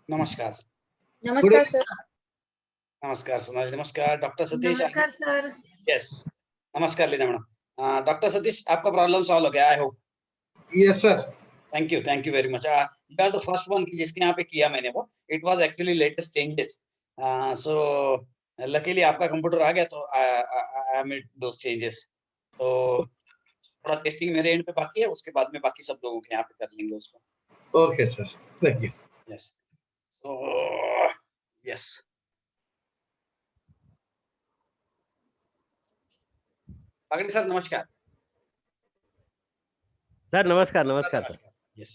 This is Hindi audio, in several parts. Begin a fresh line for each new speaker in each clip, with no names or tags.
नमस्कार।
गुड
नमस्कार सर।
नमस्कार सोनाली, नमस्कार डॉक्टर सतीश।
नमस्कार सर।
यस, नमस्कार लीना मैडम। डॉक्टर सतीश, आपका प्रॉब्लम सॉल्व हो गया I hope.
Yes sir.
Thank you very much. You are the first one जिसके यहाँ पे किया मैंने वो। It was actually latest changes. So luckily आपका कंप्यूटर आ गया तो आई मेड दोस चेंजेस। तो थोड़ा टेस्टिंग मेरे एंड पे बाकी है, उसके बाद में बाकी सब लोगों के यहाँ पे कर लेंगे उसको।
Okay sir, thank you.
Yes, तो यस पागड़ी सर नमस्कार।
सर नमस्कार। नमस्कार सर।
यस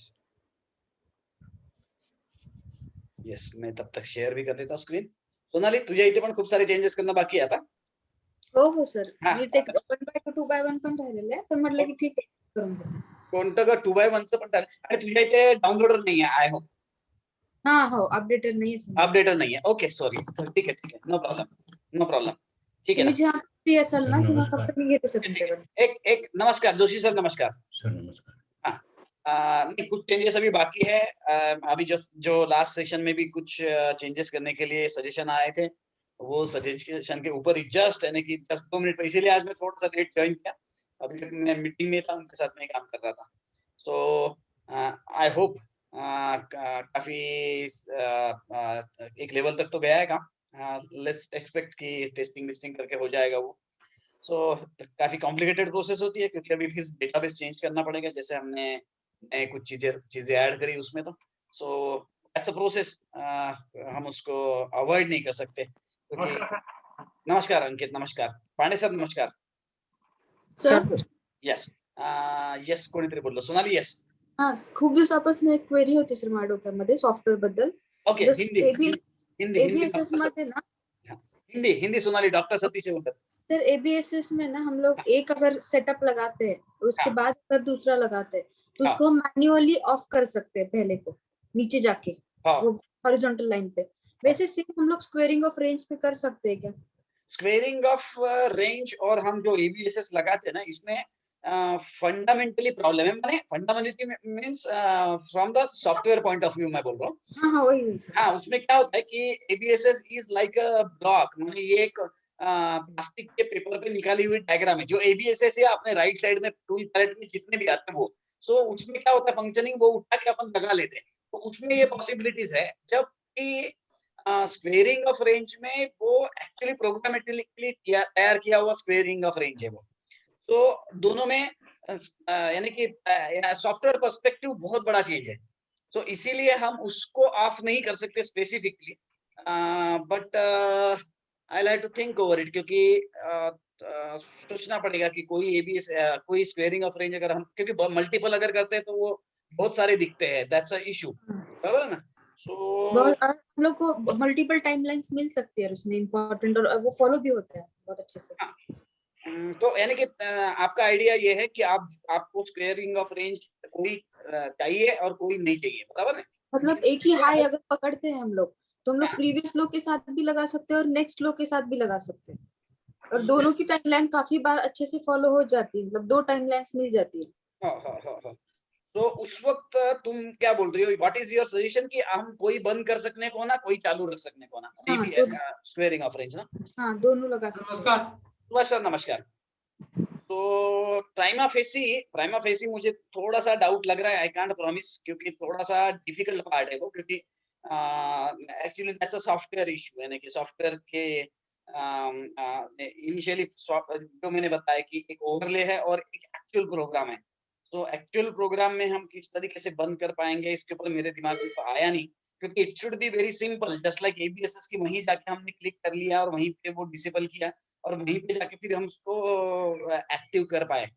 यस, मैं तब तक शेअर भी कर देता हूँ स्क्रीन। सोनाली, तुझ्या इथे पण खूप सारे चेंजेस करणं बाकी आहे आता।
हो सर, मी ते 1/2 2/1 पण राहिलेलं आहे, पण म्हटलं की ठीक आहे करून घेते.
कोणतं ग 2/1 चं पण राहिलं आणि तुझ्या इथे डाउनलोडर नाहीये आय होप।
हां, हो अपडेटेड नाहीये सर.
अपडेटर नाहीये, ओके सॉरी। ठीक आहे, नो प्रॉब्लेम, ठीक आहे
तुम्ही
ना।
जेव्हा फ्री असाल ना तेव्हा फक्त मी घेते सर तुमच्याकडे.
एक नमस्कार जोशी सर, नमस्कार
सर नमस्कार।
नहीं, कुछ चेंजेस अभी बाकी है। अभी जो लास्ट सेशन में भी कुछ चेंजेस करने के लिए सजेशन आए थे, वो सजेशन के ऊपर ही जस्ट 2 मिनट पे, इसीलिए आज मैं थोड़ा सा लेट ज्वाइन किया। अभी तक मैं मीटिंग में था, उनके साथ में काम कर रहा था। सो आई होप काफी एक लेवल तक तो गया है काम। लेट्स एक्सपेक्ट कि टेस्टिंग करके हो जाएगा वो। सो काफी कॉम्प्लिकेटेड प्रोसेस होती है क्योंकि अभी फिर डेटाबेस चेंज करना पड़ेगा, जैसे हमने कुछ चीजें ऐड करी उसमें। तो सो दैट्स अ प्रोसेस, हम उसको अवॉइड नहीं कर सकते क्योंकि नमस्कार अंकित, नमस्कार पांडे सर, नमस्कार
सर
यस। यस कोणीतरी बोललो, सोनाली यस।
हां, खूप दिवसापासून एक क्वेरी होती सर माझ्या डोक्यामध्ये सॉफ्टवेअर बद्दल.
ओके, हिंदी
एबीएसएस में ना,
हिंदी सोनाली, डॉक्टर सतीश से बोलते
सर एबीएसएस में ना हम लोग एक अगर सेटअप लगाते हैं और उसके
हाँ।
बाद अगर दूसरा लगाते हैं तो
हाँ।
उसको मैन्युअली ऑफ कर सकते हैं पहले को, नीचे जाके
हाँ।
वो हॉरिजॉन्टल लाइन पे। वैसे सेम हम लोग स्क्वेयरिंग ऑफ रेंज पे कर सकते हैं क्या?
स्क्वेयरिंग ऑफ रेंज और हम जो एबीएसएस लगाते हैं ना, इसमें फंडामेंटली प्रॉब्लम है। माने fundamentally means from the software point of view मैं बोल रहा हूँ।
हाँ वही सर।
हाँ, उसमें क्या होता है कि ABSS is like a block, माने ये एक प्लास्टिक के पेपर पे निकाली हुई डायग्राम है। जो एबीएसएस है अपने राइट साइड में टूल पैलेट में जितने भी आते हैं वो, सो उसमें क्या होता है फंक्शनिंग, वो उठा के अपन लगा लेते हैं। तो उसमें ये पॉसिबिलिटीज है, जबकि स्क्वेयरिंग ऑफ रेंज में वो एक्चुअली प्रोग्रामेटिकली तैयार किया हुआ स्क्वेयरिंग ऑफ रेंज है वो। तो दोनों में यानी कि सॉफ्टवेयर पर्सपेक्टिव बहुत बड़ा चेंज है। तो इसीलिए हम उसको ऑफ नहीं कर सकते specifically, but I like to think over it, क्योंकि सोचना पड़ेगा कि कोई एबीएस कोई स्क्वेयरिंग ऑफ रेंज अगर हम, क्योंकि मल्टीपल अगर करते हैं तो वो बहुत सारे दिखते हैं, दैट्स अ इशू, बराबर है ना। सो
हम लोग को मल्टीपल टाइमलाइंस मिल सकती है उसमें इम्पोर्टेंट, और वो फॉलो भी होता है बहुत अच्छे से।
तो यानी कि आपका आइडिया ये है कि आपको स्क्वेयरिंग ऑफ रेंज कोई चाहिए और कोई नहीं चाहिए, बराबर है।
मतलब एक ही हाई अगर पकड़ते हैं हम लोग तो हम लोग प्रीवियस लो के साथ भी लगा सकते हैं और नेक्स्ट लो के साथ भी लगा सकते हैं, और दोनों की टाइमलाइन काफी बार अच्छे से फॉलो हो जाती है, मतलब 2 टाइमलाइंस मिल जाती है।
हाँ। तो उस वक्त तुम क्या बोल रही हो, व्हाट इज योर सजेशन कि हम कोई बंद कर सकने को ना, कोई चालू रख सकने को ना, स्क्वेयरिंग ऑफ रेंज ना।
हाँ, दोनों लगा सकते हैं।
नमस्कार। तो प्राइमा फेसी मुझे थोड़ा सा डाउट लग रहा है, आई कांट प्रॉमिस, क्योंकि थोड़ा सा डिफिकल्ट पार्ट है वो, क्योंकि actually that's a software issue, यानी कि सॉफ्टवेयर के इनिशियली जो मैंने बताया कि एक ओवरले है और एक एक्चुअल प्रोग्राम है। तो एक्चुअल प्रोग्राम में हम किस तरीके से बंद कर पाएंगे, इसके ऊपर मेरे दिमाग में तो आया नहीं, क्योंकि it should be very simple, just like ABSS की, वहीं जाके हमने क्लिक कर लिया और वहीं पे वो डिसेबल किया और वहीं पे जाके फिर हम उसको एक्टिव कर पाए।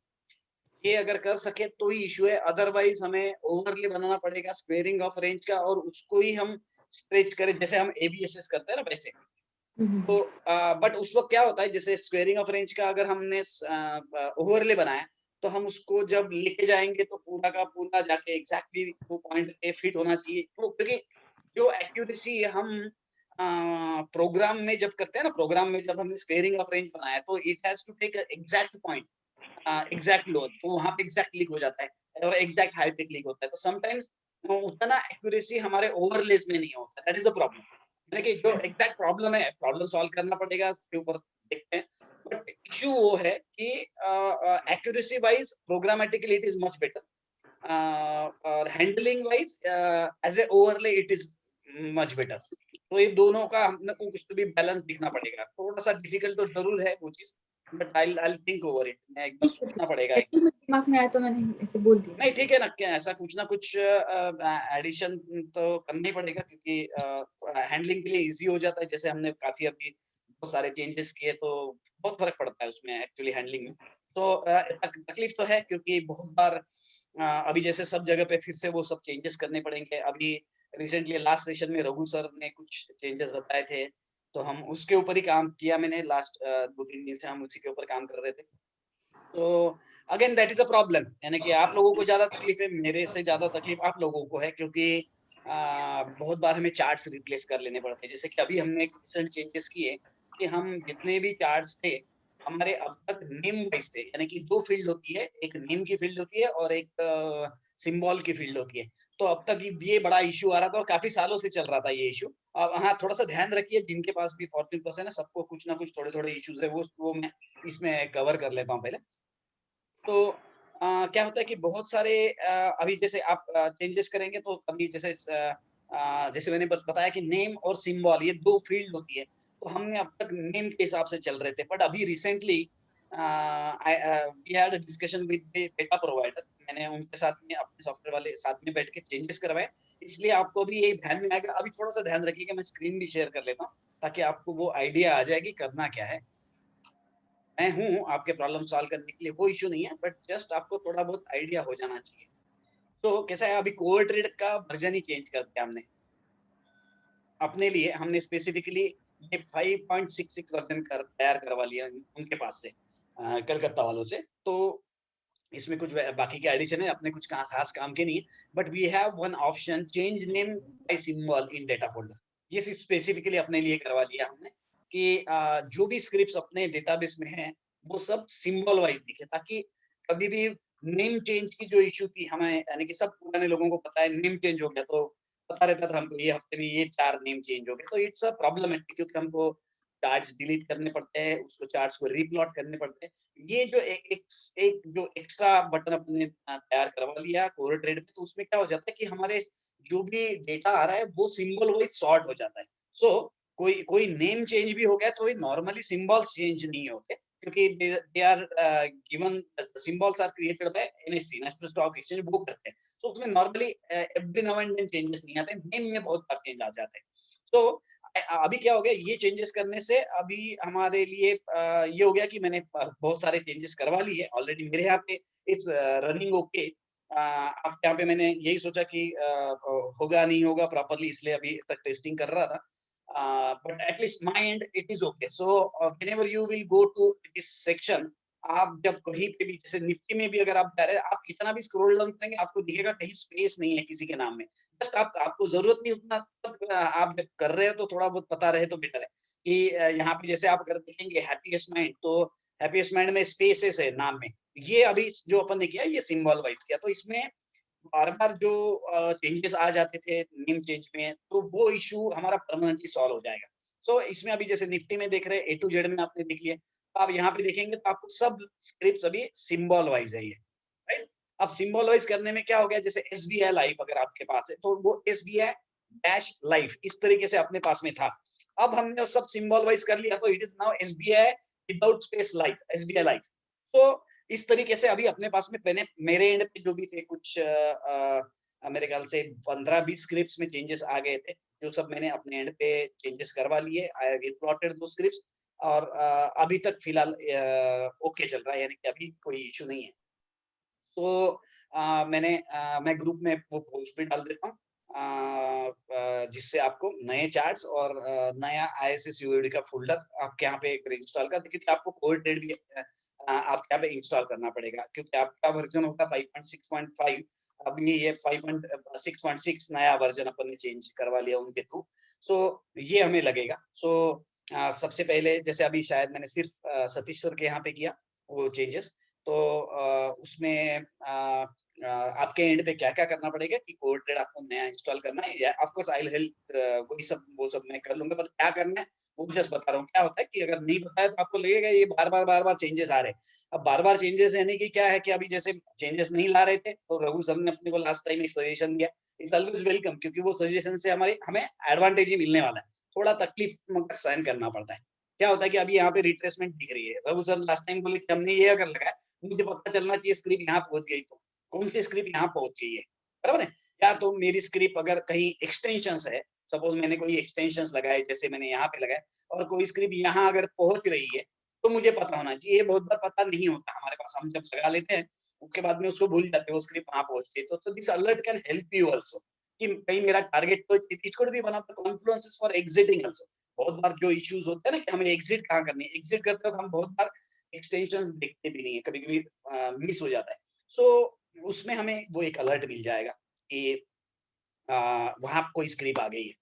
ये अगर कर सके तो ही इशू है, अदरवाइज हमें ओवरले बनाना पड़ेगा स्क्वेयरिंग ऑफ रेंज का और उसको ही हम स्ट्रेच करें जैसे हम एबीएसएस करते हैं ना वैसे। तो बट उस वक्त क्या होता है, जैसे स्क्वेयरिंग ऑफ रेंज का अगर हमने ओवरले बनाया तो हम उसको जब लेके जाएंगे तो पूरा का पूरा जाके एग्जैक्टली वो पॉइंट पे फिट होना चाहिए, तो क्योंकि जो एक्यूरेसी हम प्रोग्राम में जब करते हैं ना, प्रोग्राम में जब हमने स्क्वेयरिंग ऑफ रेंज बनाया तो it has to take exact point, exact load, तो वहां पे एग्जैक्ट क्लिक हो जाता है और एग्जैक्ट हाइट पे क्लिक होता है। तो समटाइम्स उतना एक्यूरेसी हमारे ओवरलेस में नहीं होता। That is a problem. यानी कि जो एग्जैक्ट प्रॉब्लम है, प्रॉब्लम सॉल्व करना पड़ेगा, उसके ऊपर देखते हैं। बट इश्यू वो है कि accuracy wise programmatically it is much better, और handling wise as a overlay it is much better. तो ये दोनों का हमने को कुछ तो भी बैलेंस दिखना पड़ेगा। थोड़ा सा डिफिकल्ट तो जरूर है वो चीज, but I think over it. मैं एक बार सोचना पड़ेगा।
जैसे ही दिमाग में आया तो मैंने ऐसे बोल दिया।
नहीं ठीक है ना, क्या ऐसा कुछ ना कुछ एडिशन तो करना ही पड़ेगा, क्योंकि हैंडलिंग के लिए इजी हो जाता है। जैसे हमने काफी अभी बहुत सारे चेंजेस किए, तो बहुत फर्क पड़ता है उसमें एक्चुअली हैंडलिंग में। तो तकलीफ तो है, क्योंकि बहुत बार अभी जैसे सब जगह पे फिर से वो सब चेंजेस करने पड़ेंगे। अभी रिसेंटली लास्ट सेशन में रघु सर ने कुछ चेंजेस बताए थे, तो हम उसके ऊपर ही काम किया। मैंने लास्ट 2-3 दिन से हम उसी के ऊपर काम कर रहे थे। तो again that is a problem, यानी कि आप लोगों को ज्यादा तकलीफ है, मेरे से ज्यादा तकलीफ आप लोगों को है, क्योंकि बहुत बार हमें चार्ट्स रिप्लेस कर लेने पड़ते हैं। जैसे कि अभी हमने एक रिसेंट चेंजेस किए कि हम जितने भी चार्ट्स थे हमारे अब तक नेम वाइज थे, यानी कि 2 फील्ड होती है, एक नेम की फील्ड होती है और एक सिंबल की फील्ड होती है। तो अब तक ये बड़ा इश्यू आ रहा था और काफी सालों से चल रहा था ये इश्यू। अब हाँ, थोड़ा सा ध्यान रखिए, जिनके पास भी 14% है, सबको कुछ ना कुछ थोड़े-थोड़े इश्यूज है, वो मैं इसमें कवर कर लेता हूँ पहले। तो क्या होता है कि बहुत सारे अभी जैसे आप चेंजेस करेंगे, तो कभी जैसे मैंने बताया कि नेम और सिंबल ये 2 फील्ड होती है। तो हमने अब तक नेम के हिसाब से चल रहे थे, बट अभी recently we had a discussion with the data provider. मैंने उनके साथ में, अपने सॉफ्टवेयर वाले साथ में बैठ के चेंजेस करवाए। इसलिए आपको भी ये ध्यान में आएगा। अभी थोड़ा सा ध्यान रखिएगा, मैं स्क्रीन भी शेयर कर लेता हूँ, ताकि आपको वो आइडिया आ जाए कि करना क्या है। मैं हूँ आपके प्रॉब्लम सॉल्व करने के लिए, वो इश्यू नहीं है, बट जस्ट आपको थोड़ा बहुत आइडिया हो जाना चाहिए। तो कैसा है, अभी कोर ट्रेड का वर्जन ही चेंज कर दिया हमने अपने लिए। हमने स्पेसिफिकली ये 5.66 वर्जन तैयार करवा लिया उनके पास से, कलकत्ता वालों से। तो इसमें कुछ बाकी के एडिशन है, अपने कुछ खास काम के नहीं है, but we have one option change name by symbol in data folder. ये सिर्फ स्पेसिफिकली अपने लिए करवा लिया हमने कि जो भी स्क्रिप्ट्स अपने डेटाबेस में है वो सब सिंबल वाइज दिखे, ताकि कभी भी नेम चेंज की जो इश्यू थी हमें, यानी कि सब पुराने लोगों को पता है नेम चेंज हो गया, तो पता रहता था हमको ये हफ्ते में ये 4 नेम चेंज हो गए। तो इट्स अ प्रॉब्लमेटिक, क्योंकि हमको चार्ट्स डिलीट करने पड़ते हैं, उसको चार्ट्स को रीप्लॉट करने पड़ते हैं। ये जो एक जो एक्स्ट्रा बटन अपने तैयार करवा लिया कोर ट्रेड में, तो उसमें क्या हो जाता है कि हमारे जो भी डेटा आ रहा है वो सिंबल वाइज सॉर्ट हो जाता है। सो कोई कोई नेम चेंज भी हो गया तो नॉर्मली सिंबल्स चेंज नहीं होते, क्योंकि they are given, symbols are created by NSC, national stock exchange, वो करते हैं। सो उसमें normally every now and then changes नहीं आते, नेम में बहुत बार चेंज आ जाते हैं। तो अभी क्या हो गया, ये चेंजेस करने से अभी हमारे लिए ये हो गया कि मैंने बहुत सारे चेंजेस करवा लिए ऑलरेडी। मेरे यहाँ पे इट्स रनिंग ओके। अब यहाँ पे मैंने यही सोचा कि होगा नहीं होगा प्रॉपर्ली, इसलिए अभी तक टेस्टिंग कर रहा था। But at least my end it is okay. So whenever you will go to this section, आप जब कहीं पे भी, जैसे निफ्टी में भी अगर आप जा रहे हैं, आप कितना भी स्क्रॉल डाउन करेंगे आपको दिखेगा कहीं स्पेस नहीं है किसी के नाम में। जस्ट आपको जरूरत नहीं उतना, तब आप जब कर रहे हो तो थोड़ा बहुत पता रहे तो बेटर है कि यहाँ पे जैसे आप अगर देखेंगे हैप्पीएस्ट माइंड, तो हैप्पीएस्ट माइंड में स्पेसेस है नाम में। ये अभी जो अपन ने किया ये सिंबल वाइज किया, तो इसमें बार बार जो चेंजेस आ जाते थे नेम चेंज में, तो वो इशू हमारा परमानेंटली सॉल्व हो जाएगा। सो इसमें अभी जैसे निफ्टी में देख रहे हैं, ए टू जेड में आपने देख लिया, तो आप यहाँ पे देखेंगे तो आपको सब स्क्रिप्ट अभी सिंबल वाइज है ये, राइट। अब सिंबल वाइज करने में क्या हो गया, जैसे एसबीआई लाइफ अगर आपके पास है तो वो एसबीआई डैश लाइफ इस तरीके से अपने पास में था। अब हमने वो सब सिंबल वाइज कर लिया, तो it is now SBI without space life, SBI life. तो इस तरीके से अभी अपने पास में मैंने मेरे एंड पे जो भी थे कुछ मेरे ख्याल से 15-20 स्क्रिप्ट्स में चेंजेस आ गए थे, जो सब मैंने अपने एंड पे चेंजेस करवा लिए। आई रिप्लॉटेड दो स्क्रिप्ट्स, और अभी तक फिलहाल ओके चल रहा है, यानी कि अभी कोई इशू नहीं है। तो मैं ग्रुप में वो पोस्ट भी डाल देता हूँ, जिससे आपको नए चार्ट्स और नया आईएसएस यूएडी का फोल्डर आपके यहाँ पे इंस्टॉल कर, क्योंकि आपको कोर ट्रेड भी आपके यहाँ पे इंस्टॉल करना पड़ेगा, क्योंकि आपका वर्जन होगा 5.6.5। अभी ये 5.6.6 नया वर्जन अपन ने चेंज करवा लिया उनके थ्रू। सो ये हमें लगेगा। सो सबसे पहले जैसे अभी शायद मैंने सिर्फ सतीश सर के यहाँ पे किया वो चेंजेस, तो उसमें आपके एंड पे क्या क्या करना पड़ेगा कि कोड ट्रेड आपको नया इंस्टॉल करना है, या of course I will help, वो सब मैं कर लूंगा, पर क्या करना है वो जस्ट बता रहा हूँ। क्या होता है कि अगर नहीं बताया तो आपको लगेगा ये बार बार चेंजेस आ रहे हैं। अब बार बार चेंजेस यानी कि क्या है कि अभी जैसे चेंजेस नहीं ला रहे थे तो रघु सर ने अपने को लास्ट टाइम एक सजेशन दिया, इट्स ऑलवेज वेलकम, क्योंकि वो सजेशन से हमें एडवांटेज ही मिलने वाला है। थोड़ा तकलीफ मगर सहन करना पड़ता है। क्या होता है कि अभी यहाँ पे रिट्रेसमेंट दिख रही है, रघु सर लास्ट टाइम बोले कि हमने ये अगर लगाया, मुझे पता चलना चाहिए स्क्रिप्ट यहाँ पहुंच गई तो कौन सी स्क्रिप्ट यहाँ पहुंच गई है, बराबर है। या तो मेरी स्क्रिप्ट अगर कहीं एक्सटेंशंस है, सपोज मैंने कोई एक्सटेंशंस लगाए, जैसे मैंने यहाँ पे लगाए, और कोई स्क्रिप्ट यहाँ अगर पहुंच रही है तो मुझे पता होना चाहिए। ये बहुत बार पता नहीं होता हमारे पास, हम जब लगा लेते हैं उसके बाद में उसको भूल जाते हैं वो स्क्रिप्ट वहां पहुंचती है। तो this alert can help you also कि कहीं मेरा टारगेट तो it could be one of the confluences for exiting also. बहुत बार जो इश्यूज होते हैं ना कि हमें एग्जिट कहाँ करनी है, एग्जिट करते वक्त हम बहुत बार एक्सटेंशंस देखते भी नहीं है, कभी कभी मिस हो जाता है। सो उसमें हमें वो एक अलर्ट मिल जाएगा कि वहां कोई स्क्रिप्ट आ गई है।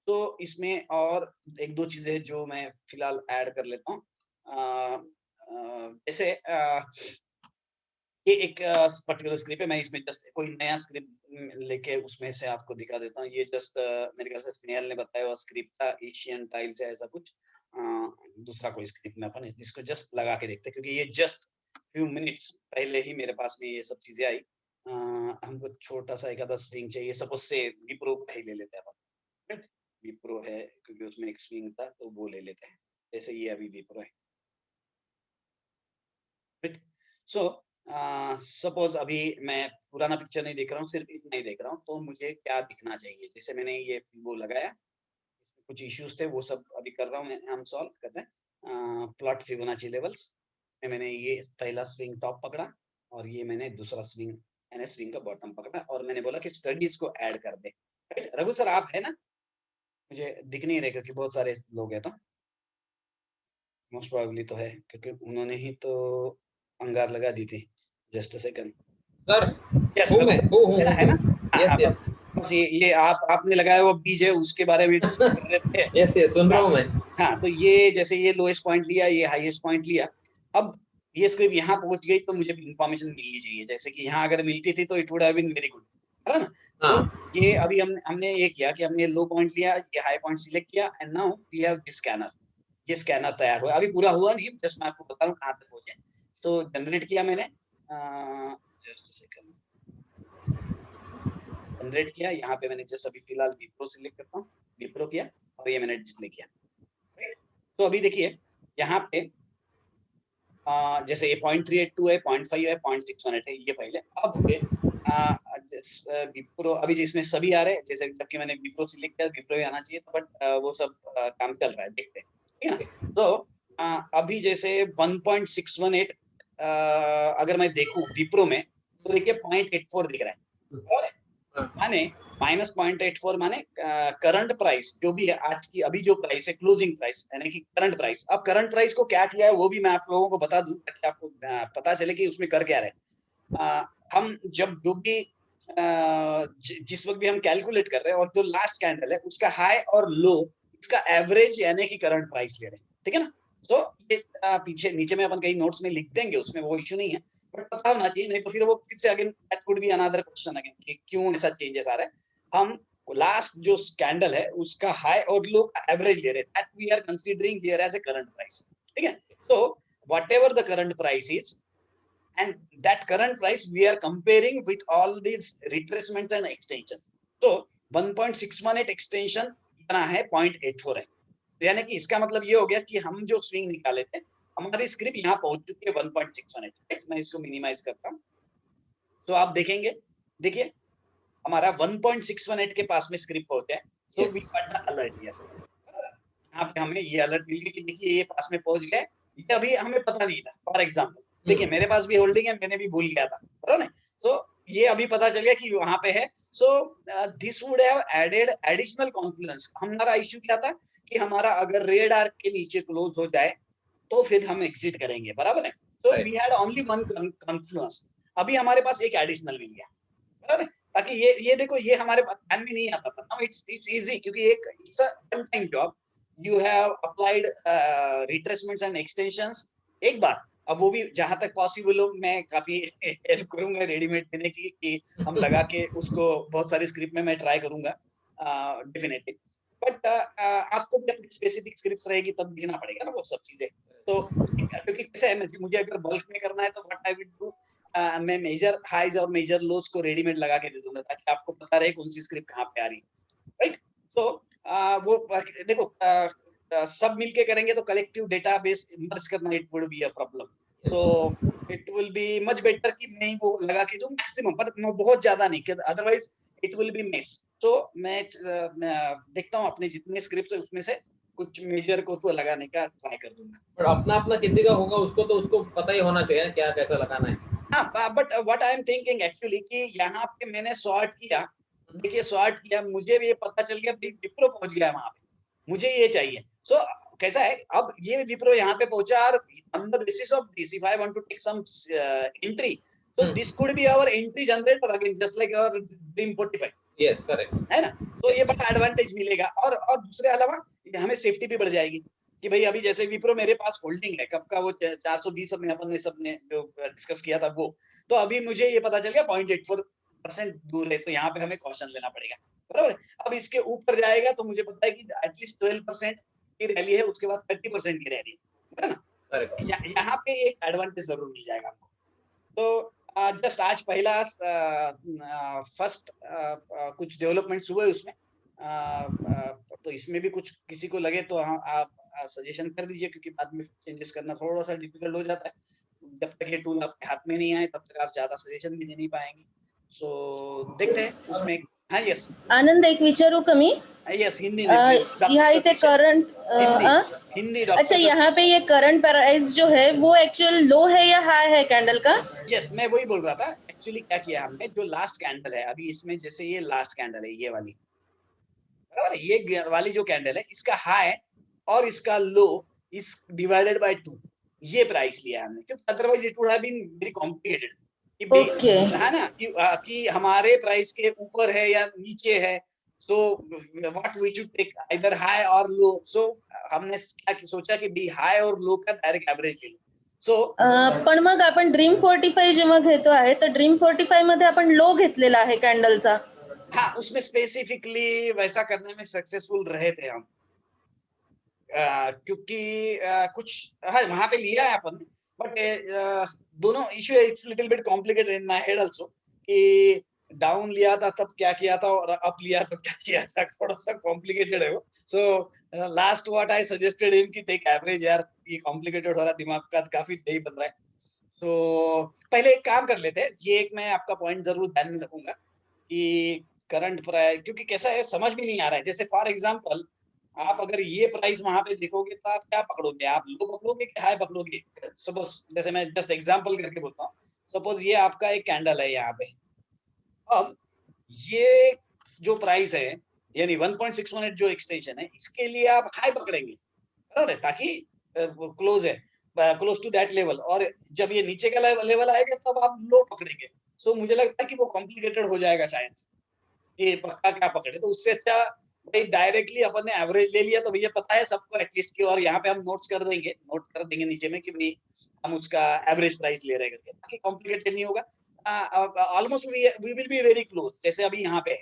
तो इसमें और एक दो चीजें जो मैं फिलहाल ऐड कर लेता हूँ, जैसे ये एक पर्टिकुलर स्क्रिप्ट है, मैं इसमें जस्ट कोई नया स्क्रिप्ट लेके उसमें से आपको दिखा देता हूँ। ये जस्ट मेरे ख्याल से स्नेहल ने बताया हुआ स्क्रिप्ट था, एशियन टाइल्स है ऐसा कुछ, दूसरा कोई स्क्रिप्ट में अपन इसको जस्ट लगा के देखते हैं, क्योंकि ये जस्ट फ्यू मिनट्स पहले ही मेरे पास में ये सब चीजें आई। हमको छोटा सा एक आधा स्विंग चाहिए, सपोज से विप्रो का ही ले लेते हैं अपन, विप्रो है क्योंकि उसमें एक स्विंग था तो वो ले लेते हैं, जैसे ये अभी विप्रो है। सो सपोज अभी मैं पुराना पिक्चर नहीं देख रहा हूँ, सिर्फ इतना ही देख रहा हूँ, तो मुझे क्या दिखना चाहिए। जैसे मैंने ये वो लगाया, कुछ इश्यूज थे वो सब अभी कर रहा हूँ, हम सॉल्व कर रहे हैं। प्लॉट फिबोनाची लेवल्स में मैंने ये पहला स्विंग टॉप पकड़ा और ये मैंने दूसरा स्विंग स्विंग का बॉटम पकड़ा, और मैंने बोला कि स्टडीज को ऐड कर दे। रघु सर आप है ना, मुझे दिख नहीं रहे क्योंकि बहुत सारे लोग हैं, तो मोस्ट प्रोबेबली तो है क्योंकि उन्होंने ही तो अंगार लगा दी थी। Just a second
sir
yes
हूँ मैं हूँ
है ना।
यस यस
बस ये आपने लगाया वो बीज है, उसके बारे में डिस्कस कर रहे थे।
यस यस सुन रहा हूँ मैं।
हाँ, तो ये जैसे ये लोएस्ट पॉइंट लिया, ये हाईएस्ट पॉइंट लिया, अब ये स्क्रिप्ट यहाँ पहुंच गई तो मुझे इन्फॉर्मेशन मिलनी चाहिए। जैसे कि यहाँ अगर मिलती थी तो it would have been very good, है ना। तो ये अभी हमने ये किया कि हमने लो पॉइंट लिया, ये हाई पॉइंट सिलेक्ट किया, and now we have this scanner. ये स्कैनर तैयार हुआ, अभी पूरा हुआ नहीं, जस्ट मैं आपको बता रहा हूँ कहाँ तक पहुंचे। तो जनरेट किया मैंने, जस्ट सेकंड, जनरेट किया। यहाँ पे मैंने जस्ट अभी फिलहाल विप्रो सिलेक्ट करता हूँ, विप्रो किया और ये मैंने डिस्प्ले किया। तो अभी देखिए यहाँ पे जैसे ये 0.382 है, 0.5 है, 0.618 है, ये पहले। अब विप्रो अभी जिसमें सभी आ रहे हैं, जैसे जबकि मैंने विप्रो सिलेक्ट किया, विप्रो ही आना चाहिए, तो बट वो सब काम चल रहा है, देखते हैं, ठीक है ना। तो अभी जैसे 1.618 अगर मैं देखूं विप्रो में तो देखिए 0.84 दिख रहा है, माने -0.84 माने करंट प्राइस जो भी है आज की, अभी जो प्राइस है क्लोजिंग प्राइस यानी कि करंट प्राइस। अब करंट प्राइस को क्या किया है वो भी मैं आप लोगों को बता दूं ताकि आपको पता चले कि उसमें कर क्या रहे। हम जब जो भी जिस वक्त भी हम कैलकुलेट कर रहे हैं और जो लास्ट कैंडल है उसका हाई और लो, इसका एवरेज यानी कि करंट प्राइस ले रहे हैं, ठीक है ना। तो ये पीछे नीचे में अपन कई नोट्स में लिख देंगे, उसमें वो इश्यू नहीं है, बट पता होना चाहिए, नहीं तो फिर वो फिर से again that could be another question again कि क्यों ऐसा चेंजेस आ रहा है। हम लास्ट जो कैंडल है उसका हाई और लो का एवरेज ले रहे हैं, that we are considering here as a current price, ठीक है। तो whatever the current price is, and that current price we are comparing with all these retracements and extensions. So 1.618 extension इतना है, 0.84 है, तो यानी कि इसका मतलब ये हो गया कि हम जो स्विंग निकाले थे हमारी स्क्रिप्ट यहाँ पहुंच चुकी है 1.618। मैं इसको मिनिमाइज करता हूँ तो आप देखेंगे, देखिए हमारा 1.618 के पास में स्क्रिप्ट पहुंचा है। So we got the alert here, यहाँ पे हमें ये अलर्ट मिल गया कि देखिए ये पास में पहुंच गया, ये अभी हमें पता नहीं था। फॉर एग्जाम्पल देखिए मेरे पास भी होल्डिंग है, मैंने भी भूल गया था, बराबर है। तो ये अभी पता चल गया कि वहां पे है। So this would have added additional confidence. हमारा इश्यू क्या था कि हमारा अगर रेड आर्क के नीचे क्लोज हो जाए तो फिर हम एग्जिट करेंगे, बराबर है। तो we had only one confluence, अभी हमारे पास एक एडिशनल मिल गया, बराबर है। ताकि ये देखो ये हमारे पास ध्यान में नहीं आता था। नाउ इट्स इजी क्योंकि एक it's a one time job, you have applied retracements and extensions एक बार, अब वो भी जहां तक पॉसिबल हो मैं काफी हेल्प करूंगा रेडीमेड देने की, कि हम लगा के उसको बहुत सारी स्क्रिप्ट में मैं ट्राई करूंगा डेफिनेटली। बट आपको भी अपनी स्पेसिफिक स्क्रिप्ट्स रहेगी तब देना पड़ेगा ना वो सब चीजें। तो क्योंकि कैसे है मुझे अगर बल्क में करना है तो व्हाट आई विल डू, मैं मेजर हाइज और मेजर लोज को रेडीमेड लगा के दे दूंगा ताकि आपको पता रहे कौन सी स्क्रिप्ट कहाँ पे आ रही है, राइट। तो वो देखो सब मिलके करेंगे तो कलेक्टिव डेटाबेस मर्ज करना it would be a problem. So it will be much better कि मैं वो लगा के दूं मैक्सिमम, पर बहुत ज्यादा नहीं, otherwise it will be miss. तो मैं देखता हूँ अपने जितने स्क्रिप्ट है उसमें से कुछ मेजर को तो लगाने का ट्राई कर दूंगा।
पर अपना अपना किसी का होगा उसको तो उसको पता ही होना चाहिए क्या कैसा लगाना है।
हाँ, but what I am thinking actually कि यहाँ पे मैंने सॉर्ट किया, देखिए सॉर्ट किया, मुझे भी ये पता चल गया विप्रो पहुंच गया वहां पे, मुझे ये चाहिए। सो कैसा है अब ये विप्रो यहाँ पे पहुंचा और on the basis of this if I want to take some entry, तो this could be our entry generator again just like our dream 45।
Yes correct
है ना, तो ये बड़ा एडवांटेज मिलेगा। और दूसरे अलावा हमें सेफ्टी भी बढ़ जाएगी कि भाई अभी जैसे विप्रो मेरे पास होल्डिंग है कब का, वो 420 में अपन ने सबने जो डिस्कस किया था वो, तो अभी मुझे ये पता चल गया 0.84% दूर है, तो यहाँ पे हमें कॉशन लेना पड़ेगा, बराबर। अब इसके ऊपर जाएगा तो मुझे पता है कि एटलीस्ट 12% की रैली है, उसके बाद 30% की रैली है ना,
करेक्ट।
यहाँ पे एक एडवांटेज जरूर मिल जाएगा आपको। तो जस्ट आज पहला फर्स्ट कुछ डेवलपमेंट्स हुए उसमें, तो इसमें भी कुछ किसी को लगे तो हाँ आप सजेशन कर दीजिए, क्योंकि बाद में चेंजेस करना थोड़ा सा डिफिकल्ट हो जाता है। जब तक ये टूल आपके हाथ में नहीं आए तब तक आप ज्यादा सजेशन भी दे नहीं पाएंगे। सो देखते हैं उसमें। हाँ यस
आनंद एक विचारू का मी
यस हिंदी में please.
यहाँ इथे करंट
हिंदी
अच्छा यहाँ पे ये करंट प्राइस जो है वो एक्चुअल लो है या हाई है कैंडल का?
यस मैं वही बोल रहा था। एक्चुअली क्या किया हमने, जो लास्ट कैंडल है अभी इसमें, जैसे ये लास्ट कैंडल है ये वाली, बराबर, ये वाली जो कैंडल है इसका हाई और इसका लो इस डिवाइडेड बाय 2 ये प्राइस लिया हमने, क्योंकि otherwise it would have been very complicated
okay
है ना, कि हमारे प्राइस के ऊपर है या नीचे है। So what we should take either high और लो। सो हमने क्या सोचा कि बी हाई और लो का डायरेक्ट एवरेज ले लो। सो
पण मग आपण ड्रीम 45 जेव्हा घेतो आहे तर ड्रीम 45 मध्ये आपण लो घेतलेला आहे कॅन्डलचा।
हाँ उसमें स्पेसिफिकली वैसा करने में सक्सेसफुल रहे थे हम, क्योंकि कुछ हाँ वहां पे लिया है अपन, बट दोनों इश्यू है, it's little bit complicated in my head also, कि डाउन लिया था तब क्या किया था और अप लिया तो क्या किया था, थोड़ा सा कॉम्प्लिकेटेड है वो। So last what I suggested him कि टेक एवरेज, यार ये कॉम्प्लिकेटेड हो रहा, दिमाग का काफी दही बन रहा है। तो पहले एक काम कर लेते हैं, ये एक मैं आपका पॉइंट जरूर ध्यान में रखूंगा कि करंट प्राइस, क्योंकि कैसा है समझ भी नहीं आ रहा है। जैसे फॉर एग्जांपल आप अगर ये प्राइस वहां पे देखोगे तो आप क्या पकड़ोगे, आप लो पकड़ोगे कि हाई पकड़ोगे। सपोज जैसे मैं जस्ट एग्जांपल करके बोलता हूँ, सपोज ये आपका एक कैंडल है यहाँ पे, अब ये जो प्राइस है यानी 1.618 जो एक्सटेंशन है इसके लिए आप हाई पकड़ेंगे, बराबर है, ताकि क्लोज है क्लोज टू दैट लेवल, और जब ये नीचे का लेवल आएगा तब आप लो पकड़ेंगे। सो मुझे लगता है कि वो कॉम्प्लिकेटेड हो जाएगा शायद, ये पक्का क्या पकड़े। तो उससे अच्छा भाई डायरेक्टली अपन ने एवरेज ले लिया, तो भैया पता है सबको एटलीस्ट की, और यहाँ पे हम नोट कर देंगे नीचे में कि भाई हम उसका एवरेज प्राइस ले रहे हैं, ताकि कॉम्प्लिकेटेड नहीं होगा। Almost we will be very close. जैसे अभी यहाँ पे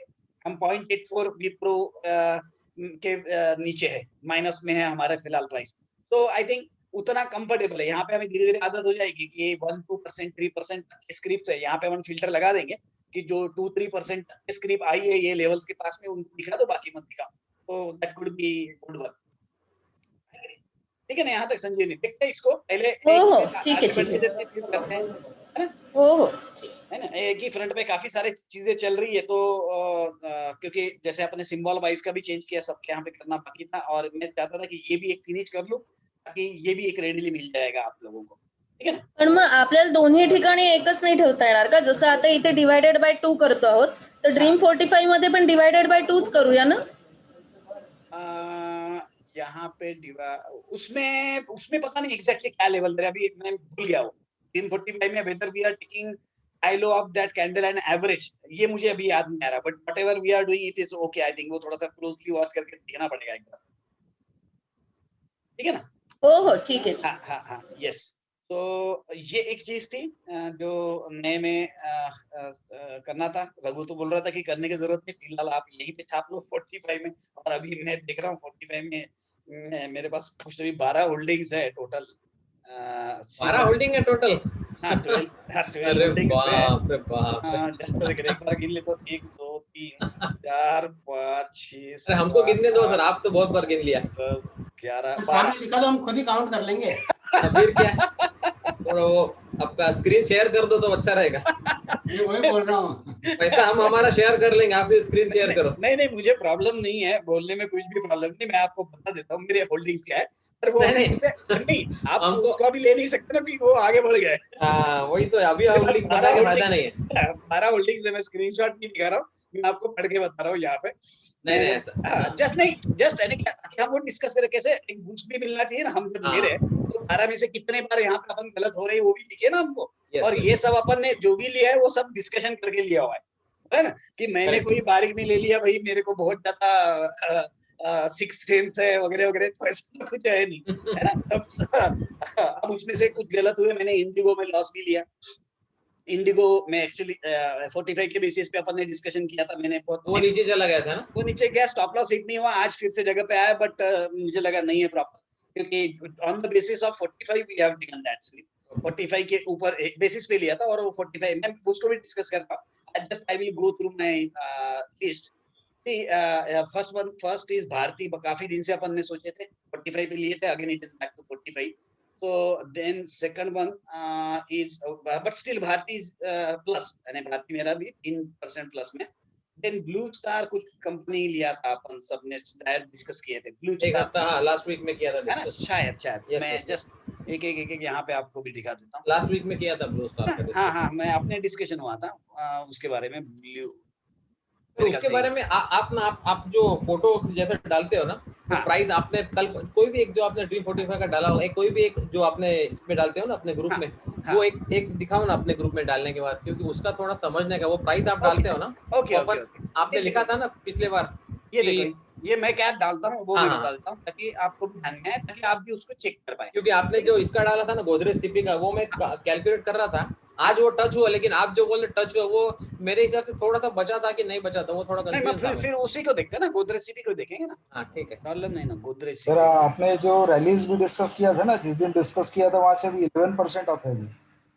हम 0.84 विप्रो के नीचे है, माइनस में है हमारा फिलहाल प्राइस। तो आई थिंक उतना कंफर्टेबल है। यहाँ पे हमें धीरे धीरे आदत हो जाएगी कि 1-2% 3% स्क्रिप्ट है, यहाँ पे हम फिल्टर लगा देंगे कि जो 2-3% स्क्रिप्ट आई है ये लेवल्स के पास में उनको दिखा दो, बाकी मत दिखाओ। तो that could be good work. ठीक है ना, यहाँ तक संजीवनी देखते हैं इसको पहले
हो ठीक है
फिर करते हैं, है ना।
हो
है ना, एक ही फ्रंट पे काफी सारी चीजें चल रही है, तो क्योंकि जैसे अपने सिंबल वाइज का भी चेंज किया, सबके यहाँ पे करना बाकी था, और मैं चाहता था कि ये भी एक फिनिश कर लूं ताकि ये भी एक रेडीली मिल जाएगा आप लोगों को, ठीक है ना।
पण मग आपल्याला दोन्ही ठिकाणी एकच नाही ठेवता येणार का? जसं आता इथे डिवायडेड बाय 2 करतो आहोत तर ड्रीम 45 मध्ये पण डिवायडेड बाय 2च करूया ना?
यहाँ पे उसमें पता नहीं एग्जैक्टली क्या लेवल है, अभी मैं भूल गया हूँ। ड्रीम 45 में whether we are taking high low of that candle and average, ये मुझे अभी याद नहीं आ रहा, but whatever we are doing it is okay. I think वो थोड़ा सा क्लोजली वॉच करके देखना पड़ेगा एक बार, ठीक है ना।
हो ठीक है।
हाँ यस। तो ये एक चीज थी जो नए में करना था। रघु तो बोल रहा था कि करने की जरूरत नहीं, फिलहाल आप यहीं पे छाप लो 45 में। और अभी मैं देख रहा हूँ 45 में मेरे पास कुछ अभी 12 होल्डिंग्स है टोटल।
12 होल्डिंग है टोटल?
हाँ 12
अरे
होल्डिंग्स है।
बाप रे बाप।
जस्ट एक बार गिन ले तो 1 2 3 4 5 6
अरे हमको
7
गिनने दो सर,
8
आप तो बहुत बार गिन लिया।
10 11 12।
सामने दिखा दो, हम खुद ही काउंट कर लेंगे।
फिर क्या, थोड़ा वो आपका स्क्रीन शेयर कर दो तो अच्छा रहेगा।
ये वही बोल रहा हूँ।
पैसा हम हमारा शेयर कर लेंगे, आपसे स्क्रीन शेयर करो।
नहीं मुझे प्रॉब्लम नहीं है बोलने में, कुछ भी प्रॉब्लम नहीं। मैं आपको बता देता हूँ मेरे होल्डिंग्स क्या है। पर वो
नहीं,
से नहीं, आप
हमको
उसको अभी ले नहीं सकते ना, कि वो आगे बढ़ गए।
हाँ वही तो, अभी होल्डिंग बता के फायदा नहीं है।
12 होल्डिंग्स है, मैं स्क्रीनशॉट नहीं दिखा रहा हूँ, मैं आपको पढ़ के बता रहा हूँ यहाँ पे।
नहीं ऐसा
जस्ट हम वो डिस्कस करें कैसे, एक बूस्ट भी मिलना चाहिए ना। हम जब ले रहे हैं तो 12 में से कितने बार यहाँ पे अपन गलत हो रहे हैं वो भी दिखे ना हमको। और ये सब अपन ने जो भी लिया है वो सब डिस्कशन करके लिया हुआ है ना, कि मैंने कोई बारीक नहीं ले लिया भाई, मेरे को बहुत ज्यादा सिक्स सेंस है वगैरह वगैरह, तो ऐसा कुछ है नहीं, है ना सब। अब उसमें से कुछ गलत हुए, मैंने इंडिगो में लॉस भी लिया। इंडिगो में एक्चुअली 45 के बेसिस पे अपन ने डिस्कशन किया था, मैंने बहुत
वो नीचे चला गया था ना।
वो नीचे गया, स्टॉप लॉस हिट नहीं हुआ, आज फिर से जगह पे आया, बट मुझे लगा नहीं है प्रॉपर, क्योंकि on the basis of 45 we have taken that slip. 45 के ऊपर बेसिस पे लिया था, और वो 45 मैं उसको भी डिस्कस करता हूं। Just I will go through my list. First is Bharti, काफी दिन से अपन ने सोचे थे 45 पे लिए थे, again it is back to 45। So then second one is but still Bharti is plus, यानी भारती मेरा भी 3% प्लस में। देन ब्लू स्टार कुछ कंपनी लिया था अपन सबने शायद डिस्कस किए थे ब्लू
एक हफ्ता,
स्टार,
हाँ लास्ट वीक में किया था
है ना
डिस्कस।
शायद। मैं जस्ट एक यहाँ पे आपको भी दिखा देता हूँ।
लास्ट वीक में किया था ब्लू स्टार का डिस्कस।
हाँ मैं अपने डिस्कशन हुआ था उसके बारे में। ब्लू
तो उसके बारे में आप जो फोटो जैसे डालते हो ना,
हाँ।
प्राइस आपने कल कोई भी एक जो आपने ड्रीम 45 का डाला हो, एक कोई भी एक जो आपने इसमें डालते हो ना अपने ग्रुप में, वो एक दिखाओ ना अपने ग्रुप में डालने के बाद, क्योंकि उसका थोड़ा समझने का, वो प्राइस आप डालते हो ना।
ओके
आपने लिखा था ना पिछले बार,
ये देखो, ये मैं क्या डालता हूँ वो भी
हाँ।
बता देता हूँ, ताकि आपको भी ध्यान में आए, ताकि आप भी उसको चेक कर पाए।
क्योंकि आपने जो इसका डाला था ना गोदरेज सीपी का, वो मैं कैलकुलेट कर रहा था, आज वो टच हुआ, लेकिन आप जो बोले टच हुआ, वो मेरे हिसाब से थोड़ा सा बचा था कि नहीं बचा था, वो थोड़ा कंफ्यूजन था।
फिर उसी को देखते ना, गोदरेज सीपी को देखेंगे ना।
हाँ ठीक है,
प्रॉब्लम नहीं ना, गोदरेज
सर आपने जो रैलीज भी डिस्कस किया था ना, जिस दिन डिस्कस किया था वहां से भी 11% ऑफ है अभी।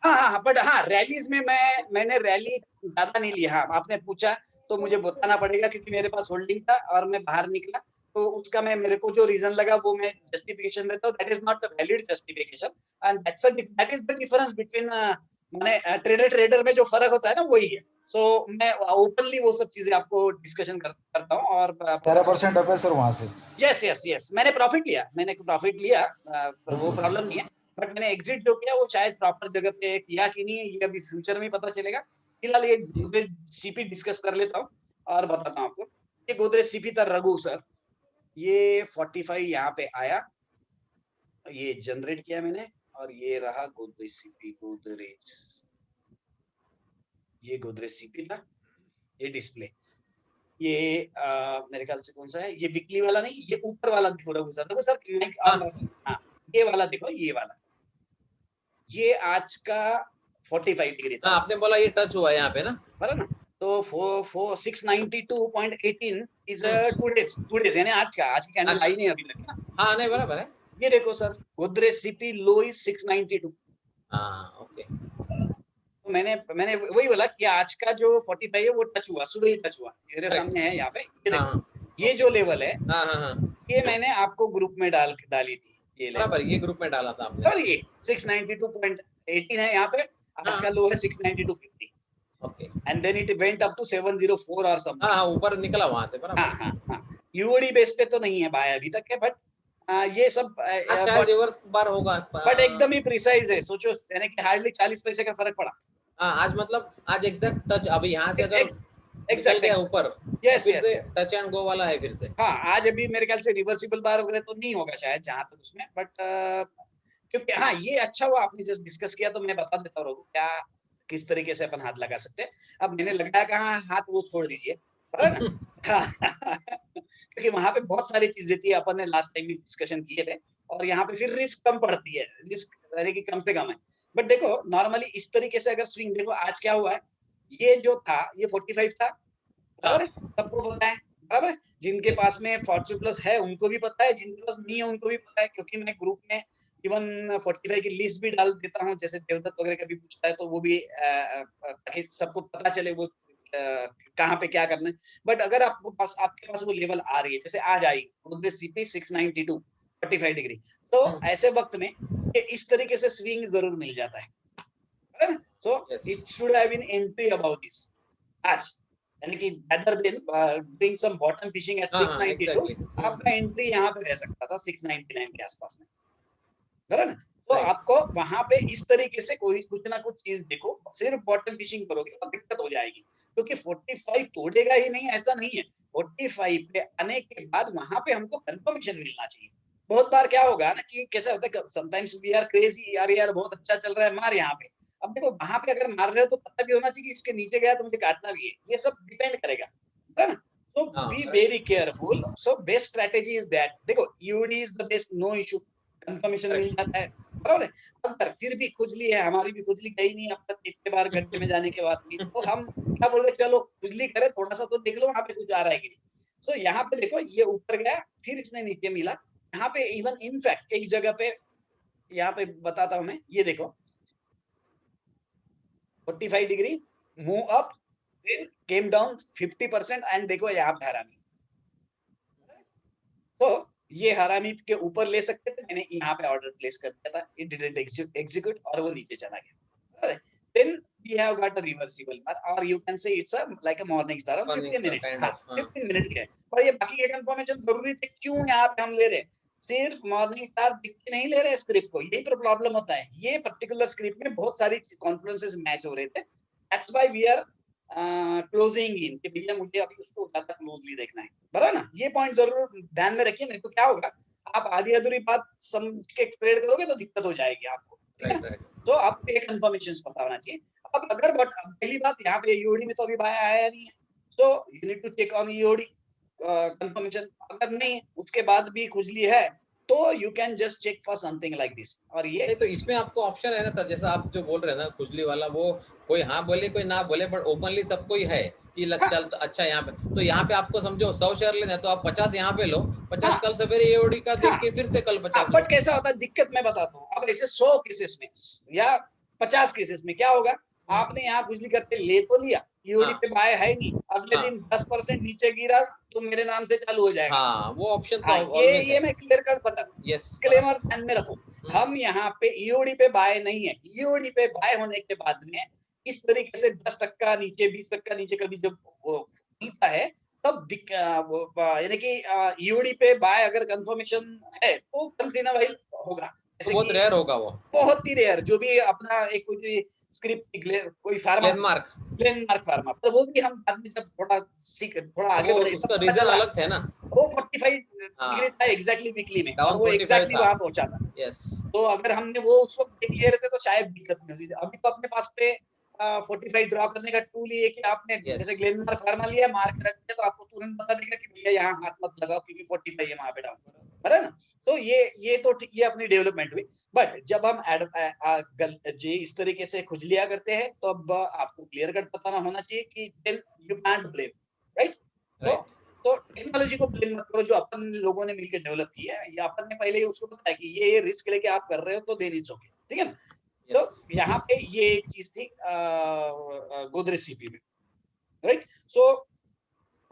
हाँ बट हाँ रैलीज में मैंने रैली ज्यादा नहीं लिया। हाँ आपने पूछा तो मुझे बताना पड़ेगा, क्योंकि मेरे पास होल्डिंग था और मैं बाहर निकला, तो उसका मेरे को जो रीजन लगा वो मैं जस्टिफिकेशन देता हूँ। That is not a valid justification, and that is the difference between माने ट्रेडर में जो फर्क होता है ना, वही है। सो मैं ओपनली वो सब चीजें आपको डिस्कशन करता हूँ। और
13% ऑफ है सर वहां से।
यस मैंने प्रॉफिट लिया, वो प्रॉब्लम नहीं है, बट मैंने एग्जिट जो किया वो शायद प्रॉपर जगह पे किया कि नहीं, ये अभी फ्यूचर में पता चलेगा। फिलहाल ये सीपी डिस्कस कर लेता हूँ और बताता हूँ आपको। ये गोदरेज सीपी था रघु सर, ये 45 यहाँ पे आया, ये जनरेट किया मैंने, और ये रहा गोदरेज सीपी। ये गोदरेज सीपी था, ये डिस्प्ले, ये मेरे ख्याल से कौन सा है, ये वीकली वाला नहीं, ये ऊपर वाला देखो रघु सर हाँ ये वाला देखो, ये वाला, ये आज का 45 डिग्री था।
आपने बोला ये टच हुआ यहाँ पे ना,
बराबर ना। तो 692.18 इज 2 डेज, यानी आज की कैंडल आई नहीं अभी तक ना।
हाँ नहीं बराबर है।
ये देखो sir, Godrej CP low is 692।
हाँ ओके।
तो मैंने वही बोला कि आज का जो 45 है वो टच हुआ, सुबह ही टच हुआ, मेरे सामने है यहाँ पे, ये देखो ये जो लेवल है, ये मैंने आपको ग्रुप में डाली थी, ये
बराबर, ये ग्रुप में डाला था आपने।
और ये 692.18 है यहाँ पे, आज का लो है 692.50।
Okay,
and then it went up to 704 और समथिंग।
हाँ ऊपर निकला वहां से, बराबर।
हाँ यूओडी बेस पे तो नहीं है बाय अभी तक है, बट ये सब
रिवर्स बार होगा,
बट एकदम ही प्रिसाइज है। सोचो यानी कि हार्डली 40 पैसे का फर्क पड़ा।
आज मतलब आज एग्जैक्ट टच, अभी यहाँ से अगर
एग्जैक्ट
ऊपर
यस
टच एंड गो वाला है फिर से।
हाँ आज अभी मेरे ख्याल से रिवर्सिबल बार वगैरह तो नहीं होगा शायद, जहां तक उसमें, बट क्योंकि हाँ ये अच्छा हुआ आपने जस्ट डिस्कस किया, तो मैं बता देता हूँ क्या किस तरीके से अपन हाथ लगा सकते हैं। अब मैंने लगाया कहाँ हाथ, वो छोड़ दीजिए, है ना। क्योंकि वहां पे बहुत सारी चीजें थी, अपन ने लास्ट टाइम भी डिस्कशन किए थे, और यहाँ पे फिर रिस्क कम पड़ती है, रिस्क यानी कि कम से कम है। बट देखो नॉर्मली इस तरीके से अगर स्विंग देखो आज क्या हुआ है, ये जो था ये 45 था, बराबर है, सबको पता है, बराबर है, जिनके
Yes.
पास में फॉर्च्यून प्लस है उनको भी पता है, जिनके पास नहीं है उनको भी पता है, क्योंकि मैं ग्रुप में इवन 45 की लिस्ट भी डाल देता हूँ, जैसे देवदत्त वगैरह कभी पूछता है तो वो भी ताकि सबको पता चले वो कहाँ पे क्या करना है। बट अगर आपके पास वो लेवल आ रही है, जैसे आज आई CP 692 45 डिग्री, तो ऐसे वक्त में इस तरीके से स्विंग जरूर मिल जाता है, so it should have been entry about this आज, यानी कि rather than doing some bottom fishing at 692,
exactly.
आपका एंट्री यहाँ पे रह सकता था 699 के आसपास में, बराबर। तो
Right.
आपको वहां पे इस तरीके से कोई कुछ ना कुछ चीज देखो, सिर्फ बॉटम फिशिंग करोगे तो दिक्कत हो जाएगी, क्योंकि 45 तोड़ेगा ही नहीं, ऐसा नहीं है। 45 पे आने के बाद वहां पे हमको कंफर्मेशन मिलना चाहिए। बहुत बार क्या होगा ना कि कैसा होता है, समटाइम्स वी आर क्रेजी, यार बहुत अच्छा चल रहा है, मार यहाँ पे। अब देखो वहां पे अगर मार रहे हो तो पता भी होना चाहिए कि इसके नीचे गया तो मुझे काटना भी है, ये सब डिपेंड करेगा, है ना। So be very careful. So best strategy is that, देखो EOD is the best, no issue, confirmation मिल जाता है, बराबर है। अगर फिर भी खुजली है, हमारी भी खुजली गई नहीं अब तक इतने बार घंटे में जाने के बाद भी, तो हम क्या बोल रहे, चलो खुजली करे, थोड़ा सा तो देख लो वहां पे कुछ आ रहा है कि नहीं। सो यहाँ पे देखो ये ऊपर गया, फिर इसने नीचे मिला, यहाँ पे इवन इनफैक्ट एक जगह पे, यहाँ पे बताता हूं मैं, ये देखो 45 degree move up, came down 50% and देखो यहाँ पे हरामी, तो ये हरामी के ऊपर ले सकते थे, मैंने यहाँ पे ऑर्डर प्लेस कर दिया था, इट डिडंट एग्जीक्यूट और वो नीचे चला गया। Then we have got a reversible bar, और you can say it's like a morning star, 15 minutes, 15 minute के, पर ये बाकी के कंफर्मेशन जरूरी थे, क्यों यहाँ पे हम ले रहे हैं, सिर्फ मॉर्निंग स्टार दिख के नहीं ले रहे स्क्रिप्ट को, यही प्रॉब्लम होता है। ये पर्टिकुलर स्क्रिप्ट में बहुत सारी कॉन्फ्लुएंसेस मैच हो रहे थे, that's why we are closing in, कि भैया मुझे अभी उसको ज्यादा क्लोजली देखना है, बराबर ना। ये पॉइंट जरूर ध्यान में रखिए, नहीं तो क्या होगा, आप आधी अधूरी बात समझ के ट्रेड करोगे तो दिक्कत हो जाएगी आपको, ठीक है। तो आपको एक कंफर्मेशन पता होना चाहिए। अब अगर पहली बात, यहाँ पे ईओडी में तो अभी बाय आया नहीं है, so you need to check on EOD confirmation. अगर नहीं उसके बाद भी खुजली है तो you can just check for something like this. और ये
तो इसमें आपको ऑप्शन है ना सर, जैसा आप जो बोल रहे हैं ना खुजली वाला, वो कोई हाँ बोले कोई ना बोले, बट ओपनली सबको ही है कि चल तो अच्छा यहाँ पे, तो यहाँ पे आपको समझो 100 शेयर लेना है तो आप 50 यहाँ पे लो, 50 कल सवेरे एओडी का देख के फिर से कल 50
बट कैसा होता है, दिक्कत मैं बताता हूँ। अब ऐसे 100 केसेस में या 50 केसेस में क्या होगा, आपने यहाँ खुजली करके ले तो लिया, ईओडी पे बाय है नहीं, अगले दिन 10% नीचे गिरा तो मेरे नाम से चालू हो जाएगा।
हाँ, वो ऑप्शन तो
ये मैं क्लियर कर बता, डिस्क्लेमर ध्यान में रखो, हम यहाँ पे ईओडी पे बाय नहीं है। ईओडी पे बाय होने के बाद में इस तरीके से 10% नीचे, 20% नीचे कभी जब वो खुलता है तब यानी कि ईओडी पे बाय अगर कंफर्मेशन है तो वंस इन अ व्हाइल होगा,
बहुत रेयर होगा, वो
बहुत ही रेयर। जो भी अपना एक कोई स्क्रिप्ट कोई ग्लेनमार्क फार्मा, पर वो भी हम बाद में जब थोड़ा आगे बढ़े
उसका रिजल्ट अलग थे ना,
वो 45 डिग्री था एग्जैक्टली वीकली में, और वो एग्जैक्टली वहां पहुंचा था। तो अगर हमने वो उस वक्त देख लिया रहते तो शायद दिक्कत नहीं होती। अभी तो अपने पास पे 45 ड्रॉ करने का टूल ये कि आपने जैसे ग्लेनमार्क फार्मा लिया, मार्क रख दिया, तो आपको तुरंत बता देगा कि भैया यहाँ हाथ मत लगाओ क्योंकि 45 है वहां पे डाउन, है ना। तो ये तो ये अपनी डेवलपमेंट हुई। बट जब हम इस तरीके से खुजलियां करते हैं तो अब आपको क्लियर कट पता होना चाहिए कि then you can't blame, right. तो टेक्नोलॉजी को ब्लेम मत करो, जो अपन लोगों ने मिलकर डेवलप की है, या अपन ने पहले ही उसको बताया कि ये रिस्क लेके आप कर रहे हो तो देन इट्स ओके, ठीक है ना। तो यहाँ पे ये एक चीज थी गोदरेज सीपी में, राइट। सो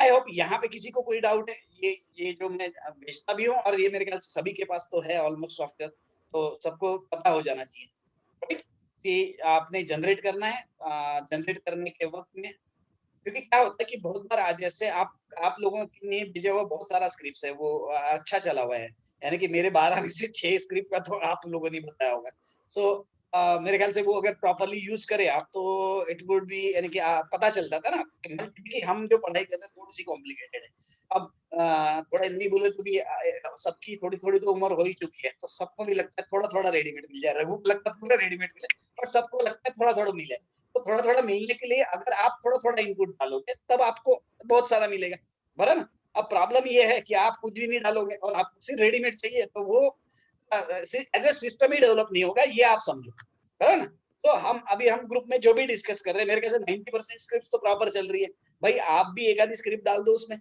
आई होप यहाँ पे किसी को कोई डाउट है। ये जो मैं बेचता भी हूँ और ये मेरे ख्याल से सभी के पास तो है ऑलमोस्ट सॉफ्टवेयर, तो सबको पता हो जाना चाहिए, राइट, कि आपने जनरेट करना है। जनरेट करने के वक्त में, क्योंकि क्या होता है कि बहुत बार आज जैसे आप लोगों ने भेजा हुआ बहुत सारा स्क्रिप्ट है, वो अच्छा चला हुआ है, यानी कि मेरे 12 में से 6 स्क्रिप्ट का तो आप लोगों ने बताया होगा। सो मेरे ख्याल से वो अगर प्रॉपरली यूज करे आप तो इट वुड बी, यानी कि पता चलता था ना कि हम जो पढ़ाई कर रहे हैं थोड़ी सी कॉम्प्लिकेटेड है। अब थोड़ा नहीं बोले तो भी सबकी थोड़ी थोड़ी तो उम्र हो ही चुकी है, तो सबको भी लगता है थोड़ा थोड़ा रेडीमेड मिल जाए। रघु को लगता है पूरा रेडीमेड मिले, बट सबको लगता है थोड़ा थोड़ा मिले। तो थोड़ा थोड़ा मिलने के लिए अगर आप थोड़ा थोड़ा इनपुट डालोगे तब आपको बहुत सारा मिलेगा, बराबर ना। अब प्रॉब्लम ये है कि आप कुछ भी नहीं डालोगे और आपको सिर्फ रेडीमेड चाहिए, तो वो एज ए सिस्टम ही डेवलप नहीं होगा, ये आप समझो, है ना। तो हम ग्रुप में जो भी डिस्कस कर रहे हैं, मेरे ख्याल से 90% स्क्रिप्ट तो प्रॉपर चल रही है। भाई आप भी एक आधी स्क्रिप्ट डाल दो उसमें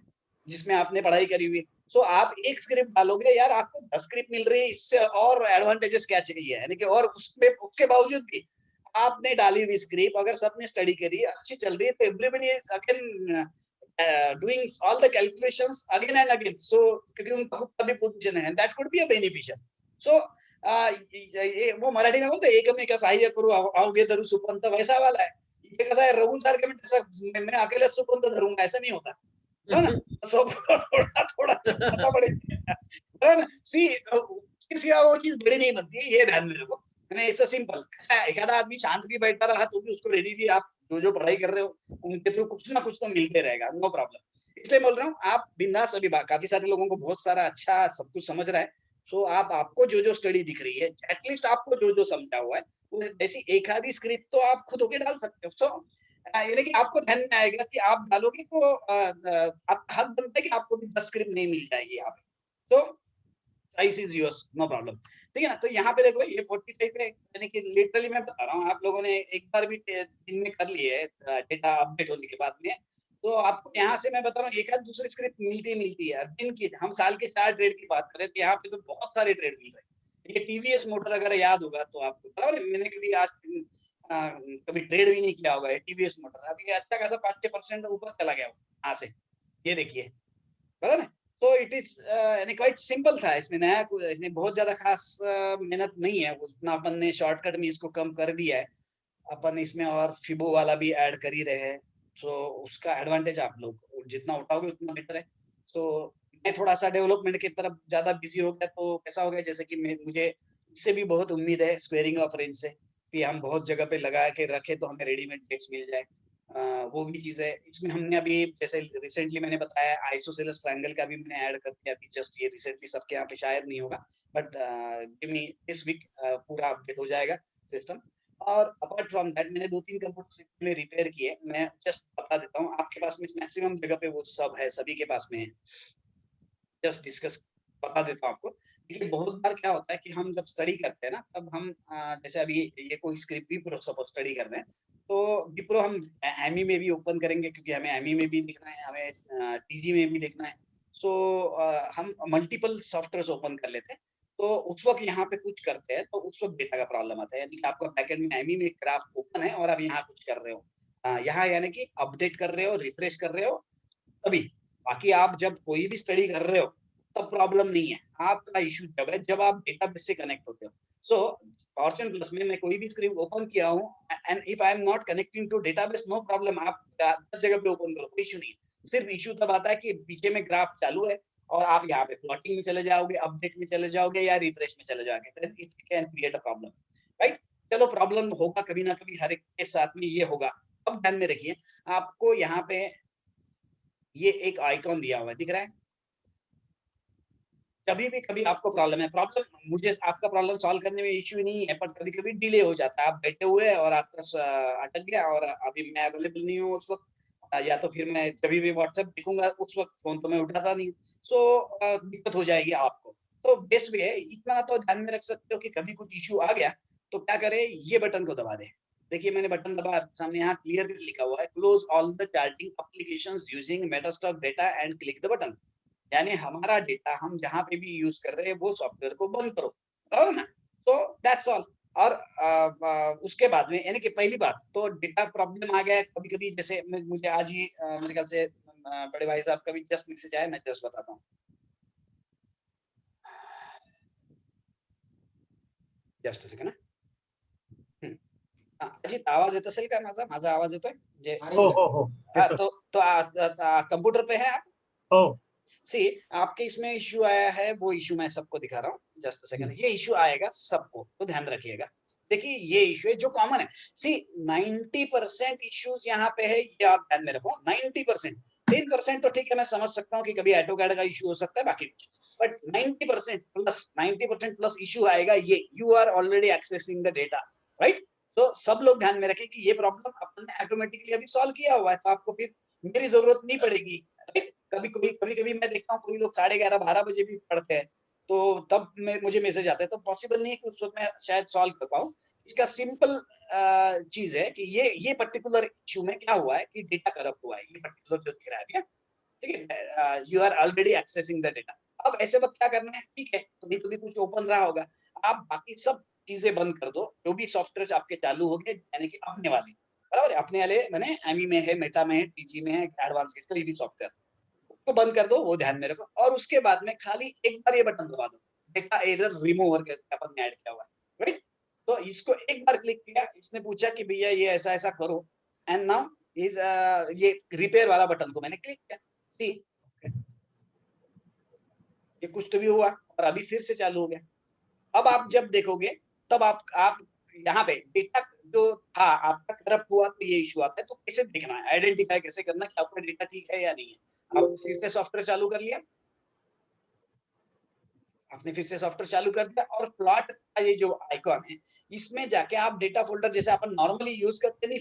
जिसमें आपने पढ़ाई करी हुई है। सो आप एक स्क्रिप्ट डालोगे यार, आपको 10 स्क्रिप्ट मिल रही है, इससे और एडवांटेजेस क्या चाहिए, यानी कि और उसमें उसके बावजूद भी आपने डाली हुई स्क्रिप्ट अगर सबने स्टडी करी, अच्छी चल रही है, तो everybody is again doing all the calculations again and again, so क्योंकि उनका खुद का भी पोजीशन है, that could be a beneficial. So ये वो मराठी में बोलते एक में का सहाय्य करू आओगे धरू सुपंत, वैसा वाला है। ये कैसा है, रघु सारखे में मैं अकेले सुपंत धरूंगा, ऐसा नहीं होता, है ना। सो थोड़ा थोड़ा पता पड़ेगा, है ना। सी किसी और चीज बड़ी नहीं बनती, ये ध्यान में रखो। इट्स सिंपल, एक आधा आदमी शांत भी बैठा रहा तो भी उसको रेडी थी, आप जो पढ़ाई कर रहे हो उनके थ्रू कुछ ना कुछ तो मिलते रहेगा, नो प्रॉब्लम। इसलिए बोल रहा हूँ आप बिंदास, अभी काफी सारे लोगों को बहुत सारा अच्छा सब कुछ समझ रहा है। सो आपको जो स्टडी दिख रही है, एटलीस्ट आपको जो समझा हुआ है, वो ऐसी एक आधी स्क्रिप्ट तो आप खुद होके डाल सकते हो। सो यानी कि आपको ध्यान में आएगा कि आप डालोगे तो आपका हक बनता है कि आपको भी 10 स्क्रिप्ट नहीं मिल जाएगी यहाँ पे। तो choice is yours, no problem, ठीक है ना। तो यहाँ पे देखो ये 45 पे, यानी कि लिटरली मैं बता रहा हूँ, आप लोगों ने एक बार भी दिन में कर लिए है डेटा अपडेट होने के बाद में, तो आपको यहाँ से मैं बता रहा हूँ एक आध दूसरी स्क्रिप्ट मिलती है दिन की। हम साल के 4 ट्रेड की बात करें तो यहाँ पे तो बहुत सारे ट्रेड मिल रहे हैं। ये टीवीएस मोटर अगर याद होगा तो आपको बराबर, मैंने कभी आज कभी ट्रेड भी नहीं किया होगा, टीवीएस मोटर अभी अच्छा खासा 5-6% ऊपर चला गया यहाँ से, ये देखिए, बराबर। तो इट इज यानी क्वाइट सिंपल था, इसमें नया इसमें बहुत ज्यादा खास मेहनत नहीं है, उतना अपन ने शॉर्टकट में इसको कम कर दिया है। अपन इसमें और फिबो वाला भी ऐड कर ही रहे हैं, तो उसका एडवांटेज आप लोग जितना उठाओगे उतना बेटर है। तो मैं थोड़ा सा डेवलपमेंट की तरफ ज्यादा बिजी हो गया, तो कैसा हो गया जैसे कि मुझे इससे भी बहुत उम्मीद है स्क्वेयरिंग ऑफ रेंज से, कि हम बहुत जगह पे लगा के रखे तो हमें रेडीमेड डेट्स मिल जाए। वो भी चीज है इसमें। हमने अभी जैसे रिसेंटली मैंने बताया आइसोसेलेस ट्रायंगल का भी मैंने ऐड कर दिया अभी जस्ट, ये रिसेंटली सबके यहाँ पे शायद नहीं होगा, but give me this week पूरा अपडेट हो जाएगा सिस्टम। और अपार्ट फ्रॉम दैट मैंने 2-3 कंप्यूटर रिपेयर किए, मैं जस्ट बता देता हूँ आपके पास में मैक्सिमम जगह पे वो सब है, सभी के पास में है, जस्ट डिस्कस बता देता हूँ आपको। क्योंकि बहुत बार क्या होता है कि हम जब स्टडी करते हैं ना, तब हम जैसे अभी ये कोई स्क्रिप्ट भी सपोज स्टडी कर रहे हैं, तो विप्रो हम एमी में भी ओपन करेंगे क्योंकि हमें एमी में भी देखना है, हमें टीजी में भी देखना है। सो हम मल्टीपल सॉफ्टवेयर ओपन कर लेते हैं, तो उस वक्त यहाँ पे कुछ करते हैं तो उस वक्त डेटा का प्रॉब्लम आता है, यानी कि आपका बैकएंड में एमी में ग्राफ ओपन है और आप यहाँ कुछ कर रहे हो, यहाँ यानी कि अपडेट कर रहे हो, रिफ्रेश कर रहे हो तभी। बाकी आप जब कोई भी स्टडी कर रहे हो तब प्रॉब्लम नहीं है, आपका इशू जब है जब आप डेटाबेस से कनेक्ट होते हो। सो फॉर्च्यून प्लस में मैं कोई भी स्क्रिप्ट ओपन किया हूँ and if I am not connecting to database, no problem, आप 10 जगह पे ओपन करो, कोई इशू नहीं है। सिर्फ इशू तब आता है कि पीछे में ग्राफ चालू है और आप यहाँ पे प्लॉटिंग में चले जाओगे, अपडेट में चले जाओगे या रिफ्रेश में चले जाओगे, then it can create a problem, right. चलो प्रॉब्लम होगा कभी ना कभी, हर एक के साथ में ये होगा। अब ध्यान में रखिए, आपको यहाँ पे ये एक आइकॉन दिया हुआ है, दिख रहा है। कभी भी कभी आपको प्रॉब्लम है, प्रॉब्लम मुझे आपका प्रॉब्लम सॉल्व करने में इश्यू नहीं है, पर कभी कभी डिले हो जाता है, आप बैठे हुए हैं और आपका अटक गया और अभी मैं अवेलेबल नहीं हूँ उस वक्त, या तो फिर मैं कभी भी व्हाट्सएप देखूंगा उस वक्त, फोन तो मैं उठाता नहीं। सो दिक्कत हो जाएगी आपको। तो बेस्ट भी है, इतना तो ध्यान में रख सकते हो कि कभी कुछ इश्यू आ गया तो क्या करें, ये बटन को दबा दें। देखिए मैंने बटन दबा, सामने यहाँ क्लियर लिखा हुआ है, close all the charting applications using MetaStock data and click the button, यानी हमारा डेटा हम जहां पे भी यूज कर रहे हैं वो सॉफ्टवेयर को बंद करो, बराबर ना। तो दैट्स ऑल। और उसके बाद में यानी कि पहली बात तो डेटा प्रॉब्लम आ गया कभी कभी, जैसे मुझे आज ही मेरे ख्याल से बड़े भाई साहब का भी जस्ट मैसेज आया, मैं जस्ट बताता हूँ, जस्ट अ सेकंड। अजित आवाज येत असेल का माझा? माझा आवाज येतोय जे?
हो
तो कंप्यूटर पे है आप?
हो
सी आपके इसमें इश्यू आया है, वो इश्यू मैं सबको दिखा रहा हूँ, जस्ट सेकंड। ये इश्यू आएगा सबको, तो ध्यान रखिएगा। देखिए ये इश्यू है जो कॉमन है, सी 90% इश्यूज यहाँ पे है, ये आप ध्यान में रखो। 90%, 10% तो ठीक है, मैं समझ सकता हूँ कि कभी ऑटोकैड का इश्यू हो सकता है बाकी, बट 90% प्लस इश्यू आएगा ये, you are already accessing the data, right. तो सब लोग ध्यान में रखें कि ये प्रॉब्लम अपन ने ऑटोमेटिकली अभी सॉल्व किया हुआ है, तो आपको फिर मेरी जरूरत नहीं पड़ेगी, राइट। कभी कभी मैं देखता हूँ कोई लोग 11:30-12 बजे भी पढ़ते हैं, तो तब मुझे मैसेज आता है, तो पॉसिबल नहीं है कि उस वक्त मैं शायद सॉल्व कर पाऊँ। इसका सिंपल चीज है कि ये पर्टिकुलर इशू में क्या हुआ है कि डेटा करप्ट हुआ है, ये पर्टिकुलर जो दिख रहा है भैया, ठीक है, you are already accessing the data. अब ऐसे वक्त क्या करना है, ठीक है, तो नहीं तो भी कुछ ओपन रहा होगा, आप बाकी सब चीजें बंद कर दो, जो भी सॉफ्टवेयर आपके चालू हो गए, यानी कि अपने वाले, बराबर है, अपने वाले मैंने एमी में है, मेटा में है, टीजी में है, एडवांस गेट, कोई भी सॉफ्टवेयर उसको बंद कर दो, वो ध्यान में रखो। और उसके बाद में खाली एक बार ये बटन दबा दो, डेटा एरर रिमूवर करके अपन ने ऐड किया हुआ है, राइट। तो इसको एक बार क्लिक किया, इसने पूछा कि भैया ये ऐसा ऐसा करो, एंड नाउ इज ये रिपेयर वाला बटन को मैंने क्लिक किया, सी ये कुछ तो भी हुआ और अभी फिर से चालू हो गया। अब आप जब देखोगे तब आप यहाँ पे डेटा जो था आपका करप्ट हुआ, तो ये इशू आता है। तो कैसे देखना है, आइडेंटिफाई कैसे करना कि आपका डेटा ठीक है या नहीं है। आप फिर से सॉफ्टवेयर चालू कर लिया, आपने फिर से सॉफ्टवेयर चालू कर दिया और प्लॉट का ये जो आइकॉन है, इसमें जाके आप डेटा फोल्डर जैसे अपन नॉर्मली यूज करते हैं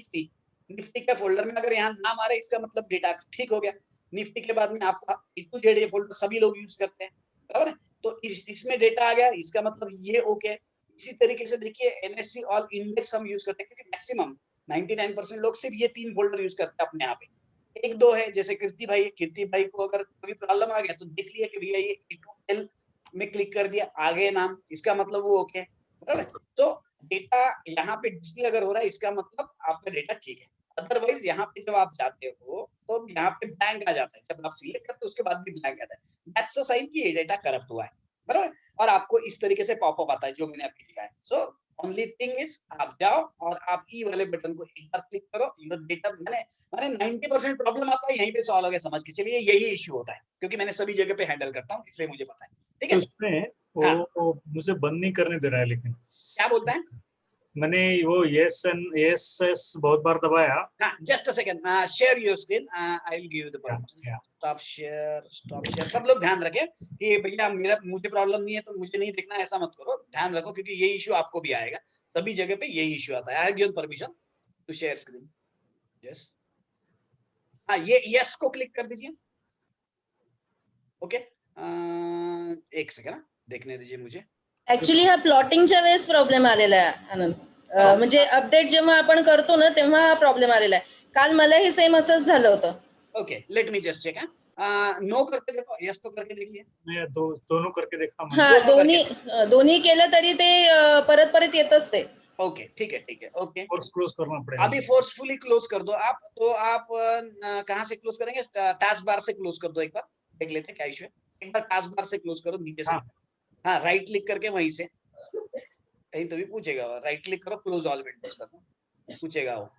निफ्टी के फोल्डर में अगर यहाँ नाम आ रहा है, इसका मतलब डेटा ठीक हो गया। निफ्टी के बाद में आपका A to Z ये फोल्डर सभी लोग यूज करते हैं, बराबर है। तो इसमें डेटा आ गया, इसका मतलब ये ओके। इसी तरीके से देखिए NSE ऑल इंडेक्स हम यूज करते हैं, क्योंकि मैक्सिमम 99% लोग सिर्फ ये 3 फोल्डर यूज करते हैं अपने यहाँ पे। एक दो है जैसे कीर्ति भाई को अगर कोई प्रॉब्लम आ गया तो देख लिया कि भैया ये A2L में क्लिक कर दिया, आगे नाम, इसका मतलब वो ओके, बराबर। तो डेटा यहाँ पे डिस्प्ले अगर हो रहा है, इसका मतलब आपका डेटा ठीक है। अदरवाइज यहाँ पे जब आप जाते हो तो यहाँ पे ब्लैंक आ जाता है, जब आप सिलेक्ट करते हो उसके बाद भी ब्लैंक आता है, दैट्स अ साइन कि ये डेटा करप्ट हुआ है, बराबर। और आपको इस तरीके से पॉपअप आता है जो मैंने आपको दिखाया है। सो ओनली थिंग इज आप जाओ और आप ई वाले बटन को एक बार क्लिक करो, योर डेटा मैंने 90% प्रॉब्लम आपका यहीं पे सॉल्व हो गया, समझ के चलिए यही इशू होता है, क्योंकि मैंने सभी जगह पे हैंडल करता हूँ, इसलिए मुझे पता है, ठीक है।
उसमें वो मुझे बंद नहीं करने दे रहा है, लेकिन
क्या बोलता है,
मैंने वो यस बहुत बार दबाया।
हाँ, just a second, share your screen, I will give you the permission. Stop share. सब लोग ध्यान रखें कि भैया मुझे प्रॉब्लम नहीं है तो मुझे नहीं देखना, ऐसा मत करो, ध्यान रखो, क्योंकि ये इशू आपको भी आएगा, सभी जगह पे यही इशू आता है। I have given permission to share screen, yes. हाँ, ये यस को क्लिक कर दीजिए, ओके। एक सेकंड देखने दीजिए मुझे।
ऍक्च्युली हा प्लॉटिंगच्या वेळेस प्रॉब्लेम आलेला आहे आनंद. म्हणजे अपडेट जेव्हा आपण करतो ना तेव्हा हा प्रॉब्लेम आलेला आहे. काल मलाही सेम असंच झालं होतं.
Okay, let me just check. नो करके देखो, यस तो करके देखिए।
मैं दोनों करके देखा मैंने।
हाँ, दोन्ही केलं तरी ते परत परत येतच ते.
ओके, ठीक है, ओके।
फोर्स क्लोज करना पड़ेगा।
अभी फोर्सफुली क्लोज कर दो आप, तो आप कहाँ से क्लोज करेंगे, टास्क बार से क्लोज कर दो, एक बार देख लेते हैं क्या इशू है। एक बार टास्क बार से क्लोज करो नीचे से, हाँ राइट क्लिक करके वहीं से, कहीं तो भी पूछेगा, राइट क्लिक करो, क्लोज ऑल विंडोज कर, पूछेगा वो।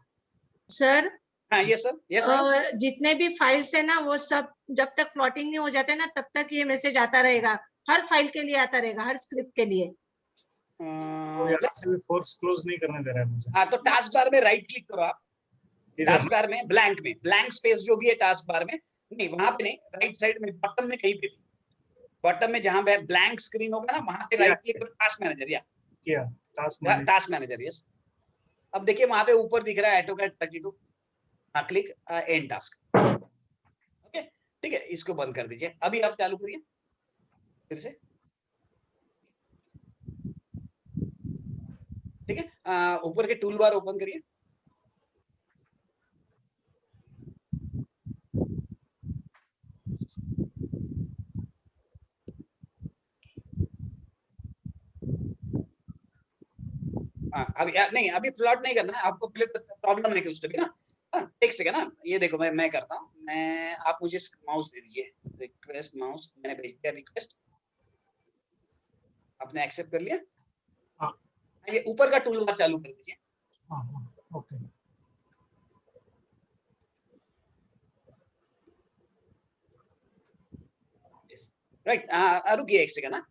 सर,
हाँ ये सर, ये सर।
जितने भी फाइल्स है ना वो सब जब तक प्लॉटिंग नहीं हो जाते ना तब तक ये मैसेज आता रहेगा, हर फाइल के लिए आता रहेगा, हर स्क्रिप्ट के लिए।
फोर्स क्लोज नहीं करने दे रहा है मुझे।
हाँ, तो टास्क बार में राइट क्लिक करो आप, टास्क बार में ब्लैंक स्पेस जो भी है टास्क बार में, नहीं वहां पे नहीं, राइट साइड में बॉटम में कहीं पे भी, बॉटम में जहां पे ब्लैंक स्क्रीन होगा ना वहां पे राइट क्लिक करो, टास्क मैनेजर, या
किया
टास्क मैनेजर, यस। अब देखिए वहां पे ऊपर दिख रहा है AutoCAD 32, हाँ क्लिक एंड टास्क, ओके ठीक है, इसको बंद कर दीजिए। अभी आप चालू करिए फिर से, ठीक है। ऊपर के टूल बार ओपन करिए, अभी नहीं, अभी प्लॉट नहीं करना है आपको, पहले प्रॉब्लम है कि उस भी ना, एक सेकंड ना, ये देखो मैं करता हूँ, मैं आप मुझे माउस दे दीजिए, रिक्वेस्ट माउस मैंने भेज दिया, रिक्वेस्ट आपने एक्सेप्ट कर लिया।
हाँ,
ये ऊपर का टूल बार चालू कर दीजिए।
हाँ, ओके।
राइट, रुकिए एक सेकंड ना,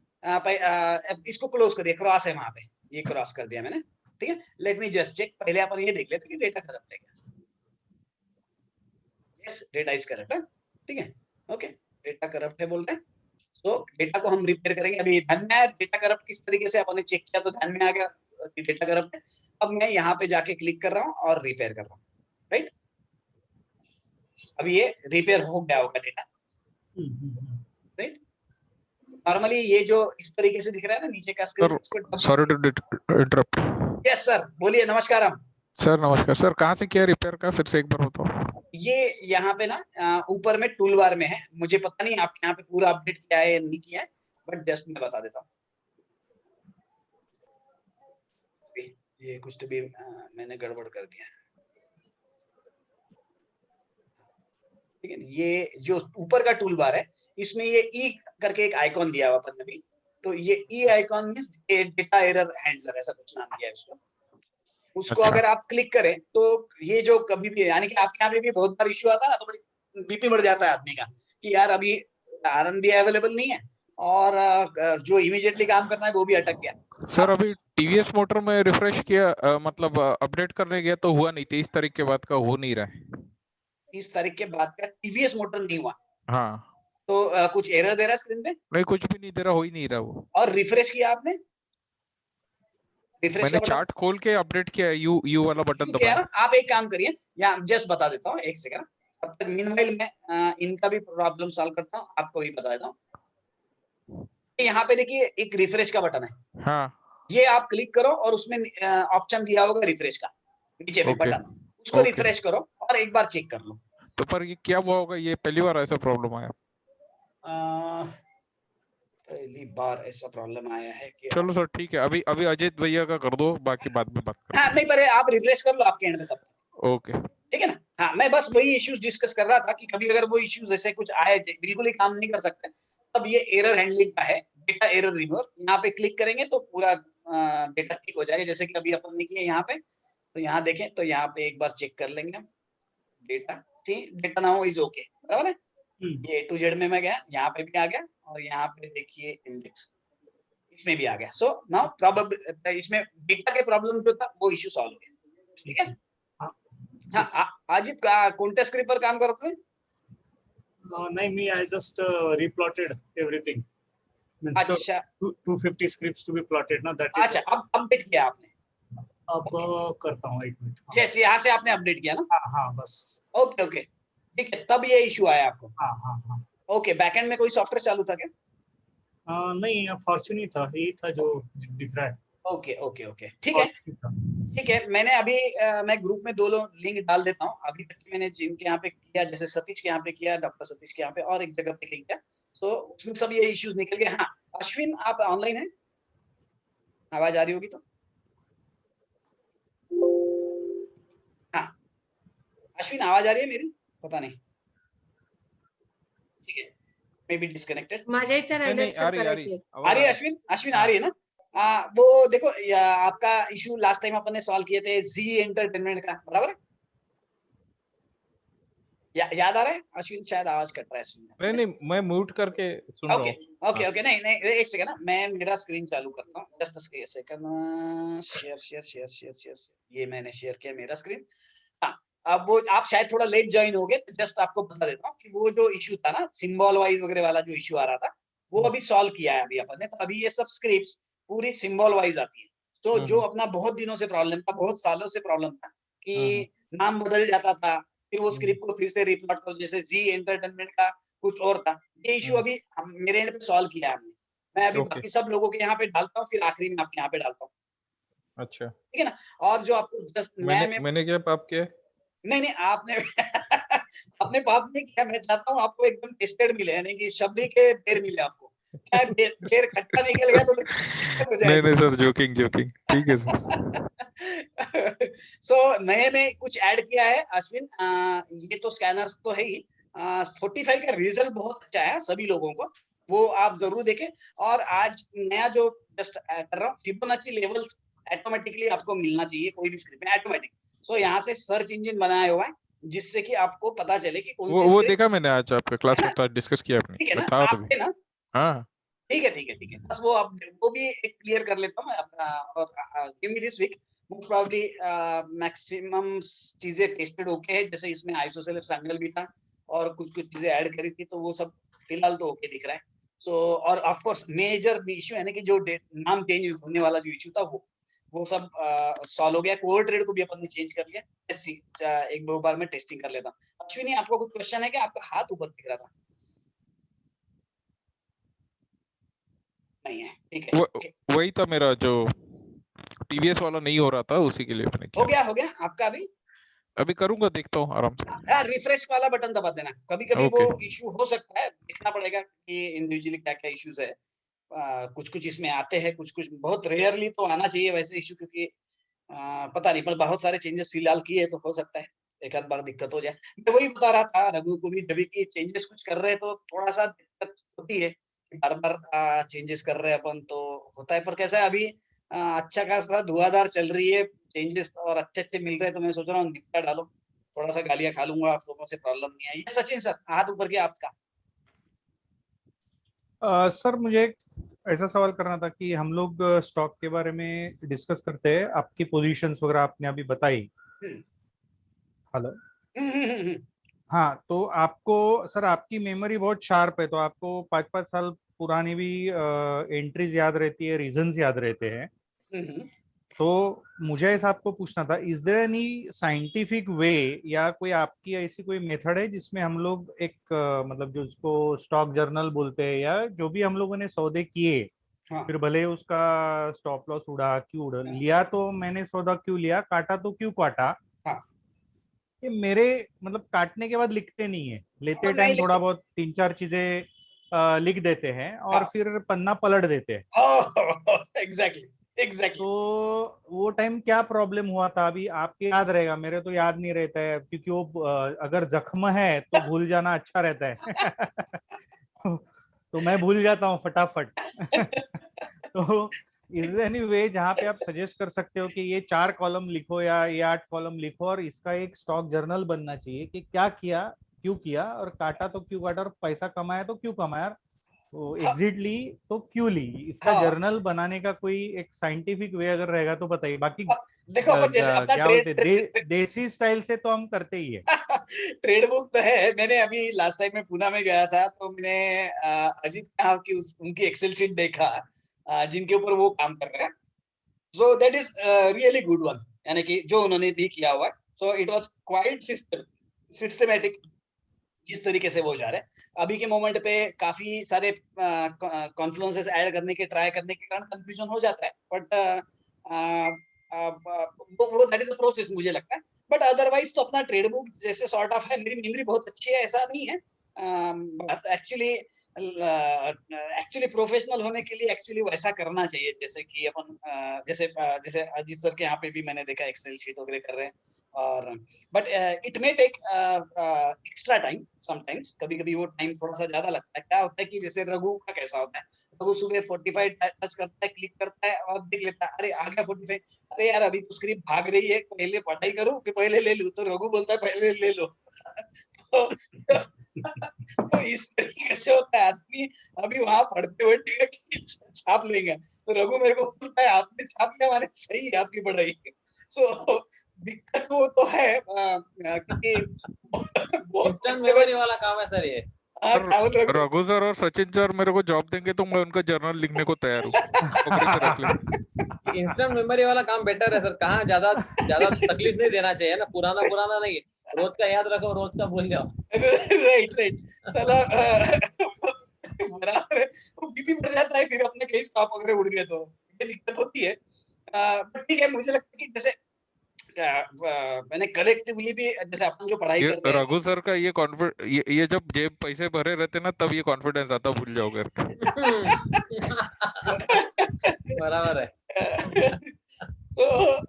इसको क्लोज करिए, क्रॉस है वहां पे, ये क्रॉस कर दिया मैंने, ठीक है। लेट मी जस्ट चेक, पहले अपन ये देख लेते कि डेटा करप्ट है क्या। यस, डेटा इज करप्ट है, ठीक है, ओके, डेटा करप्ट है बोल रहे हैं, तो डेटा को हम रिपेयर करेंगे। अभी ध्यान में आया डेटा करप्ट किस तरीके से अपन ने चेक किया, तो ध्यान में आ गया कि डेटा करप्ट है। अब मैं यहाँ पे जाके क्लिक कर रहा हूँ और रिपेयर कर रहा हूँ, राइट। अभी ये रिपेयर हो गया होगा डेटा, राइट। नॉर्मली ये जो इस तरीके से दिख रहा है ना नीचे का screen,
sorry to interrupt.
Yes sir, बोलिए। नमस्कार।
सर नमस्कार सर, कहाँ से किया रिपेयर का, फिर से एक बार बताओ।
ये यहाँ पे ना ऊपर में टूल बार में है, मुझे पता नहीं आपके यहाँ पे पूरा अपडेट किया है या नहीं किया है, बट जस्ट मैं बता देता हूँ। ये कुछ तो भी मैंने गड़बड़ कर दिया है, ठीक है। ये जो ऊपर का टूल बार है इसमें ये ई करके एक आइकॉन दिया हुआ अपन ने भी, तो ये E icon means data error handler, ऐसा कुछ नाम दिया है उसको। उसको
अच्छा।
अगर आप क्लिक करें तो ये जो कभी भी, यानी कि आपके यहाँ पे भी बहुत बार इश्यू आता है ना, तो बड़ी बीपी बढ़ जाता है आदमी का कि यार अभी आरएन भी अवेलेबल नहीं है और जो इमीडिएटली काम करना है वो भी अटक गया।
सर अभी टीवीएस मोटर में रिफ्रेश किया, मतलब अपडेट करने गया तो हुआ नहीं, 23 तारीख के बाद का हो नहीं रहा है।
30 तारीख के बाद का टीवीएस मोटर नहीं हुआ,
हाँ
तो कुछ एरर दे रहा है स्क्रीन पे?
नहीं, कुछ भी नहीं दे रहा, हो ही नहीं रहा वो।
और रिफ्रेश किया आपने? रिफ्रेश
मैंने चार्ट खोल के अपडेट किया, यू वाला बटन
किया
दबाया।
ना। आप एक काम करिए, यहाँ जस्ट बता देता हूँ, एक सेकंड। तब तक मीनवाइल मैं इनका भी प्रॉब्लम सॉल्व करता हूँ, आपको भी बता देता हूँ। यहाँ पे देखिए एक रिफ्रेश का बटन है,
हाँ
ये आप क्लिक करो और उसमें ऑप्शन दिया होगा रिफ्रेश का, नीचे पे
ओके
बटन, उसको
ओके।
रिफ्रेश करो और एक बार चेक कर लो।
तो पर ये क्या हुआ होगा, ये पहली बार ऐसा प्रॉब्लम आया?
पहली बार ऐसा प्रॉब्लम आया है कि
चलो सर ठीक है, अभी अभी अजीत भैया का कर दो, बाकी बाद में बात करते
हाँ नहीं, पर आप रिफ्रेश कर लो आपके एंड में तब तक,
हैं। ओके
ठीक है ना। हाँ, मैं बस वही इश्यूज डिस्कस कर रहा था कि कभी अगर वो इश्यूज ऐसे कुछ आए बिल्कुल ही काम नहीं कर सकते, तब ये एरर हैंडलिंग का है, डेटा एरर रिमूवर। यहाँ पे क्लिक करेंगे तो पूरा डेटा ठीक हो जाएगा, जैसे कि अभी अपन ने किया यहाँ पे। तो यहाँ देखें तो यहाँ पे एक बार चेक कर लेंगे हम डेटा, ठीक, डेटा नाउ इज ओके, बराबर है। ये A to Z में मैं गया, यहाँ पे भी आ गया और यहाँ पे देखिए इंडेक्स, इसमें भी आ गया। सो नाउ प्रॉब्लम, इसमें डेटा के प्रॉब्लम जो था वो इश्यू सॉल्व हो गया, ठीक है। हाँ, अजित का कोणत्या स्क्रिप्ट पर काम करतोय?
नाही, मी आय जस्ट रिप्लॉटेड एव्हरीथिंग.
अच्छा
250 scripts to be plotted ना, that is.
अच्छा, अब अपडेट किया आपने?
अब करता हूँ, एक मिनट.
यस, यहाँ से आपने अपडेट किया ना?
हाँ हाँ बस.
ओके ओके, ठीक है, तब ये इश्यू आया आपको।
हाँ हाँ हाँ.
ओके, बैकएंड में कोई सॉफ्टवेयर चालू था क्या?
नहीं, फॉर्च्यून ही था, यही था जो दिख रहा है.
ओके ओके ओके, ठीक है ठीक है। मैंने अभी मैं ग्रुप में 2 लिंक डाल देता हूँ अभी तक मैंने जिनके यहाँ पे किया, जैसे सतीश के यहाँ पे किया, डॉक्टर सतीश के यहाँ पे, और एक जगह पे किया, तो उसमें सब ये इश्यूज निकल गए। हाँ अश्विन, आप ऑनलाइन हैं? आवाज आ रही होगी तो? हाँ अश्विन, आवाज आ रही है मेरी? पता नहीं, ठीक है, मे बी डिस्कनेक्टेड।
माझ्या इथे राहिले सर करायचे.
आ रही है अश्विन? अश्विन आ रही है ना? वो देखो आपका इशू लास्ट टाइम अपन ने सॉल्व किए थे जी एंटरटेनमेंट का, बराबर है? याद आ रहा है अश्विन? शायद आवाज कट रहा है अश्विन।
नहीं, मैं म्यूट करके सुन रहा हूँ।
ओके ओके, नहीं नहीं, एक सेकंड ना, मैं मेरा स्क्रीन चालू करता हूँ, जस्ट अ सेकंड। शेयर, ये मैंने शेयर किया मेरा स्क्रीन। हाँ, अब वो आप शायद थोड़ा लेट ज्वाइन हो गए, तो जस्ट आपको बता देता हूँ कि वो जो इशू था ना, सिंबल वाइज वगैरह वाला जो इशू आ रहा था, वो अभी सॉल्व किया है अभी अपन ने। तो अभी ये सब स्क्रिप्ट्स पूरी सिंबल वाइज आती है। तो जो अपना बहुत दिनों से प्रॉब्लम था, बहुत सालों से प्रॉब्लम था कि नाम बदल जाता था, फिर वो स्क्रिप्ट को फिर से रिप्लॉट करो, जैसे जी एंटरटेनमेंट का कुछ और था, ये इशू अभी मेरे एंड पे सॉल्व किया है हमने। मैं अभी बाकी सब लोगों के यहाँ पे डालता हूँ, फिर आखिरी में आपके यहाँ पे डालता हूँ,
अच्छा
ठीक है ना। और जो आपको जस्ट
मैंने क्या पाप किया?
नहीं आपने आपने पाप नहीं किया। मैं चाहता हूँ आपको एकदम टेस्टेड मिले, यानी कि शबरी के देर मिले आपको। क्या देर खट्टा निकल गया तो
नहीं सर, जोकिंग, ठीक है सर।
सो नए में कुछ ऐड किया है अश्विन, ये तो स्कैनर्स तो है ही। 45 का रिजल्ट बहुत अच्छा है सभी लोगों को, वो आप जरूर देखें। और आज नया जो जस्ट कर रहा हूँ, फिबोनाची लेवल्स ऑटोमेटिकली आपको मिलना चाहिए कोई भी स्क्रिप्ट में, ऑटोमेटिक। सो यहाँ से सर्च इंजन बनाया हुआ है, जिससे कि आपको पता चले कि कौन सी
वो देखा मैंने आज आपके क्लास में, तो डिस्कस किया आपने,
ठीक है ना,
बताओ
आपने ना?
हाँ
ठीक है, बस वो भी एक क्लियर कर लेता हूँ मैं अपना। और give me this week most probably maximum चीजें टेस्टेड ओके है, जैसे इसमें आइसोसेलेस एंगल भी था और कुछ चीजें ऐड करी थी, तो वो सब फिलहाल तो ओके दिख रहा है। सो और ऑफ कोर्स मेजर इशू है ना कि जो नाम चेंज होने वाला जो इशू था वो सब सॉल्व हो गया। कोर ट्रेड को भी अपन ने चेंज कर लिया। एक दो बार मैं टेस्टिंग कर लेता हूँ। अश्विनी, आपको कुछ क्वेश्चन है क्या? आपका हाथ ऊपर दिख रहा था। ठीक है
वही था मेरा, जो टीवीएस वाला नहीं हो रहा था, उसी के लिए मैंने
हो
किया।
गया आपका
अभी करूंगा, देखता हूँ आराम से।
रिफ्रेश वाला बटन दबा देना। कभी कभी वो
Okay.
इशू हो सकता है, देखना पड़ेगा कि इंडिविजुअली क्या क्या इश्यूज है। कुछ कुछ इसमें आते हैं, कुछ कुछ बहुत रेयरली तो आना चाहिए वैसे इशू, क्योंकि पता नहीं, पर बहुत सारे चेंजेस फिलहाल किए तो हो सकता है एक आध बार दिक्कत हो जाए। मैं वही बता रहा था रघु को भी, जब भी चेंजेस कुछ कर रहे हैं तो थोड़ा सा दिक्कत होती है, बार बार चेंजेस कर रहे हैं अपन तो होता है। पर कैसा है अभी अच्छा खासा धुआंधार चल रही है, चेंजेस और अच्छे अच्छे मिल रहे हैं, तो मैं सोच रहा हूँ निपटा डालो, थोड़ा सा गालियां खा लूंगा, आप लोगों से प्रॉब्लम नहीं है। ये सचिन सर, हाथ ऊपर किया आपका।
सर मुझे एक ऐसा सवाल करना था कि हम लोग स्टॉक के बारे में डिस्कस करते हैं, आपकी पोजीशंस वगैरह आपने अभी बताई। हेलो। हाँ, तो आपको सर, आपकी मेमोरी बहुत शार्प है, तो आपको 5-5 साल पुरानी भी एंट्रीज याद रहती है, रीजंस याद रहते हैं। तो मुझे ऐसा आपको पूछना था, is there any scientific way या कोई आपकी ऐसी कोई मेथड है जिसमें हम लोग एक मतलब जो उसको स्टॉक जर्नल बोलते हैं, या जो भी हम लोगों ने सौदे किए, फिर भले उसका स्टॉप लॉस उड़ा क्यों उड़ा, लिया तो मैंने सौदा क्यों लिया, काटा तो क्यों काटा, ये मेरे मतलब काटने के बाद लिखते नहीं है, लेते टाइम थोड़ा बहुत 3-4 चीजें लिख देते हैं और फिर पन्ना पलट देते हैं।
एग्जैक्टली।
तो वो टाइम क्या प्रॉब्लम हुआ था, अभी आपके याद रहेगा, मेरे तो याद नहीं रहता है, क्योंकि वो अगर जख्म है तो भूल जाना अच्छा रहता है। तो मैं भूल जाता हूँ फटाफट। तो इज एनी वे जहाँ पे आप सजेस्ट कर सकते हो कि ये 4 कॉलम लिखो या ये 8 कॉलम लिखो और इसका एक स्टॉक जर्नल बनना चाहिए कि क्या किया, क्यों किया, और काटा तो क्यों काटा, और पैसा कमाया तो क्यों कमाया, तो एग्जिट ली तो क्यों ली, इसका जर्नल बनाने का कोई एक साइंटिफिक वे अगर रहेगा तो बताइए। बाकी
देखो अपन जैसे अपना
क्या बोलते देसी स्टाइल से तो हम करते ही है।
ट्रेड बुक तो है, मैंने अभी लास्ट टाइम में पुणे में गया था तो मैंने अजीत कहा कि उनकी एक्सेल शीट देखा जिनके ऊपर वो काम कर रहे हैं। सो that is really good one, यानी कि जो उन्होंने भी किया हुआ है। So it was quite systematic जिस तरीके से वो जा रहे हैं। अभी के मोमेंट पे काफी सारे कॉन्फ्लुएंसेस ऐड करने के ट्राई करने के कारण कंफ्यूजन हो जाता है, बट वो दैट इज द प्रोसेस मुझे लगता है। बट अदरवाइज तो अपना ट्रेड बुक जैसे सॉर्ट ऑफ है, मेरी मेमोरी बहुत अच्छी है ऐसा नहीं है। एक्चुअली प्रोफेशनल होने के लिए एक्चुअली वैसा करना चाहिए, जैसे कि अपन जैसे अजीत सर के यहाँ पे भी मैंने देखा एक्सेल शीट वगैरह कर रहे हैं, और but it may take extra time sometimes, कभी कभी वो टाइम थोड़ा सा ज्यादा लगता है। क्या होता है कि जैसे रघु का कैसा होता है, रघु सुबह 45 टच करता है, क्लिक करता है और देख लेता है, अरे आ गया 45, अरे यार अभी तो स्क्रिप्ट भाग रही है, पहले पढ़ाई करूं कि पहले ले लूं, तो रघु बोलता है पहले ले लो। तो इस तरीके से होता है, आदमी अभी वहां पढ़ते हुए ठीक है छाप लेंगे, तो रघु मेरे को बोलता है आपने छाप लिया, माने सही है आपकी पढ़ाई। सो दिक्कत वो तो है क्योंकि
इंस्टेंट मेमोरी वाला काम है सर ये।
रघु सर और सचिन सर मेरे को जॉब देंगे तो मैं उनका जर्नल लिखने को तैयार हूँ।
इंस्टेंट मेमोरी वाला काम बेटर है सर, कहाँ ज्यादा तकलीफ नहीं देना चाहिए ना, पुराना नहीं, रोज का याद रखो, रोज का भूल जाओ।
राइट चलो बराबर है, बीपी बढ़ जाता है फिर अपने कई स्टॉप वगैरह उड़ गए तो ये दिक्कत होती है। ठीक है, मुझे लगता है कि जैसे मैंने कलेक्टिवली भी जैसे अपन जो पढ़ाई कर रहे हैं,
रघु सर का ये कॉन्फिडेंस, ये जब जेब पैसे भरे रहते ना तब ये कॉन्फिडेंस आता, भूल जाओ करके।
बराबर है।
तो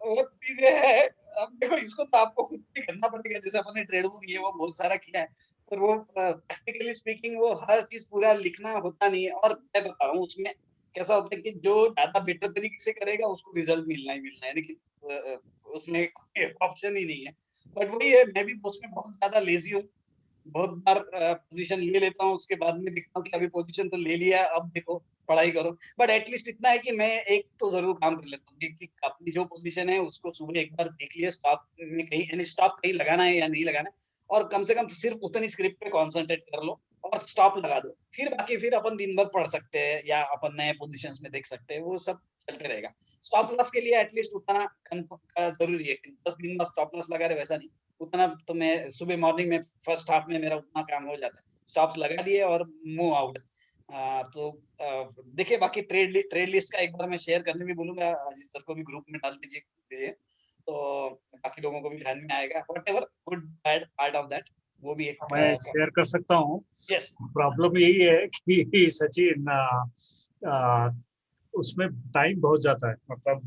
वो चीजें है। अब देखो इसको तो आपको खुद भी करना पड़ेगा, जैसे अपने ट्रेड बुक ये वो बहुत सारा किया है, पर वो प्रैक्टिकली स्पीकिंग वो हर चीज पूरा लिखना होता नहीं है। और मैं बता रहा हूँ उसमें कैसा होता है कि जो ज्यादा बेटर तरीके से करेगा उसको रिजल्ट मिलना ही मिलना है, लेकिन उसमें ऑप्शन ही नहीं है। बट वही है, मैं भी उसमें बहुत ज्यादा लेजी हूँ, बहुत बार पोजीशन ले लेता हूँ, उसके बाद में देखता हूँ कि अभी पोजीशन तो ले लिया, अब देखो पढ़ाई करो। बट एटलीस्ट इतना है कि मैं एक तो जरूर काम कर लेता हूँ कि अपनी जो पोजीशन है उसको सुबह एक बार देख लिया, स्टॉप में कहीं यानी स्टॉप कहीं लगाना है या नहीं लगाना है, और कम से कम सिर्फ उतनी स्क्रिप्ट पे कॉन्सेंट्रेट कर लो और स्टॉप लगा दो। फिर बाकी फिर अपन दिन भर पढ़ सकते हैं या अपन नए पोजीशंस में देख सकते हैं, वो सब चलते रहेगा। स्टॉप लॉस के लिए एटलीस्ट उतना जरूरी है, 10 दिन बाद स्टॉप लॉस लगा रहे वैसा नहीं, उतना तो मैं सुबह मॉर्निंग में फर्स्ट हाफ में मेरा उतना काम हो जाता है, स्टॉप्स लगा दिए और मूव आउट। तो देखिए बाकी ट्रेड लिस्ट का एक बार मैं शेयर करने भी बोलूंगा, अजीत सर को भी ग्रुप में डाल दीजिए, तो बाकी लोगों को भी ध्यान में आएगा। Whatever good bad part of that, वो भी एक
मैं शेयर कर सकता हूँ।
यस
प्रॉब्लम यही है कि सचिन उसमें टाइम बहुत जाता है, मतलब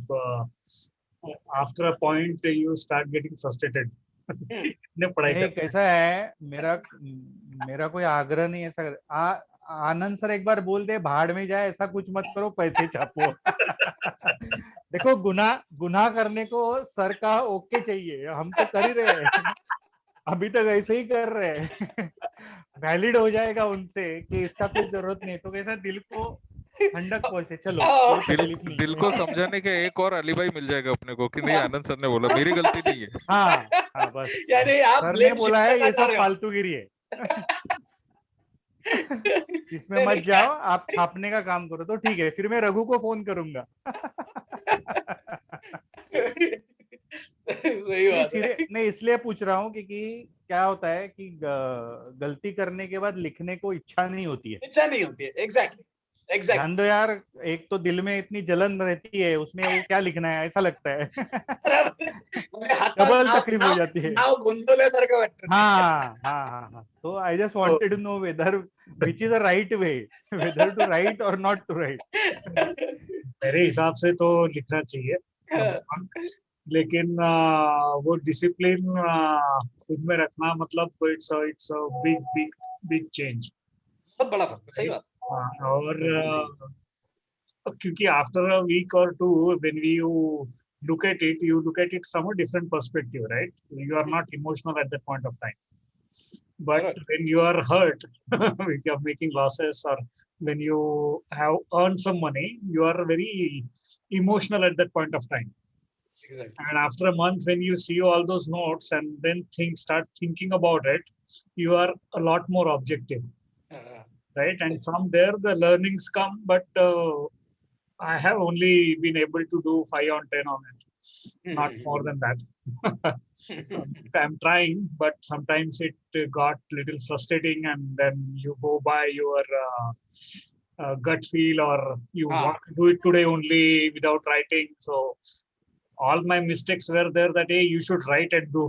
after a point you start getting frustrated इतने पढ़ाई
नहीं,
करते हैं।
कैसा है, मेरा कोई आग्रह नहीं है ऐसा। आनंद सर एक बार बोल दे भाड़ में जाए, ऐसा कुछ मत करो, पैसे छापो। देखो, गुनाह करने को सर का ओके चाहिए, हम तो कर ही रहे हैं। अभी तक ऐसे ही कर रहे हैं। वैलिड हो जाएगा उनसे कि इसका कुछ जरूरत नहीं, तो कैसा दिल को ठंडक पहुंचे, चलो कोई तकलीफ नहीं
दिल
है।
को समझाने के एक और अलीबाई मिल जाएगा अपने को कि नहीं, आनंद सर ने बोला, मेरी गलती नहीं है।
हाँ बस,
यानी आप
सर ने
ब्लेम
बोला
शिफ्ट
है
करना
ये
चाह
सब
रहे हो।
फालतूगिरी है। इसमें
नहीं,
मत
नहीं,
जाओ, आप छापने का काम करो तो ठीक है, फिर मैं रघु को फोन करूंगा।
सही बात है।
नहीं, इसलिए पूछ रहा हूँ क्योंकि क्या होता है कि गलती करने के बाद लिखने को इच्छा नहीं होती है।
इच्छा नहीं होती है, एग्जैक्टली
ध्यान दो यार, एक तो दिल में इतनी जलन रहती है, उसमें वो क्या लिखना है ऐसा लगता है। डबल तकलीफ हो जाती है।
नाव गोंधळल्यासारखं वाटतं.
हाँ, तो I just wanted to know whether which is the right way, whether to write और नॉट टू राइट।
मेरे हिसाब से तो लिखना चाहिए, लेकिन वो डिसिप्लिन खुद में रखना, मतलब इट्स बिग चेंज,
बहुत बड़ा फर्क है, सही बात।
और क्योंकि आफ्टर अ वीक और two when you look at it from a different perspective, right? You are not emotional at that point of time, but
Correct.
when you are hurt if you are making losses, or when you have earned some money, you are very emotional at that point of time.
Exactly.
And after a month, when you see all those notes and then start thinking about it, you are a lot more objective, right? And from there the learnings come, but I have only been able to do 5 on 10 on it, not more than that. I'm trying, but sometimes it got little frustrating, and then you go by your gut feel, or you want to do it today only without writing. So all my mistakes were there that, hey, you should write and do.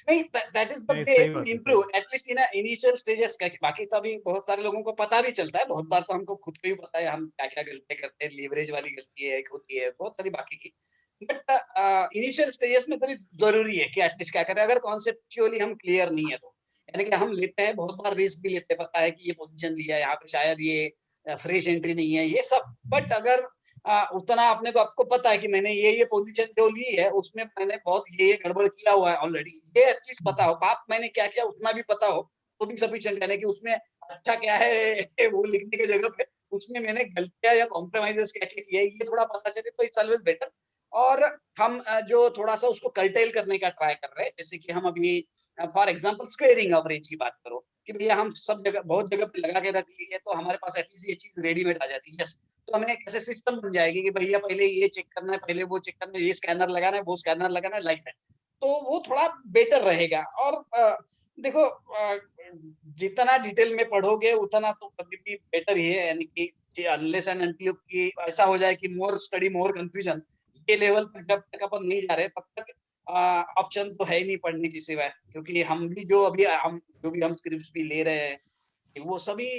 नहीं, that is the
नहीं,
way
सही
to
बात है,
improve, at least in initial stages का। बाकी तभी बहुत सारे लोगों को पता भी चलता है, बहुत बार तो हमको खुद को भी पता है हम क्या क्या गलतियां करते हैं, लीवरेज वाली गलती है, एक होती है, बहुत सारी बाकी की। बट इनिशियल स्टेजेस में तभी जरूरी है कि एटलीस्ट क्या करें, अगर कॉन्सेप्चुअली हम क्लियर नहीं है तो। यानी कि हम लेते हैं, बहुत बार रिस्क भी लेते हैं, पता है कि ये पोजीशन लिया, यहाँ पे शायद ये फ्रेश एंट्री नहीं है, ये सब। बट अगर उतना आपको पता है कि मैंने ये पोजीशन जो ली है उसमें मैंने बहुत ये गड़बड़ किया हुआ है ऑलरेडी, ये एटलीस्ट पता हो, बाप मैंने क्या किया उतना भी पता हो, तो भी सफिशिएंट है कि उसमें अच्छा क्या है वो लिखने की जगह पे उसमें मैंने गलतियां या कॉम्प्रोमाइजेस क्या क्या किया है ये थोड़ा पता चले तो इट्स ऑलवेज बेटर। और हम जो थोड़ा सा उसको कर्टेल करने का ट्राई कर रहे हैं, जैसे कि हम अभी फॉर एग्जांपल स्क्वेयरिंग एवरेज की बात करो कि भैया हम सब जगह बहुत जगह पे लगा के रख लिए तो हमारे पास एटलीस्ट ये चीज रेडीमेड आ जाती है। यस, तो हमें कैसे सिस्टम बन जाएगी कि भैया पहले ये चेक करना है, पहले वो चेक करना है, ये स्कैनर लगाना है, वो स्कैनर लगाना है, लाइक दैट, तो वो थोड़ा बेटर रहेगा। और देखो जितना डिटेल में पढ़ोगे उतना तो कभी भी बेटर ही है, यानी कि अनलेस एंड अनटिल कि ऐसा हो जाए कि मोर स्टडी मोर कंफ्यूजन, ये लेवल तक जब तक अपन नहीं जा रहे तब तक ऑप्शन तो है ही नहीं पढ़ने की सिवाय, क्योंकि हम भी जो भी हम स्क्रिप्ट्स भी ले रहे हैं वो सभी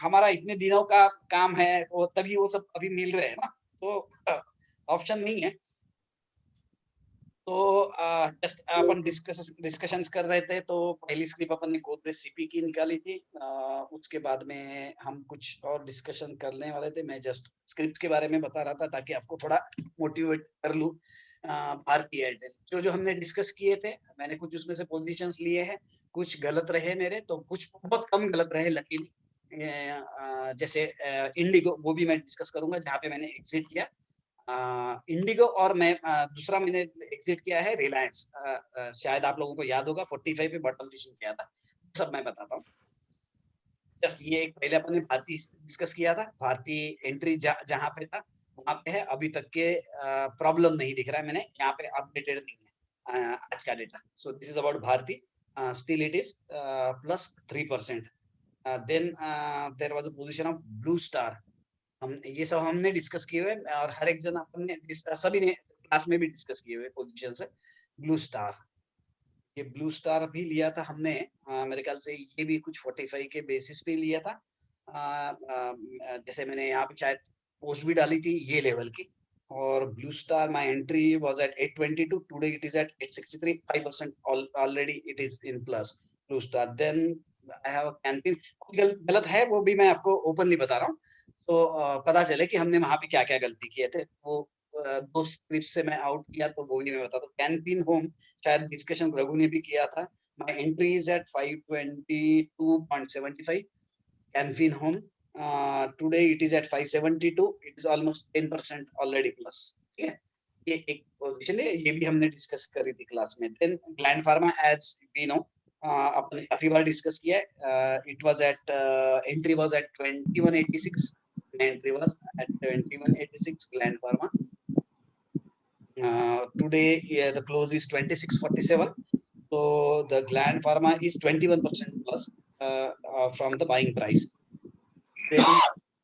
हमारा इतने दिनों का काम है, वो तभी वो सब अभी मिल रहे हैं ना, तो ऑप्शन नहीं है। तो जस्ट अपन डिस्कशंस कर रहे थे, तो पहली स्क्रिप्ट अपन ने गोदरेज सीपी की निकाली थी, उसके बाद में हम कुछ और डिस्कशन करने वाले थे। मैं जस्ट स्क्रिप्ट के बारे में बता रहा था ताकि आपको थोड़ा मोटिवेट कर लूं। भारती एयरटेल जो हमने डिस्कस किए थे, मैंने कुछ उसमें से पोजीशंस लिए हैं, कुछ गलत रहे मेरे, तो कुछ बहुत कम गलत रहे लकीली। जैसे इंडिगो, वो भी मैं डिस्कस करूंगा जहाँ पे मैंने एग्जिट किया इंडिगो, और मैं दूसरा मैंने एग्जिट किया है रिलायंस। शायद आप लोगों को याद होगा 45 पे बॉटम फिशिंग किया था, सब मैं बताता हूँ। जस्ट ये एक पहले अपन ने भारती डिस्कस किया था, भारती एंट्री जहाँ पे था वहां पे है, अभी तक के प्रॉब्लम नहीं दिख रहा है, मैंने यहाँ पे अपडेटेड नहीं है आज का डेटा। So this is about Bharti. still it is plus 3%. Then there was a position of Blue Star. हम ये सब हमने डिस्कस किए हुए और हर एक जन अपने सभी ने क्लास में भी डिस्कस किए हुए पोजीशन से। ब्लू स्टार, ये ब्लू स्टार भी लिया था हमने, मेरे ख्याल से ये भी कुछ 45 के बेसिस पे लिया था। जैसे मैंने यहाँ पे शायद पोस्ट भी डाली थी ये लेवल की। और blue star my entry was at 822, today it is at 863, 5% already it is in plus blue star. Then I have कैंपिन, गलत है वो भी मैं आपको ओपनली बता रहा हूँ, तो पता चले कि हमने वहां पे क्या क्या गलती किए थे। वो 2 स्क्रिप्ट से मैं आउट किया तो वो भी मैं बताता हूँ। कैंपिन होम शायद डिस्कशन रघु ने भी किया था। माय एंट्री इज एट 522.75 कैंपिन होम। Today it is at 572, it is almost 10% already plus. ठीक है, ये एक पोजीशन है, ये भी हमने डिस्कस करी थी क्लास में। Then Gland Pharma as we know अपने काफी बार डिस्कस किया है। It was at entry was at 2186, entry was at 2186 Gland Pharma. Today the close is 2647, so the Gland Pharma is 21% plus from the buying price. Then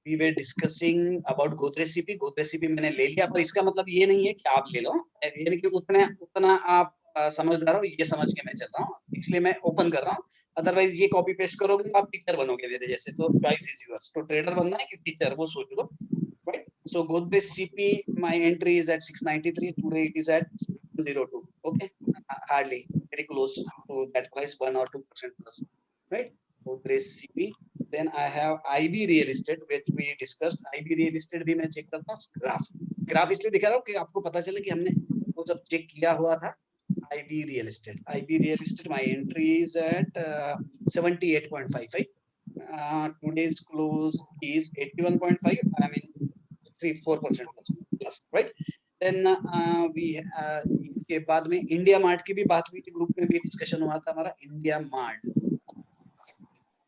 we were discussing about Godrej CP. Godrej CP मैंने ले लिया, पर इसका मतलब ये नहीं है कि आप ले लो, यानी कि उतना आप समझदार हो, ये समझ के मैं चल रहा हूँ, इसलिए मैं ओपन कर रहा हूँ। अदरवाइज ये कॉपी पेस्ट करोगे तो आप टीचर बनोगे मेरे जैसे, तो चॉइस इज योर्स। तो ट्रेडर बनना है कि टीचर, वो सोच लो, right. So Godrej CP, my entry is at 693. Today it is at 702. Okay, hardly very close to that price, 1 or 2% plus, right? Godrej CP. Then I have IB Real Estate, which we discussed. IB Real Estate भी मैं चेक करता हूँ। ग्राफ इसलिए दिखा रहा हूँ कि आपको पता चले कि हमने वो सब चेक किया हुआ था। IB Real Estate. IB Real Estate. My entry is at 78.55. Today's close is 81.5. I mean 3-4% plus, right? Then के बाद में इंडिया मार्ट की भी बात हुई थी, ग्रुप में भी डिस्कशन हुआ था हमारा। इंडिया मार्ट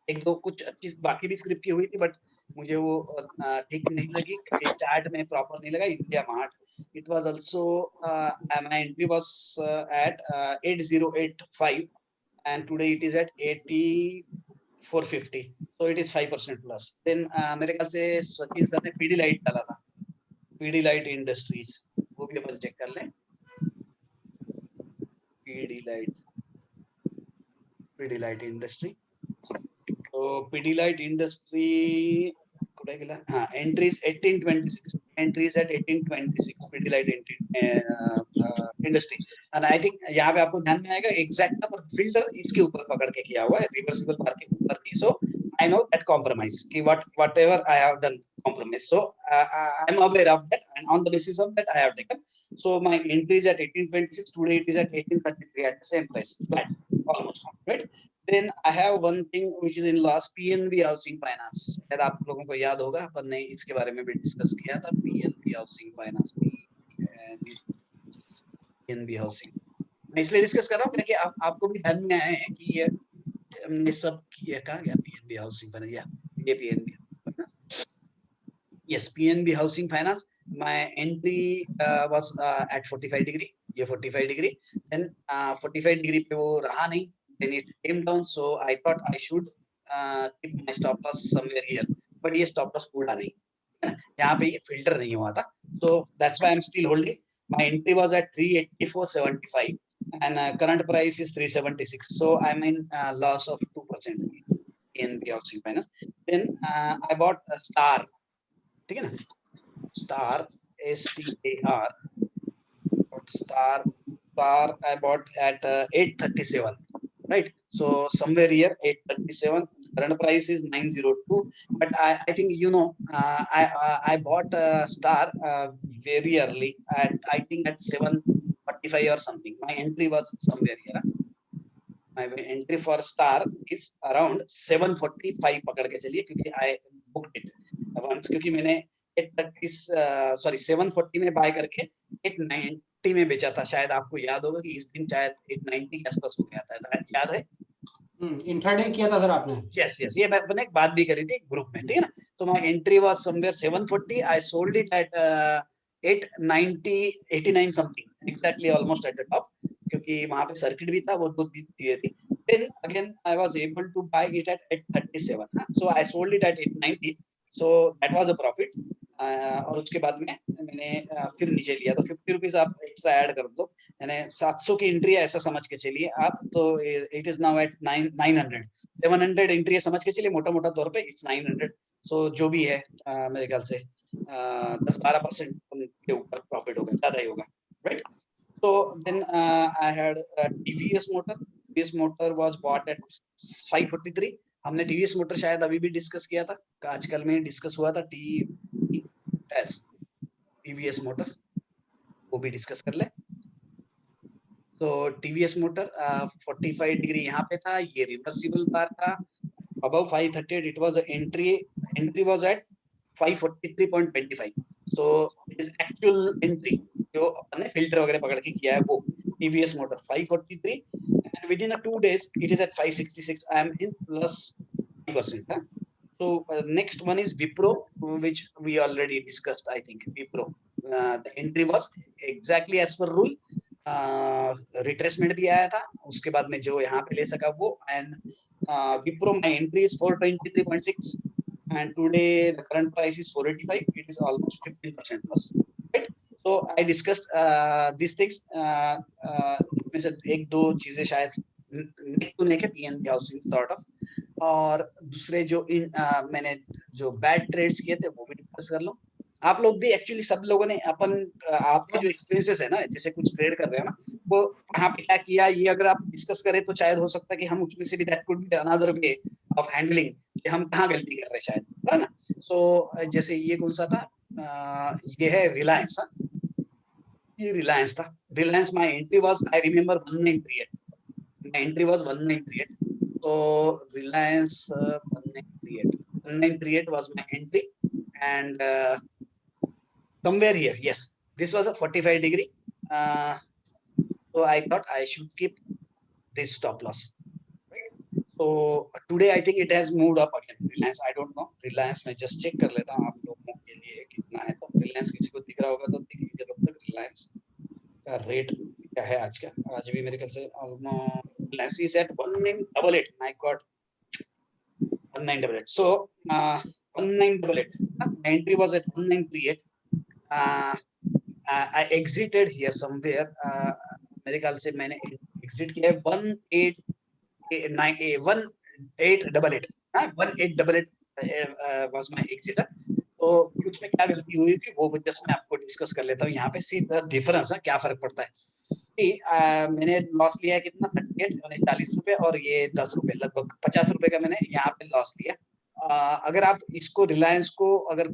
एक दो कुछ अच्छी बाकी भी स्क्रिप्ट की हुई थी, बट मुझे वो ठीक नहीं लगी, चार्ट में प्रॉपर नहीं लगा। India mart, it was also my entry was eight 8085 and today it is at 8450, so it is 5% plus. Then मेरे ख्याल से सचिन सर ने पीडीलाइट डाला था, पीडीलाइट इंडस्ट्रीज, वो भी अपन चेक कर लें। पीडीलाइट इंडस्ट्री, तो पीडीलाइट इंडस्ट्री कुठे गेला? हाँ, entries 1826, entries at 1826 Pidilite industry. And I think यहाँ पे आपको ध्यान में आएगा एग्जैक्ट पर फिल्टर इसके ऊपर पकड़ के किया हुआ है, रिवर्सिबल बार के ऊपर की। सो आई नो दैट कॉम्प्रोमाइज कि whatever I have done compromise, so I am aware of that, and on the basis of that I have taken. So my entry is at 1826, today it is at 1833 at the same price, flat almost, right? Then I have one thing which is in last PNB Housing Finance. शायद आप लोगों को याद होगा, अपन ने इसके बारे में भी डिस्कस किया था। PNB Housing Finance, PNB Housing, मैं इसलिए डिस्कस कर रहा हूँ क्योंकि आपको भी ध्यान में आए हैं कि ये हमने सब किया। कहाँ गया PNB Housing Finance? ये PNB Finance, yes, PNB Housing Finance. My entry was at 45 degree, ये 45 degree, then 45 degree पे वो रहा नहीं, then it came down, so I thought I should keep my stop loss somewhere here, but ये stop loss पूरा नहीं, यहाँ पे ये filter नहीं हुआ था, so that's why I'm still holding. My entry was at 384.75 and current price is 376, so I'm in loss of 2% in the Housing Finance. Then I bought a Star, ठीक है ना, Star, STAR, Star I bought at 837, right? So somewhere here 837, current price is 902, but I think you know I bought Star very early at I think at 745 or something. My entry was somewhere here. My entry for Star is around 745 पकड़ के चलिए, क्योंकि I booked it once, क्योंकि मैंने 740 में बाय करके 890 में बेचा था। शायद आपको याद होगा कि इस दिन शायद 890 के आसपास हो गया था, याद है?
इंट्राडे किया था सर आपने?
यस, ये मैंने एक बात भी करी थी ग्रुप में, ठीक है ना। तो my entry was somewhere 740, I sold it at 890, 89 something, exactly almost at the top, क्योंकि वहां पे सर्किट भी था, वो दो दिए थी। then again I was able to buy it at 837, so I sold it at 890, so that was a profit. और उसके बाद में मैंने फिर नीचे लिया, तो 50 रुपीज आप एक्स्ट्रा ऐड कर दो, यानी 700 की एंट्री है ऐसा समझ के चलिए आप, तो it is now at 900 700 entry है समझ के चलिए, मोटा मोटा तौर पे इट्स 900, सो जो भी है मेरे ख्याल से 10-12% के ऊपर प्रॉफिट होगा, ज्यादा ही होगा, right. So then I had a TVS motor. TVS motor was bought at 543. हमने TVS motor शायद अभी भी डिस्कस किया था, आजकल में डिस्कस हुआ था TVS motors, वो भी डिस्कस कर ले। तो TVS motor 45 डिग्री यहाँ पे था, ये रिवर्सिबल बार था, above 538 it was entry was at 543.25, so it is actual entry जो अपने फिल्टर वगैरह पकड़ के किया है वो TVS motor 543, and within a 2 days it is at 566. I am in plus 5%. So next one is Wipro, which we already discussed. I think Wipro, the entry was exactly as per rule. Retracement भी आया था, उसके बाद में जो यहाँ पे ले सका वो, and Wipro my entry is 423.6, and today the current price is 485. It is almost 15% plus, right? So I discussed these things. इसमें से एक दो चीजें शायद नेक के PNB हाउसिंग सॉर्ट ऑफ, और दूसरे जो मैंने जो बैड ट्रेड्स किए थे वो भी डिस्कस कर लो। आप लोग भी एक्चुअली सब लोगों ने आपके जो एक्सपीरियंसेस है ना, जैसे कुछ ट्रेड कर रहे हैं ना, वो कहाँ पे क्या किया, ये अगर आप डिस्कस करें तो शायद हो सकता है कि हम उसमें से भी that could be another way of handling, कि हम कहाँ गलती कर रहे हैं शायद, है ना। सो जैसे ये कौन सा था, ये है रिलायंस, ये रिलायंस था। Reliance my entry was, I remember 1938, my entry was 1938, तो Reliance 1938 was my entry, and somewhere here, yes, this was a 45 degree, so I thought I should keep this stop loss, right? So today I think it has moved up again. Reliance, I don't know, Reliance मैं just check कर लेता हूँ आप लोगों के लिए कितना है, तो Reliance किसी को दिख रहा होगा तो दिख लीजिए तब तक। Reliance का रेट क्या है आज का, आज भी मेरे ख्याल से Reliance is at 1988, my god, 1988, so 1988, my entry was at 1938, I exited here somewhere, मेरे ख्याल से मैंने exit किया है 1888, 1888 was my exit। तो उसमें क्या गलती हुई थी वो जस्ट मैं आपको डिस्कस कर लेता हूँ यहाँ पे, सीधा डिफरेंस है क्या फर्क पड़ता है। मैंने लॉस लिया है कितना, 38 यानी 40 रुपए, और ये 10 रुपए, लगभग 50 रुपए का मैंने यहाँ पे लॉस लिया। अगर आप इसको रिलायंस को अगर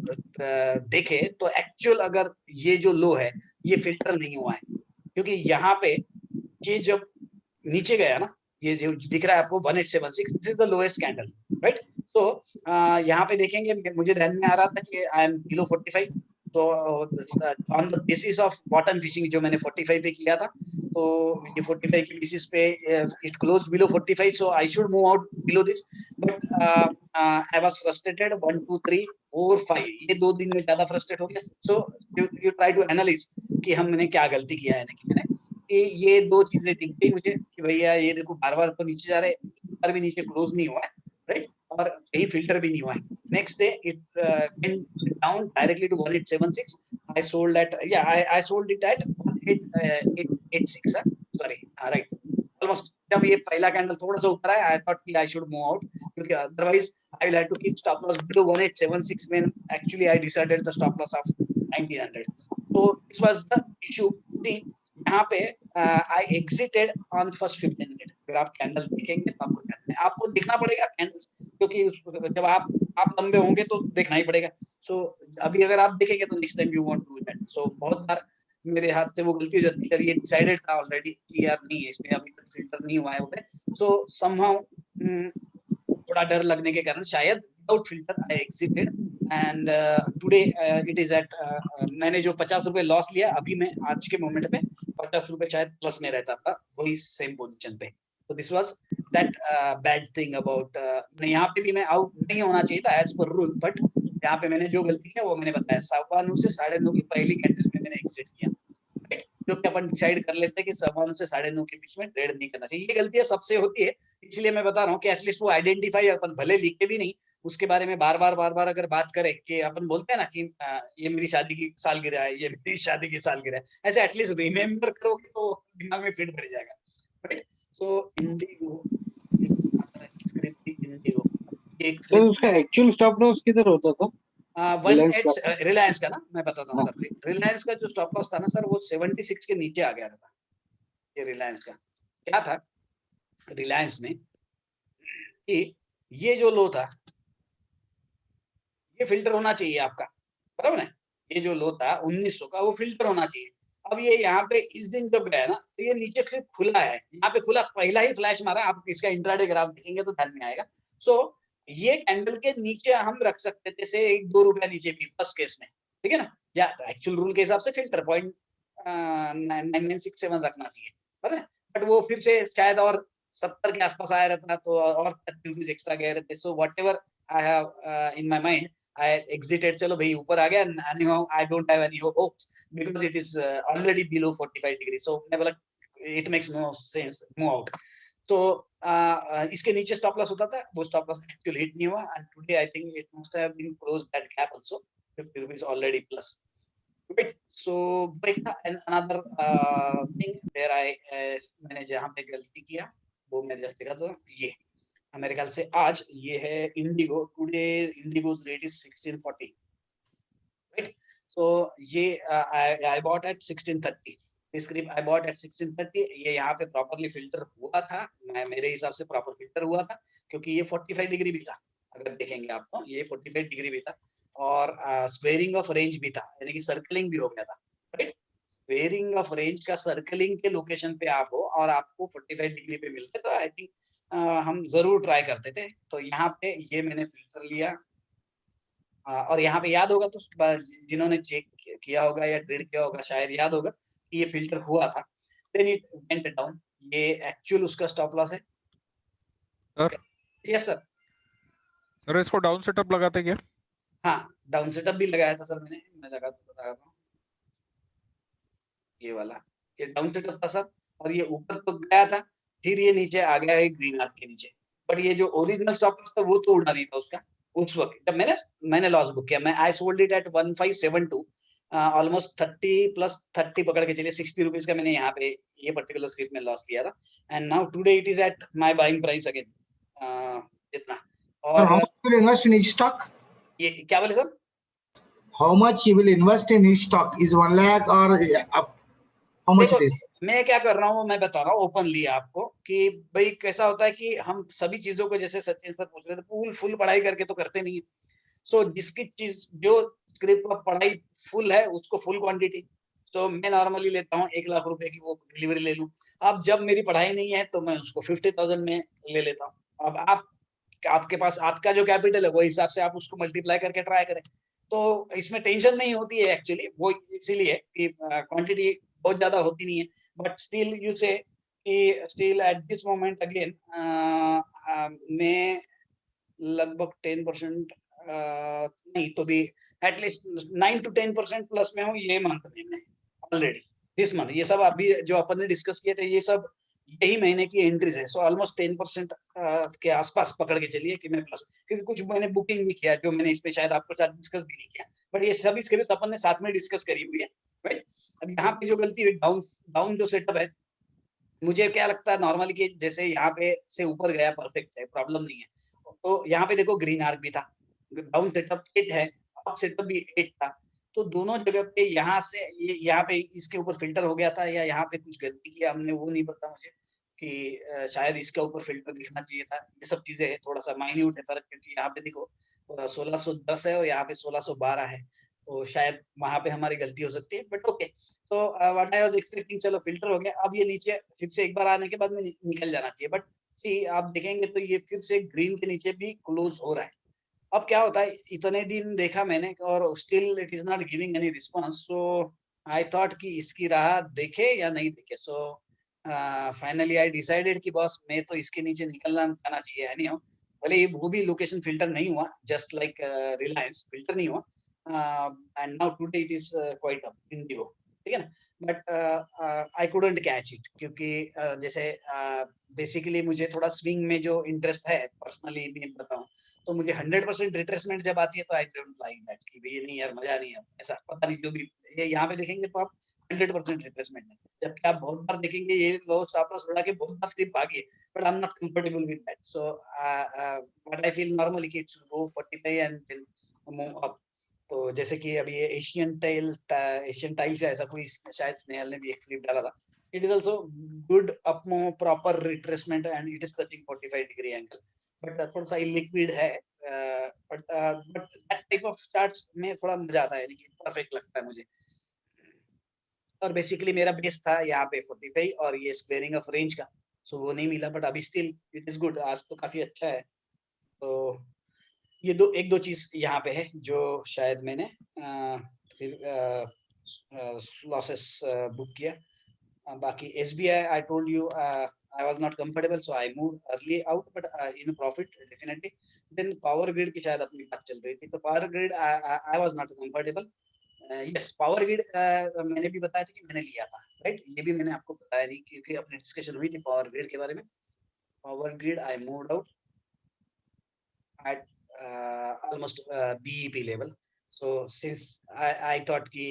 देखें तो एक्चुअल अगर ये जो लो है ये फिल्टर नहीं हुआ है, क्योंकि यहाँ पे ये जब नीचे गया ना, ये जो दिख रहा है आपको 1876, this is the lowest candle, right. तो यहाँ पे देखेंगे, मुझे ध्यान में आ रहा था कि आई एम बिलो 45, तो on the basis of bottom fishing जो मैंने 45 पे किया था, तो ये 45 के बेसिस पे it closed below 45, so I should move out below this, but I was frustrated 1 2 3 4 5, ये 2 दिन में ज्यादा फ्रस्ट्रेट हो गया। So you try to analyse कि हमने क्या गलती किया है, कि मैंने ये 2 चीजें दिख गई मुझे कि भैया ये देखो बार-बार तो नीचे जा रहे हैं, पर भी नीचे क्लोज नहीं हुआ है, राइट, और यही फिल्टर भी नहीं हुआ है। Next day it went down directly to 1876, I sold at, yeah, I sold it at 1886, sorry, right, almost। जब ये पहला कैंडल थोड़ा सा ऊपर आया, I thought कि I should move out, क्योंकि otherwise I will have to keep stop loss below 1876 when actually I decided the stop loss of 1900. So this was the issue। See, यहाँ पे I exited on first 15 minute। अगर आप कैंडल देखेंगे तो आपको दिखना पड़ेगा कैंडल्स, क्योंकि जब आप लंबे होंगे तो देखना ही पड़ेगा। सो अभी अगर आप देखेंगे तो next time you want to do that. So बहुत बार मेरे हाथ से वो गलती हो जाती है, ये डिसाइडेड था ऑलरेडी कि यार नहीं है, इसमें अभी तक फिल्टर नहीं हुआ है बोले, सो समहाउ थोड़ा डर लगने के कारण शायद without filter I exited, and today it is at, मैंने जो 50 रुपए लॉस लिया, अभी मैं आज के मोमेंट पे 50 रुपए शायद प्लस में रहता था वही सेम पोजीशन पे। तो this was that bad thing about, यहाँ पे भी मैं आउट नहीं होना चाहिए था एज पर रूल, बट यहाँ पे मैंने जो गलती किया वो मैंने बताया, 9:15 से 9:30 की पहली कैंडल में मैंने एग्जिट किया, राइट, जो कि अपन डिसाइड कर लेते हैं कि 9:15 से 9:30 के बीच में ट्रेड नहीं करना चाहिए। ये गलतियां सबसे होती है, इसलिए मैं बता रहा हूँ कि एटलीस्ट वो आइडेंटिफाई, अपन भले लिखे भी नहीं, उसके बारे में बार बार अगर बात करें कि अपन बोलते हैं ना कि ये मेरी शादी की सालगिरह है, ये मेरी शादी की सालगिरह है, ऐसे एटलीस्ट रिमेम्बर करोगे तो दिमाग में फिट पड़ जाएगा, राइट। सो इंडिगो, इंडिगो एक
सर उसका एक्चुअल स्टॉप लॉस किधर होता था?
रिलायंस का ना, मैं बताता हूँ सर, रिलायंस का जो स्टॉप लॉस था ना सर, वो 76 के नीचे आ गया था। ये रिलायंस का क्या था, रिलायंस में कि ये जो लो था ये फिल्टर होना चाहिए आपका, बराबर है। ये जो लो था 1900 का, वो फिल्टर होना चाहिए। अब ये यहाँ पे इस दिन जब गया ना, तो ये नीचे से खुला है, यहाँ पे खुला, पहला ही फ्लैश मारा। आप इसका इंट्राडे ग्राफ देखेंगे तो ध्यान में आएगा। सो ये कैंडल के नीचे हम रख सकते थे, जैसे 1-2 रुपया नीचे भी फर्स्ट केस में, ठीक है ना, या तो एक्चुअल रूल के हिसाब से फिल्टर 0.9967 रखना चाहिए, बट वो फिर से शायद और 70 के आसपास आया रहता तो और 30 रुपीज एक्स्ट्रा गए रहते। So whatever I have in my mind, I exited, चलो भाई ऊपर आ गया, anyhow I don't have any hopes because it is already below 45 degrees, so मैं बोला it makes no sense, move out. So इसके नीचे stop loss होता था, वो stop loss actually hit नहीं हुआ, and today I think it must have been closed that gap also, 50 rupees already plus, right? So and another thing where I मैंने जहाँ पे गलती किया वो मैं जस्ट देखा, तो ये मेरे ख्याल से आज ये है IndiGo, today IndiGo's rate is 1640, right. So ये I bought at 1630, this script I bought at 1630। ये यहाँ पे प्रॉपर्ली फिल्टर हुआ था, मेरे हिसाब से प्रॉपर फिल्टर हुआ था, क्योंकि ये 45 डिग्री भी था, अगर देखेंगे आप तो ये 45 डिग्री भी था, और स्क्वेयरिंग ऑफ रेंज भी था, यानी कि सर्कलिंग भी हो गया था, राइट। स्क्वेयरिंग ऑफ रेंज का सर्कलिंग के लोकेशन पे आप हो और आपको 45 डिग्री पे मिलते, तो आई थिंक हम जरूर ट्राई करते थे। तो यहाँ पे ये मैंने फिल्टर लिया, और यहाँ पे याद होगा तो जिन्होंने चेक किया होगा या ट्रेड किया होगा शायद याद होगा कि ये फिल्टर हुआ था, देन इट वेंट डाउन। ये एक्चुअल उसका स्टॉप लॉस है
सर।
Yes sir.
सर इसको डाउन सेटअप लगाते क्या?
हाँ डाउन सेटअप भी लगाया था सर मैंने, मैं लगा तो बता रहा हूँ, ये वाला ये डाउन सेटअप था सर, और ये ऊपर तो गया था, फिर ये नीचे आ गया है ग्रीन आर्क के नीचे, बट ये जो ओरिजिनल स्टॉप लॉस था वो तो उड़ा नहीं था उसका उस वक्त जब मैंने लॉस बुक किया। मैं I sold it at 1572, almost 30 plus 30 पकड़ के चलिए 60 रुपीज का मैंने यहाँ पे ये पर्टिकुलर स्क्रिप्ट में लॉस लिया था, and now today it is at my buying price again जितना। और
how much you will invest in each stock?
ये क्या बोले sir?
How much you will invest in each stock is 1 lakh or how much it is?
मैं क्या कर रहा हूँ मैं बता रहा हूँ ओपनली आपको कि भाई कैसा होता है कि हम सभी चीजों को, जैसे सचिन सर पूछ रहे थे, फुल पढ़ाई करके तो करते नहीं है। सो जिसकी चीज जो स्क्रिप्ट पर पढ़ाई फुल है उसको फुल क्वांटिटी, तो मैं नॉर्मली लेता हूँ 1 लाख रुपए की वो डिलीवरी ले लूँ। अब जब मेरी पढ़ाई नहीं है तो मैं उसको 50,000 में ले लेता हूँ। अब आपके पास आपका जो कैपिटल है वो हिसाब से आप उसको मल्टीप्लाई करके ट्राई करें, तो इसमें टेंशन नहीं होती है एक्चुअली, वो इसीलिए कि क्वांटिटी बहुत ज्यादा होती नहीं है, बट स्टिल यू से कि still at this moment again मैं लगभग 10% नहीं तो भी एटलीस्ट 9 to 10% प्लस में हूँ ये मंथ में ऑलरेडी, दिस मंथ। ये सब अभी जो अपन ने डिस्कस किए थे ये सब यही महीने की एंट्रीज है, सो ऑलमोस्ट 10% के आसपास पकड़ के चलिए कि मैं प्लस, क्योंकि कुछ मैंने बुकिंग भी किया जो मैंने इस पे शायद आपके साथ डिस्कस भी नहीं किया, बट ये सभी स्क्रिप्ट अपन ने साथ में डिस्कस करी हुई है, राइट। अब यहाँ पे जो गलती है डाउन जो सेटअप है, मुझे क्या लगता है नॉर्मली कि जैसे यहाँ पे से ऊपर गया परफेक्ट है, प्रॉब्लम नहीं है। तो यहाँ पे देखो ग्रीन आर्क भी था, डाउन सेटअप 8 है, अप सेटअप भी 8 था, तो दोनों जगह पे यहाँ से ये यहाँ पे इसके ऊपर फिल्टर हो गया था, या यहाँ पे कुछ गलती किया हमने वो नहीं पता मुझे, कि शायद इसके ऊपर फिल्टर दिखना चाहिए था। ये सब चीजें है, थोड़ा सा माइन्यूट है फर्क, क्योंकि यहाँ पे देखो 1610 है और यहाँ पे 1612 है, तो शायद वहां पे हमारी गलती हो सकती है, बट ओके। तो व्हाट आई वाज एक्सपेक्टिंग, चलो फिल्टर हो गया। अब ये नीचे फिर से एक बार आने के बाद में निकल जाना चाहिए, बट सी आप देखेंगे तो ये फिर से ग्रीन के नीचे भी क्लोज हो रहा है। अब क्या होता है, इतने दिन देखा मैंने और still it is not giving any response, so I thought कि इसकी राह देखे या नहीं देखे। सो फाइनली आई डिसाइडेड कि बॉस मैं तो इसके नीचे निकलना चाहना चाहिए, है नहीं हो, भले ये वो भी लोकेशन फिल्टर नहीं हुआ, जस्ट लाइक रिलायंस फिल्टर नहीं हुआ, and now today it is quite up Indigo. ठीक है ना, but I couldn't catch it, क्योंकि जैसे बेसिकली मुझे थोड़ा स्विंग में जो इंटरेस्ट है पर्सनली मैं बताऊं, तो मुझे 100% रिट्रेसमेंट जब आती है तो आई डोंट लाइक दैट, कि भाई नहीं यार मजा नहीं है ऐसा, पता नहीं जो भी ये यहाँ पे देखेंगे तो आप 100% रिट्रेसमेंट है, जबकि आप बहुत बार देखेंगे ये लो स्टॉप लॉस उड़ा के बहुत बार स्क्रिप्ट भागी है, but I am not comfortable with that, so but I feel normally कि it should go 45 and then move up. तो जैसे कि अभी ये एशियन टाइल्स है, ऐसा कोई शायद स्नेहल ने भी एक स्क्रिप्ट डाला था, it is also good up move, proper retracement and it is touching 45 degree angle, but थोड़ा सा इलिक्विड है, but that type of charts में थोड़ा मजा आता है, लेकिन परफेक्ट लगता है मुझे। और बेसिकली मेरा बेस था यहाँ पे 45 और ये स्क्वेयरिंग ऑफ रेंज का, सो वो नहीं मिला, बट अभी स्टिल इट इज गुड, आज तो काफी अच्छा है। तो ये एक दो चीज यहाँ पे है जो शायद मैंने लॉसेस बुक किया। बाकी SBI I told you I was not comfortable, so I moved early out, but in profit definitely. Then Power Grid की शायद अपनी बात चल रही थी, तो Power Grid I was not comfortable. Yes, Power Grid मैंने भी बताया था कि मैंने लिया था, right? ये भी मैंने आपको बताया नहीं, क्योंकि अपनी डिस्कशन हुई थी Power Grid के बारे में। Power Grid I moved out at almost BEP level. So since I thought कि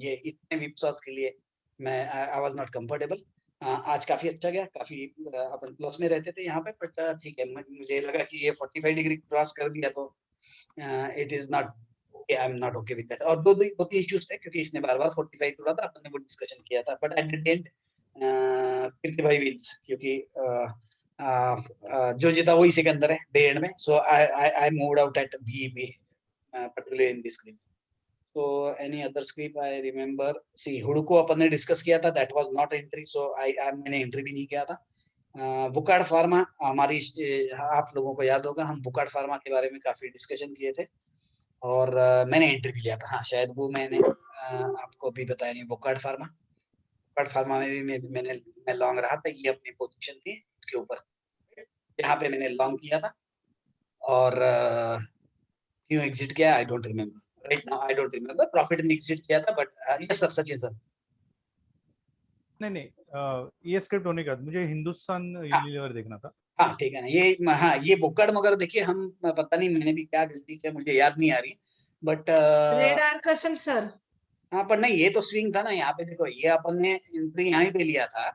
ये इतने whipsaws के लिए मैं I was not comfortable. आज काफी अच्छा गया, काफी अपन प्लस में रहते थे यहाँ पे, बट ठीक है, मुझे लगा कि ये 45 डिग्री क्रॉस कर दिया तो it is not okay, I am not okay with that. और दो तीन इश्यूज थे, क्योंकि इसने बार-बार 45 तोड़ा था, अपन ने वो डिस्कशन किया था, but at the end 55 wins, क्योंकि जो जीता वही सिकंदर है डे एंड में। So I moved out at BEP particularly in this screen. So any other script I remember, see हुडको अपन ने डिस्कस किया था, that was not entry, so मैंने एंट्री भी नहीं किया था। बुकार्ड फार्मा हमारी, आप लोगों को याद होगा हम बुकार्ड फार्मा के बारे में काफी डिस्कशन किए थे, और मैंने एंट्री भी लिया था। हाँ, शायद वो मैंने आपको भी बताया नहीं। बुकार्ड फार्मा में भी मैं लॉन्ग रहा था, ये अपनी पोजीशन थी इसके ऊपर, यहाँ पे मैंने लॉन्ग किया था, और क्यों एग्जिट किया I don't remember right now, I don't remember. Profit में exit किया था, but yes sir, Sachin sir.
नहीं, ये स्क्रिप्ट होने के बाद मुझे हिंदुस्तान यूनिलीवर देखना था।
हाँ ठीक है ना, ये बुक्कड़ मगर देखिए, हम पता नहीं मैंने भी क्या गलती किया, मुझे याद नहीं आ रही, बट
रेड आर्कसम सर।
हाँ, पर नहीं, ये तो स्विंग था ना, यहाँ पे देखो, ये अपन ने एंट्री यहाँ पे लिया था,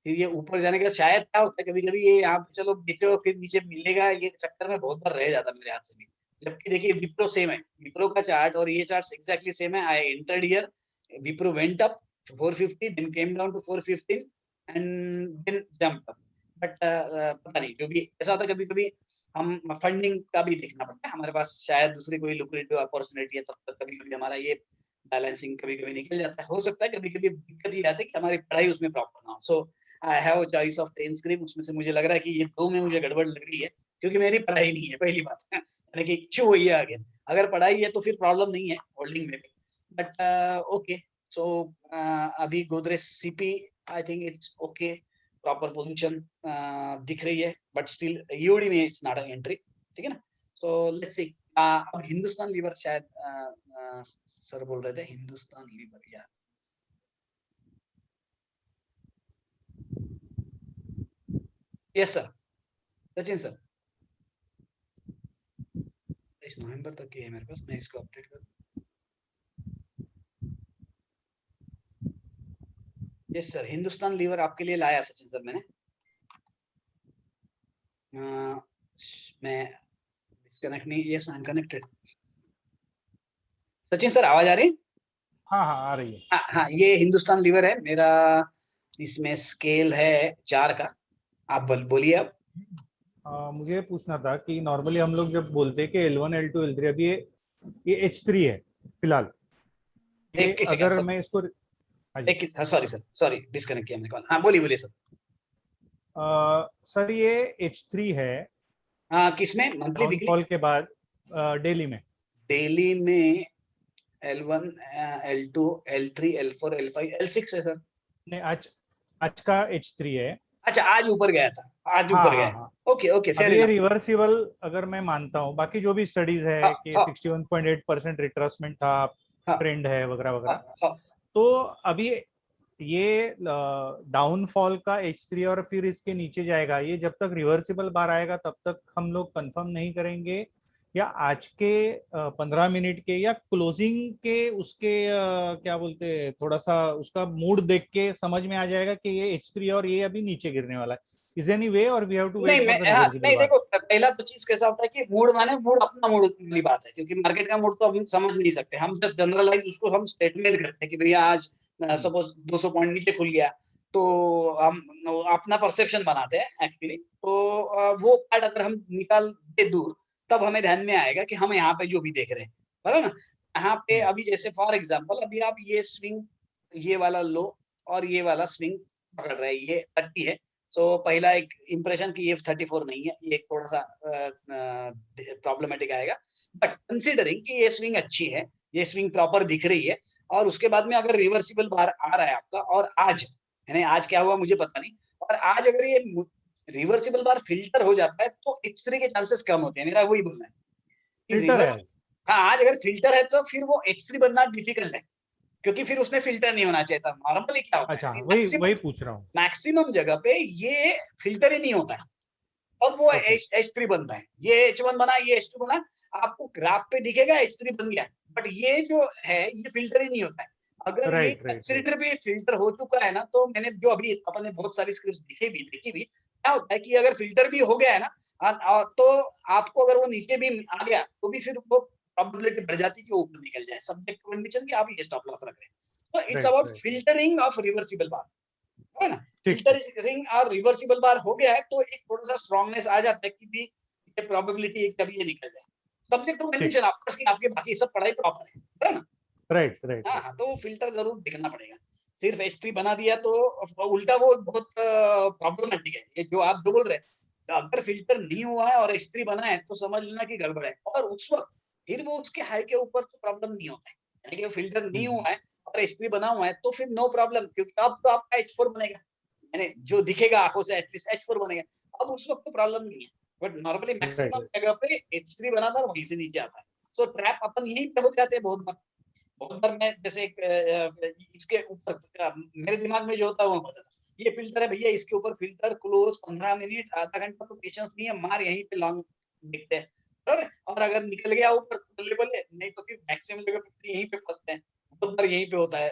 फिर ये ऊपर जाने का शायद क्या होता है, कभी कभी ये यहाँ पे चलो बेचो फिर नीचे मिलेगा, ये चक्कर में बहुत बार रह जाता मेरे हाथ से भी। जबकि देखिए विप्रो सेम है, विप्रो का चार्ट और ये चार्ट एग्जैक्टली सेम है। I entered here, Wipro went up 450, then came down to 415 and then jumped up, but पता नहीं, क्योंकि ऐसा होता है कभी कभी हम फंडिंग का भी देखना पड़ता है, हमारे पास शायद दूसरी कोई लुक्रेटिव अपॉर्चुनिटी है, तब तक कभी कभी हमारा ये बैलेंसिंग कभी कभी निकल जाता है। हो सकता है कभी कभी दिक्कत ये आती है कि हमारी पढ़ाई उसमें प्रॉपर ना हो। So I have a choice of 10 screen, उसमें से मुझे लग रहा है कि ये दो में मुझे गड़बड़ लग रही है, क्योंकि मेरी पढ़ाई नहीं है, पहली बात है, यानी कि इश्यू हुई है अगेन। अगर पढ़ाई है तो फिर प्रॉब्लम नहीं है होल्डिंग में भी, बट ओके। सो अभी Godrej CP I think it's okay, proper position दिख रही है, बट स्टिल यूडी में इट्स नॉट एन एंट्री, ठीक है ना। So let's see. अब हिंदुस्तान लीवर शायद सर बोल रहे थे, हिंदुस्तान लीवर या यस सर, सचिन सर, इस नवंबर तक की है मेरे पास, मैं इसको अपडेट कर। यस सर, हिंदुस्तान लीवर आपके लिए लाया सचिन सर मैंने। मैं डिस्कनेक्ट नहीं, yes I am connected. Sachin sir आवाज आ रही है?
हाँ हाँ आ रही है।
हाँ, ये हिंदुस्तान लीवर है मेरा, इसमें स्केल है 4 का। आप बोलिए। अब
मुझे पूछना था कि नॉर्मली हम लोग जब बोलते हैं कि L1 L2 L3, अभी ये H3 है फिलहाल, अगर मैं इसको
सॉरी सर, सॉरी डिस्कनेक्ट किया मैंने कॉल। हाँ बोलिए सर।
सर ये H3 है
किसमें? मंथली वीकली
फॉल के बाद डेली में
L1 L2 L3 L4 L5 L6 है सर।
नहीं, आज का H3 है।
अच्छा, आज ऊपर गया था, आज ऊपर गया। ओके ओके, फेयर
ये रिवर्सिबल अगर मैं मानता हूँ, बाकी जो भी स्टडीज है कि 61.8% रिट्रेसमेंट था, ट्रेंड है वगैरह वगैरह, तो अभी ये डाउनफॉल का H3 और फिर इसके नीचे जाएगा, ये जब तक रिवर्सिबल बार आएगा तब तक हम लोग कंफर्म नहीं करेंगे, या आज के 15 मिनट के या क्लोजिंग के उसके क्या बोलते हैं, थोड़ा सा उसका मूड देख के समझ में आ जाएगा कि ये H3 और ये अभी नीचे गिरने वाला है? इज एनी वे और we have to wait for the reversible
नहीं,
बार?
देखो पहला तो चीज कैसा होता है कि मूड माने मूड अपना मूड वाली बात है, क्योंकि मार्केट का मूड तो हम समझ नहीं सकते, हम जस्ट जनरलाइज उसको हम स्टेटमेंट करते हैं कि भैया आज सपोज 200 पॉइंट नीचे खुल गया, तो हम अपना परसेप्शन बनाते हैं एक्चुअली। तो वो पार्ट अगर हम निकाल दे दूर, तब हमें ध्यान में आएगा कि हम यहाँ पे जो भी देख रहे हैं, बराबर ना। यहाँ पे अभी जैसे फॉर एग्जांपल अभी आप ये स्विंग, ये वाला लो और ये वाला स्विंग पकड़ रहे हैं, ये 30 है। सो पहला एक इंप्रेशन कि ये 34 नहीं है, ये थोड़ा सा प्रॉब्लमेटिक आएगा, बट कंसीडरिंग कि ये स्विंग अच्छी है, ये स्विंग प्रॉपर दिख रही है, और उसके बाद में अगर रिवर्सिबल बार आ रहा है आपका, और आज यानी आज क्या हुआ मुझे पता नहीं, और आज अगर ये रिवर्सिबल बार फिल्टर हो जाता है तो H3 के चांसेस कम होते हैं, मेरा वही बोलना है कि
फिल्टर है?
हाँ, आज अगर फिल्टर है तो फिर वो H3 बनना डिफिकल्ट है, क्योंकि फिर उसने फिल्टर नहीं होना चाहिए था। नॉर्मली क्या होता
अच्छा,
है,
वही पूछ रहा हूँ।
मैक्सिमम जगह पे ये फिल्टर ही नहीं होता है और वो H3 बनता है। ये H1 बना, ये H2 बना, आपको ग्राफ पे दिखेगा H3 बन गया, बट ये जो है ये फिल्टर ही नहीं होता है। अगर ये कंसीडर भी फिल्टर हो चुका है ना, तो मैंने जो अभी अपन ने बहुत सारी स्क्रिप्ट्स देखी भी, क्या होता है कि अगर फिल्टर भी हो गया है ना, तो आपको अगर वो नीचे भी आ गया तो भी फिर वो प्रोबेबिलिटी बढ़ जाती है कि ऊपर निकल जाए, सब्जेक्ट टू कंडीशन कि आप ये स्टॉप लॉस रख रहे हैं। तो it's about filtering of reversible bar, है ना। फिल्टरिंग और रिवर्सिबल बार हो गया है तो एक थोड़ा सा स्ट्रांगनेस आ जाता है कि भी ये प्रोबेबिलिटी है कि अभी ये निकल जाए, subject to condition of course कि आपके बाकी सब पढ़ाई प्रॉपर है ना।
राइट।
हाँ, तो फिल्टर जरूर दिखना पड़ेगा। सिर्फ H3 बना दिया तो उल्टा वो बहुत प्रॉब्लमेटिक है, ये जो आप जो बोल रहे हैं। तो अगर फिल्टर नहीं हुआ है और H3 बना है तो समझ लेना कि गड़बड़ है, और उस वक्त फिर वो उसके हाई के ऊपर तो प्रॉब्लम नहीं होता है, यानी कि फिल्टर नहीं हुआ है और H3 बना हुआ है तो फिर नो प्रॉब्लम, क्योंकि अब तो आपका H4 बनेगा, यानी जो दिखेगा आंखों से एटलीस्ट H4 बनेगा, अब उस वक्त तो प्रॉब्लम नहीं है। बट नॉर्मली मैक्सिमम जगह पे H3 बना था वहीं से नीचे आता है। सो ट्रैप अपन यहीं पे हो जाते हैं बहुत बार मैं जैसे इसके ऊपर मेरे दिमाग में जो होता है वो होता था, ये फिल्टर है भैया, इसके ऊपर फिल्टर क्लोज 15 मिनट आधा घंटा तो पेशेंस नहीं है, मार यहीं पे लॉन्ग देखते हैं, और अगर निकल गया ऊपर बल्ले नहीं तो फिर मैक्सिमम जगह पे यहीं पे फंसते हैं, बहुत बार यहीं पे होता है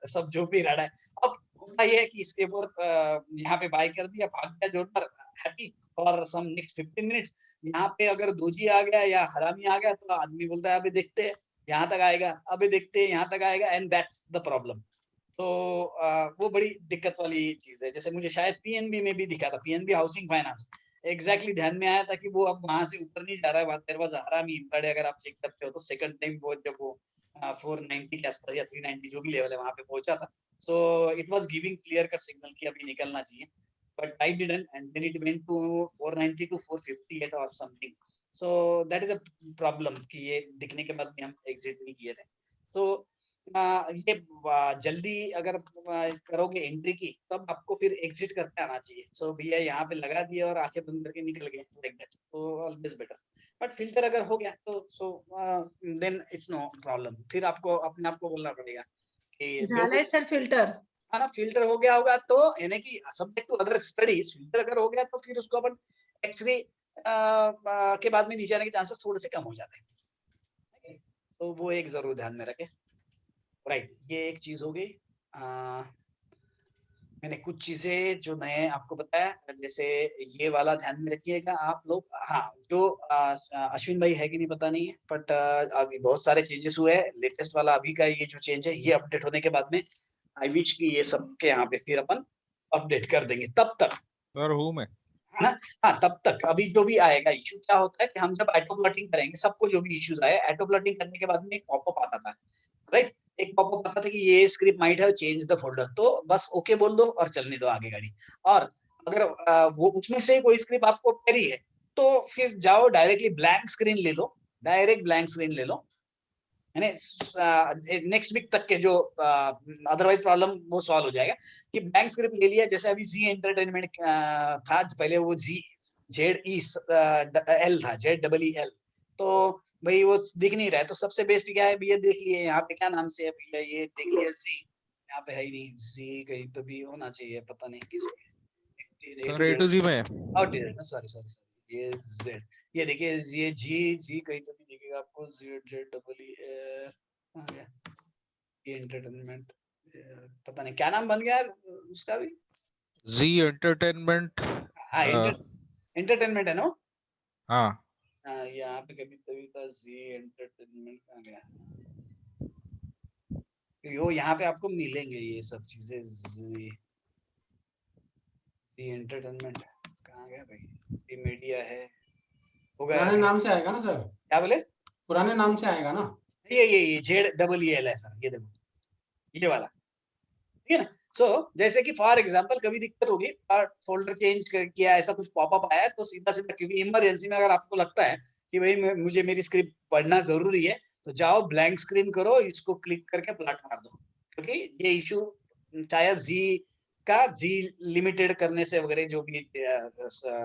सब जो भी रहा है। अब होता ये है कि इसके ऊपर यहाँ पे बाय कर दिया, भाग गया जोड़कर, happy for some next 15 minutes. यहाँ पे अगर दोजी आ गया या हरामी आ गया तो आदमी बोलता है अभी देखते हैं यहाँ तक आएगा, अभी देखते हैं यहाँ तक आएगा, एंड दैट्स द प्रॉब्लम। तो वो बड़ी दिक्कत वाली चीज है। जैसे मुझे शायद पीएनबी में भी दिखा था, पीएनबी हाउसिंग फाइनेंस, एग्जैक्टली ध्यान में आया था कि वो अब वहां से ऊपर नहीं जा रहा है, देयर वाज हरामी इंट्राडे, अगर आप चेक करते हो तो सेकंड टाइम वो जब वो 490 के आसपास या 390 जो भी लेवल है वहां पे पहुंचा था, so it was giving clear cut signal कि अभी निकलना चाहिए, but I didn't, and then it went to 490 to 458 और something. So that is a problem कि ये दिखने के बाद भी हम एग्जिट नहीं किए थे। तो ये जल्दी अगर करोगे एंट्री की तब आपको फिर एग्जिट करते आना चाहिए। सो भैया यहाँ पे लगा दिया और आंखें बंद करके निकल गए लाइक दैट, तो ऑलवेज बेटर। बट फिल्टर अगर हो गया तो so then it's no problem, फिर आपको अपने आप को बोलना पड़ेगा कि
झालंय सर फिल्टर,
है ना, फिल्टर हो गया होगा तो यानी कि subject to other studies, filter अगर हो गया तो फिर उसको अपन X3 के बाद में नीचे आने के चांसेस थोड़े से कम हो जाते हैं, तो वो एक जरूर ध्यान में रखें। राइट, ये एक चीज हो गई। मैंने कुछ चीजें जो नए आपको बताया, जैसे ये वाला ध्यान में रखिएगा आप लोग। हाँ, जो अश्विन भाई है कि नहीं पता नहीं है, बट अभी बहुत सारे चेंजेस हुए हैं। लेटेस्ट वाला अभी का ये जो चेंज है, ये अपडेट होने के बाद में आई विश की ये सब के यहाँ पे फिर अपन अपडेट कर देंगे। तब तक
सर हूँ मैं,
हाँ, तब तक अभी जो भी आएगा इशू क्या होता है कि हम जब ऑटो प्लॉटिंग करेंगे, सबको जो भी इश्यूज आए, ऑटो प्लॉटिंग करने के बाद में एक पॉपअप आता था, राइट, एक पॉपअप आता था कि ये script might have change the folder, तो बस ओके बोल दो और चलने दो आगे गाड़ी। और अगर वो उसमें से कोई स्क्रिप्ट आपको पेरी है तो फिर जाओ डायरेक्टली ब्लैंक स्क्रीन ले लो, डायरेक्ट ब्लैंक स्क्रीन ले लो, नेक्स्ट वीक तक के जो अदरवाइज प्रॉब्लम वो सॉल्व हो जाएगा। कि ब्लैंक स्क्रिप्ट ले लिया, जैसे अभी जी एंटरटेनमेंट था, पहले वो ZEL था, ZEEL, तो भाई वो दिख नहीं रहा है, तो सबसे बेस्ट क्या है भैया, देख लिए यहाँ पे क्या नाम से है भैया, ये देख लिया जी यहाँ पे है ही नहीं, जी कहीं तो भी होना चाहिए, पता नहीं किस
सर A to Z में है।
सॉरी सॉरी सॉरी, ये जेड, ये देखिए ये जी कहीं तो भी दिखेगा आपको, जेड जेड डबल ई आ गया, ये एंटरटेनमेंट, पता नहीं क्या नाम बन गया यार उसका भी।
जी एंटरटेनमेंट।
हाँ एंटरटेनमेंट है ना।
हाँ
हाँ यहाँ पे कभी तभी था, जी एंटरटेनमेंट आ गया, यो यहाँ पे आपको मिलेंगे ये सब चीजें, जी एंटरटेनमेंट कहाँ गया भाई, जी मीडिया है, हो गया।
पुराने नाम से आएगा ना सर?
क्या बोले?
पुराने नाम से आएगा ना?
ये जेड डबल ई एल है सर, ये देखो ये वाला, ठीक है ना। सो जैसे कि फॉर एग्जांपल कभी दिक्कत होगी, फोल्डर चेंज किया, ऐसा कुछ पॉपअप आया, तो सीधा सीधा, क्योंकि इमरजेंसी में अगर आपको लगता है कि भाई मुझे मेरी स्क्रिप्ट पढ़ना जरूरी है, तो जाओ ब्लैंक स्क्रीन करो, इसको क्लिक करके प्लॉट मार दो, क्योंकि ये इशू चाहे जी का जी लिमिटेड करने से वगैरह जो भी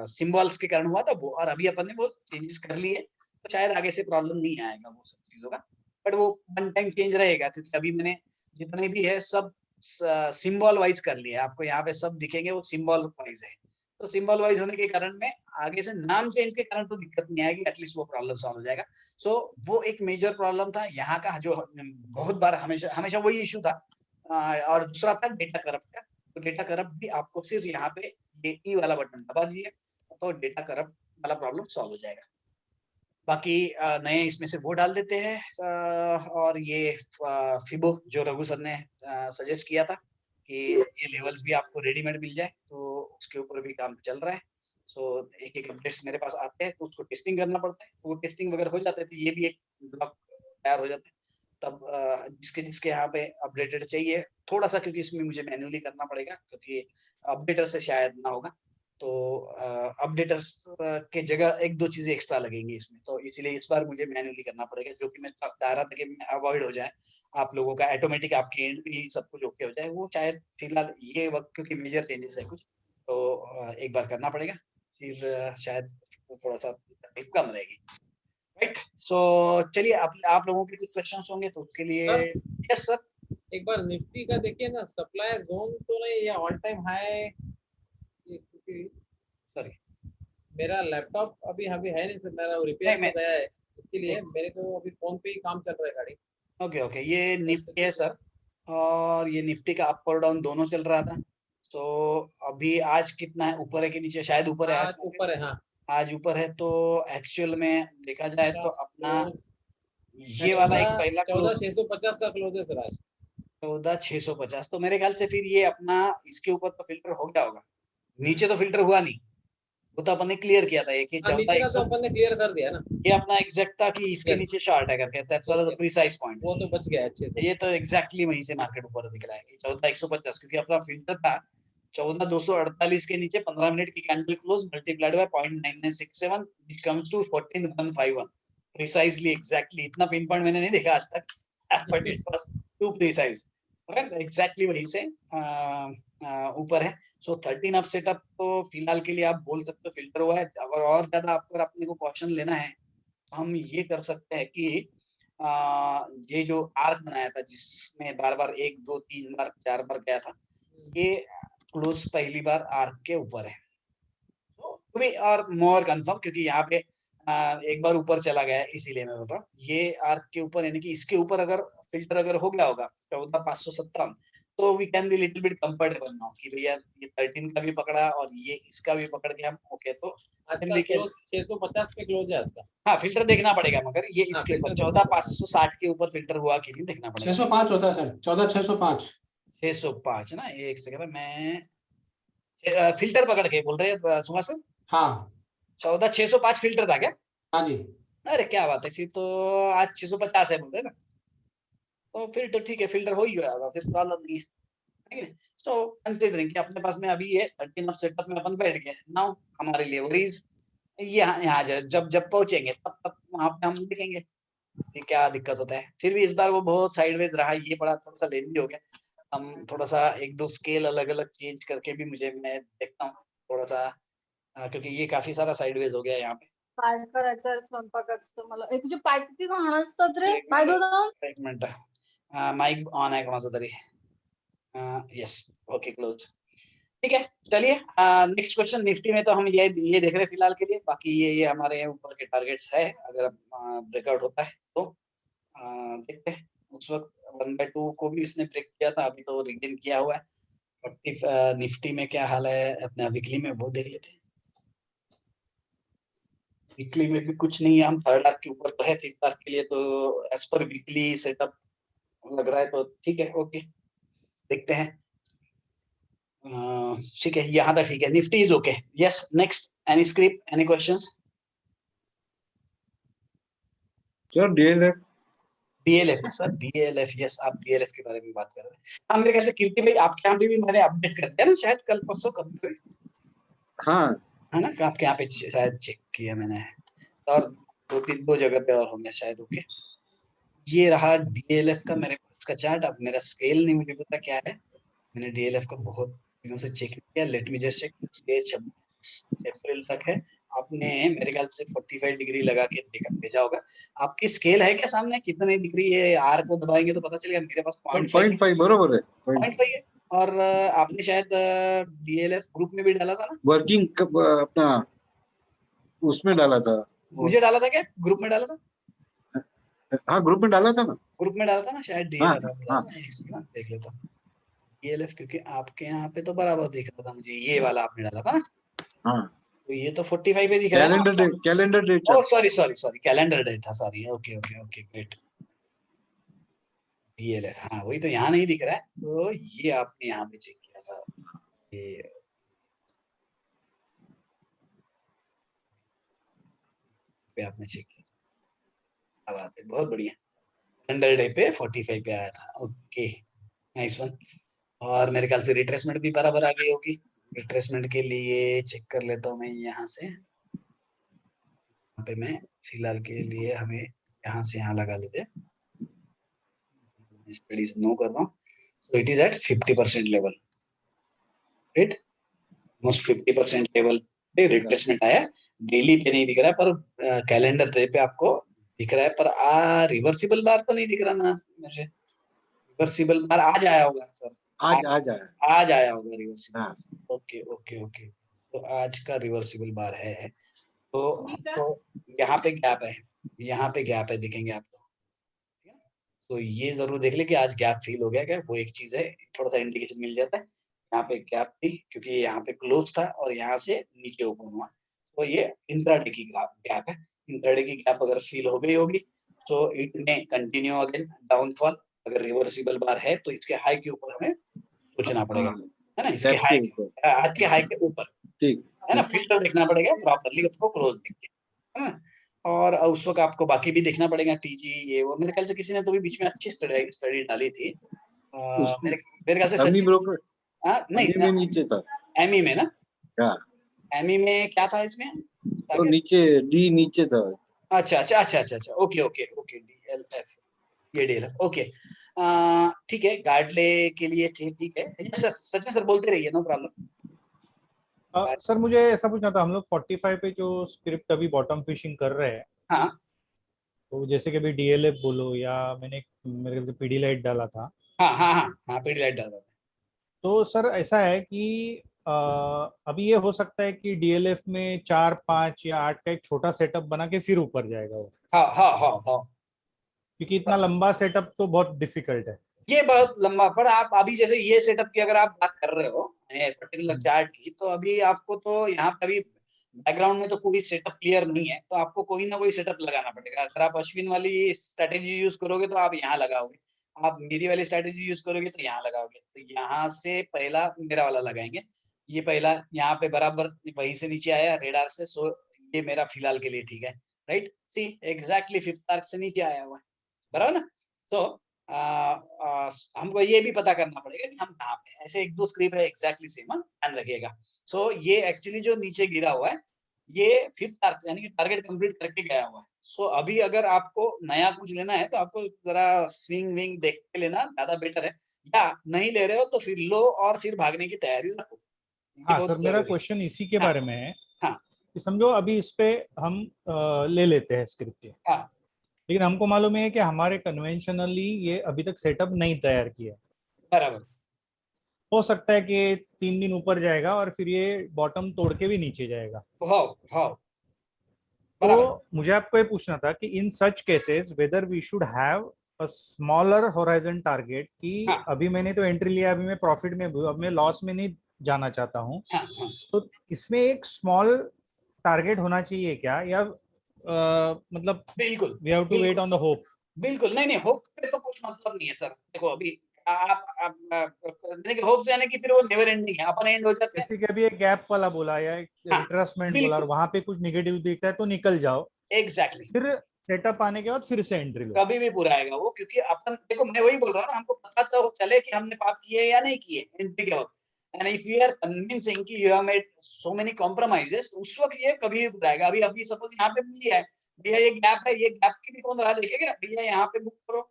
सिंबल्स के कारण हुआ था वो, और अभी अपन ने वो चेंजेस कर लिए, तो शायद आगे से प्रॉब्लम नहीं आएगा वो सब चीजों का, बट वो वन टाइम चेंज रहेगा, क्योंकि अभी मैंने जितने भी है सब सिंबल वाइज कर लिया, आपको यहाँ पे सब दिखेंगे वो सिंबल वाइज है, तो सिंबल वाइज होने के कारण में आगे से नाम चेंज के कारण तो दिक्कत नहीं आएगी, एटलीस्ट वो प्रॉब्लम सॉल्व हो जाएगा। सो वो एक मेजर प्रॉब्लम था यहाँ का, जो बहुत बार हमेशा वही इशू था। और दूसरा था डेटा करप्ट का, तो डेटा करप्ट भी आपको सिर्फ यहाँ पे ये ई वाला बटन दबा दिए तो डेटा करप्ट वाला प्रॉब्लम सॉल्व हो जाएगा। बाकी नए इसमें से वो डाल देते हैं, और ये फिबो जो रघु सर ने सजेस्ट किया था कि ये लेवल्स भी आपको रेडीमेड मिल जाए, तो उसके ऊपर भी काम चल रहा है। सो एक एक अपडेट्स मेरे पास आते हैं, तो उसको टेस्टिंग करना पड़ता है, वो टेस्टिंग वगैरह हो जाते हैं, तो ये भी एक ब्लॉक तैयार हो जाता है। तब जिसके यहाँ पे अपडेटेड चाहिए थोड़ा सा, क्योंकि इसमें मुझे मैन्युअली करना पड़ेगा, क्योंकि अपडेटर से शायद ना होगा, तो अपडेटर्स के जगह एक दो चीजें एक्स्ट्रा लगेंगी इसमें, तो इसलिए इस बार मुझे मैन्युअली करना पड़ेगा, जो कि मैं चाह रहा था कि अवॉइड हो जाए, आप लोगों का ऑटोमेटिक आपके एंड पे ही सब कुछ ओके हो जाए, वो शायद फिलहाल ये वक्त क्योंकि मेजर चेंजेस है कुछ, तो एक बार करना पड़ेगा, फिर शायद थोड़ा सा तकलीफ कम रहेगी। राइट, सो चलिए आप लोगों के कुछ क्वेश्चंस होंगे तो उसके लिए। यस सर,
एक बार निफ्टी का देखिए ना, सप्लाई जोन तो नहीं, या ऑल टाइम हाई, क्योंकि
सॉरी
मेरा लैपटॉप अभी है नहीं सर, मेरा रिपेयर में गया है, इसके लिए मेरे को अभी फोन पे ही काम चल रहा है गाड़ी।
ओके ये निफ्टी है सर, और ये निफ्टी का अप और डाउन दोनों चल रहा था। तो अभी आज कितना है, ऊपर है कि नीचे? शायद ऊपर है, आज
ऊपर है। हाँ
आज ऊपर है, तो एक्चुअल में देखा जाए तो अपना ये वाला एक पहला
14,650 का क्लोज है सर आज।
14,650, तो मेरे ख्याल से फिर ये अपना इसके ऊपर तो फिल्टर हो गया होगा, नीचे तो फिल्टर हुआ नहीं, वो तो अपन ने क्लियर किया था, एक ही
नीचे का तो अपन ने क्लियर कर दिया ना,
ये अपना एग्जैक्ट था कि इसके नीचे शॉर्ट है करके, that's was the precise point,
वो तो बच गया अच्छे से,
ये तो एग्जैक्टली वहीं से मार्केट ऊपर निकला है 14,150, क्योंकि अपना फिल्टर था 14,248 के नीचे 15 मिनट की candle close multiplied by 0.9967 which comes to 14,151 precisely, exactly इतना पिन पॉइंट मैंने नहीं देखा आज तक, but it was too precise, right, exactly वहीं से ऊपर है। सो 13 अप सेटअप तो फिलहाल के लिए आप बोल सकते हो फिल्टर हुआ है। अगर और ज्यादा आपको अपने को क्वेश्चन लेना है तो हम ये कर सकते हैं कि ये जो आर्क बनाया था जिसमें बार बार 1 2 3 बार 4 बार गया था, ये क्लोज पहली बार आर्क के ऊपर है, तो भी और मोर कंफर्म, क्योंकि यहाँ पे एक बार ऊपर चला गया है, इसीलिए मैं बोल रहा हूँ ये आर्क के ऊपर, यानी कि इसके ऊपर अगर फिल्टर अगर हो गया होगा 14,557, तो we can be little bit comfortable now कि भैया ये 13 का भी पकड़ा और ये इसका भी पकड़ के हम ओके, तो
आज का क्लोज 650 पे क्लोज है इसका।
हाँ फिल्टर देखना पड़ेगा, मगर ये इसके ऊपर 14,560 के ऊपर फिल्टर हुआ कि नहीं देखना पड़ेगा।
605 होता है सर,
14,605 ना, एक सेकंड मैं फिल्टर पकड़ के बोल रहे हैं सुभाष सर?
हाँ
14,605 फिल्टर था क्या?
हाँ जी।
अरे क्या बात है, फिर तो आज 650 है बोल रहे ना, तो फिर तो ठीक है, फिल्टर हो ही गया होगा, फिर प्रॉब्लम नहीं है, ठीक है। सो कंसीडरिंग कि अपने पास में अभी ये 13 अप सेटअप में अपन बैठ गए, नाउ हमारे लिए वरीज यहाँ जब पहुंचेंगे तब वहां पे हम देखेंगे कि क्या दिक्कत होता है। फिर भी इस बार वो बहुत साइडवेज रहा, ये बड़ा थोड़ा सा लेंदी हो गया, हम थोड़ा सा एक दो स्केल अलग अलग चेंज करके भी मैं देखता हूँ थोड़ा सा, क्योंकि ये काफी सारा साइडवेज हो गया यहाँ पे।
काय करायचं स्वयंपाकाचं मला, तुझे पाय किती घाण असतात रे, पाय धुवून.
एक मिनिट, माईक ऑन आहे कोणाचा तरी, यस ओके क्लोज। ठीक है चलिए नेक्स्ट क्वेश्चन। निफ्टी में तो हम ये देख रहे हैं फिलहाल के लिए, बाकी ये हमारे ऊपर के टारगेट्स है, अगर ब्रेकआउट होता है तो देखते हैं। उस वक्त 1/2 को भी इसने ब्रेक किया था, अभी तो रिगेन किया हुआ है। 40 निफ्टी में क्या हाल है अपना वीकली में वो देख लेते हैं। वीकली में भी कुछ नहीं है, हम 3rd आर्क के ऊपर तो है, 5th आर्क के लिए तो एज पर वीकली सेटअप लग रहा है, तो ठीक है ओके देखते हैं। ठीक है यहाँ तक ठीक है, Nifty is okay. Yes next any script any questions?
Sir
DLF sir, DLF yes, आप डीएलएफ के बारे में बात कर रहे हैं। हाँ मेरे ख्याल से कीर्ति भाई आपके यहाँ भी मैंने अपडेट कर दिया ना शायद, कल परसों कब?
हाँ
है ना, आपके यहाँ पे शायद चेक किया मैंने, और 2 जगह पे और होंगे शायद। ओके ये रहा डीएलएफ का मेरे पास का चार्ट। अब मेरा स्केल नहीं मुझे पता क्या है, मैंने डीएलएफ का बहुत दिनों से चेक किया। Let me just check, scale 26 अप्रैल तक है। आपने मेरे ख्याल से 45 डिग्री लगा के भेजा होगा। आपकी स्केल है क्या सामने, कितने डिग्री? ये आर को दबाएंगे तो पता चलेगा। मेरे पास
0.5 बरोबर है,
0.5 है। और आपने शायद डीएलएफ ग्रुप में भी डाला था ना?
वर्किंग अपना उसमें डाला था।
मुझे डाला था क्या, ग्रुप में डाला था?
हाँ ग्रुप में डाला था ना,
ग्रुप में डाला था ना शायद।
हाँ।
देख लेता हूँ डीएलएफ, क्योंकि आपके यहाँ पे तो बराबर दिख रहा था मुझे, ये वाला आपने डाला था ना।
हाँ
तो ये तो 45 पे दिख रहा है।
Calendar day.
Oh sorry calendar day था, सॉरी। Okay great. डीएलएफ हाँ वही तो, यहाँ नहीं दिख रहा है, तो ये आपने यहाँ पे चेक किया था। ये पे आपने चेक किया, बात है बहुत बढ़िया। कैलेंडर डे पे 45 पे आया था। Okay nice one. और मेरे ख्याल से रिट्रेसमेंट भी बराबर आ गई होगी। रिट्रेसमेंट के लिए चेक कर लेता हूँ मैं यहाँ से। यहाँ पे मैं फिलहाल के लिए हमें यहाँ से यहाँ लगा लेते हैं। स्टडीज नो कर रहा हूँ। So it is at 50% level, right? Most 50% level पे रिट्रेसमेंट आया। डेली पे नहीं दिख रहा है, पर कैलेंडर डे पे आपको दिख रहा है। पर रिवर्सिबल बार तो नहीं दिख रहा ना मुझे। रिवर्सिबल बार आज आया होगा सर, आज आया होगा रिवर्सिबल। ओके तो आज का रिवर्सिबल बार है। तो यहाँ पे गैप है, यहाँ पे गैप है, दिखेंगे आपको। तो ये जरूर देख ले कि आज गैप फील हो गया क्या, वो एक चीज है। थोड़ा सा इंडिकेशन मिल जाता है। यहाँ पे गैप थी क्योंकि यहाँ पे क्लोज था और यहाँ से नीचे ओपन हुआ, तो ये इंट्राडे की गैप है। इंट्राडे की गैप अगर फील हो गई होगी तो it may continue again downfall. अगर रिवर्सिबल बार है तो इसके हाई के ऊपर हमें सोचना पड़ेगा, है ना। इसके हाई, आज के हाई के ऊपर, ठीक है ना। फिल्टर देखना पड़ेगा प्रॉपरली, उसको क्लोज देखिए, है ना। और उस वक्त आपको बाकी भी देखना पड़ेगा, टीजी ये वो। मेरे ख्याल से किसी ने तो भी बीच में अच्छी स्टडी डाली थी। मेरे ख्याल से नहीं
नीचे था
एमई में ना।
क्या
एमई में क्या था इसमें?
तो नीचे डी नीचे था।
अच्छा ओके डीएलएफ, ये डीएलएफ ओके ठीक है। गार्डले के लिए ठीक है सचिन सर बोलते रहिए, नो प्रॉब्लम।
सर मुझे ऐसा पूछना था, हम लोग 45 पे जो स्क्रिप्ट अभी बॉटम फिशिंग कर रहे हैं,
हाँ,
तो जैसे कि अभी डीएलएफ बोलो या मैंने मेरे ख्याल से पीडी लाइट डाला था।
हाँ पीडी लाइट डाला था।
तो सर ऐसा है कि अभी ये हो सकता है कि डीएलएफ में 4, 5 या 8 का एक छोटा सेटअप बना के फिर ऊपर जाएगा वो।
हाँ
क्योंकि इतना लंबा सेटअप तो बहुत डिफिकल्ट है।
ये बहुत लंबा, पर आप अभी जैसे ये सेटअप की अगर आप बात कर रहे हो पर्टिकुलर चार्ट की, तो अभी आपको तो यहाँ पे अभी बैकग्राउंड में तो कोई सेटअप क्लियर नहीं है, तो आपको कोई ना कोई सेटअप लगाना पड़ेगा। अगर आप अश्विन वाली स्ट्रेटेजी यूज करोगे तो आप यहाँ लगाओगे, आप मेरी वाली स्ट्रेटेजी यूज करोगे तो यहाँ लगाओगे। तो यहाँ से पहला मेरा वाला लगाएंगे, ये पहला यहाँ पे बराबर वहीं से नीचे आया रेडार से। सो ये मेरा फिलहाल के लिए ठीक है, राइट। सी एग्जैक्टली 5th आर्क से नीचे आया हुआ है, बराबर ना। तो हमको ये भी पता करना पड़ेगा कि हम कहाँ पे। ऐसे 1-2 स्क्रिप्ट है एग्जैक्टली सेम, ध्यान रखिएगा। सो ये एक्चुअली जो नीचे गिरा हुआ है ये 5th आर्क यानी कि टारगेट कंप्लीट करके गया हुआ है। सो अभी अगर आपको नया कुछ लेना है तो आपको जरा स्विंग विंग देख के लेना ज्यादा बेटर है, या नहीं ले रहे हो तो फिर लो और फिर भागने की तैयारी रखो।
हाँ सर, मेरा क्वेश्चन इसी के बारे में है। कि समझो अभी इस पे हम ले लेते हैं स्क्रिप्ट, लेकिन हमको मालूम है कि हमारे कन्वेंशनली ये अभी तक सेटअप नहीं तैयार किया,
बराबर।
हो सकता है कि 3 दिन ऊपर जाएगा और फिर ये बॉटम तोड़ के भी नीचे जाएगा।
हाँ हाँ
तो मुझे आपको ये पूछना था कि in such cases whether we should have a smaller horizon target कि
हाँ।
अभी मैंने तो एंट्री लिया, अभी मैं प्रॉफिट में हूँ, अब मैं लॉस में नहीं जाना चाहता हूँ,
हाँ हाँ
तो इसमें एक स्मॉल टारगेट होना चाहिए क्या, या मतलब
बिल्कुल
we have to wait on the hope?
बिल्कुल नहीं होप पे तो कुछ मतलब नहीं है सर। देखो अभी देखिए होप से यानी कि फिर वो नेवर एंडिंग है, अपन एंड हो जाते हैं।
जैसे कि अभी एक गैप वाला बोला या एक
हाँ,
रिट्रेसमेंट बोला और
बिल्कुल
वहां पे कुछ निगेटिव दिखता है तो निकल जाओ,
एग्जैक्टली
फिर सेटअप आने के बाद फिर से एंट्री लो।
कभी भी पूरा आएगा वो, क्योंकि अपन देखो मैं वही बोल रहा हूँ ना, हमको पता चले कि हमने पाप किए या नहीं किए एंट्री के वक्त, and if you are convincing कि you have made so many compromises, उस वक्त ये कभी भी पूरा आएगा। अभी सपोज यहाँ पे मिली है भैया, ये गैप है, ये गैप की भी कौन राह देखेगा भैया, यहाँ पे बुक करो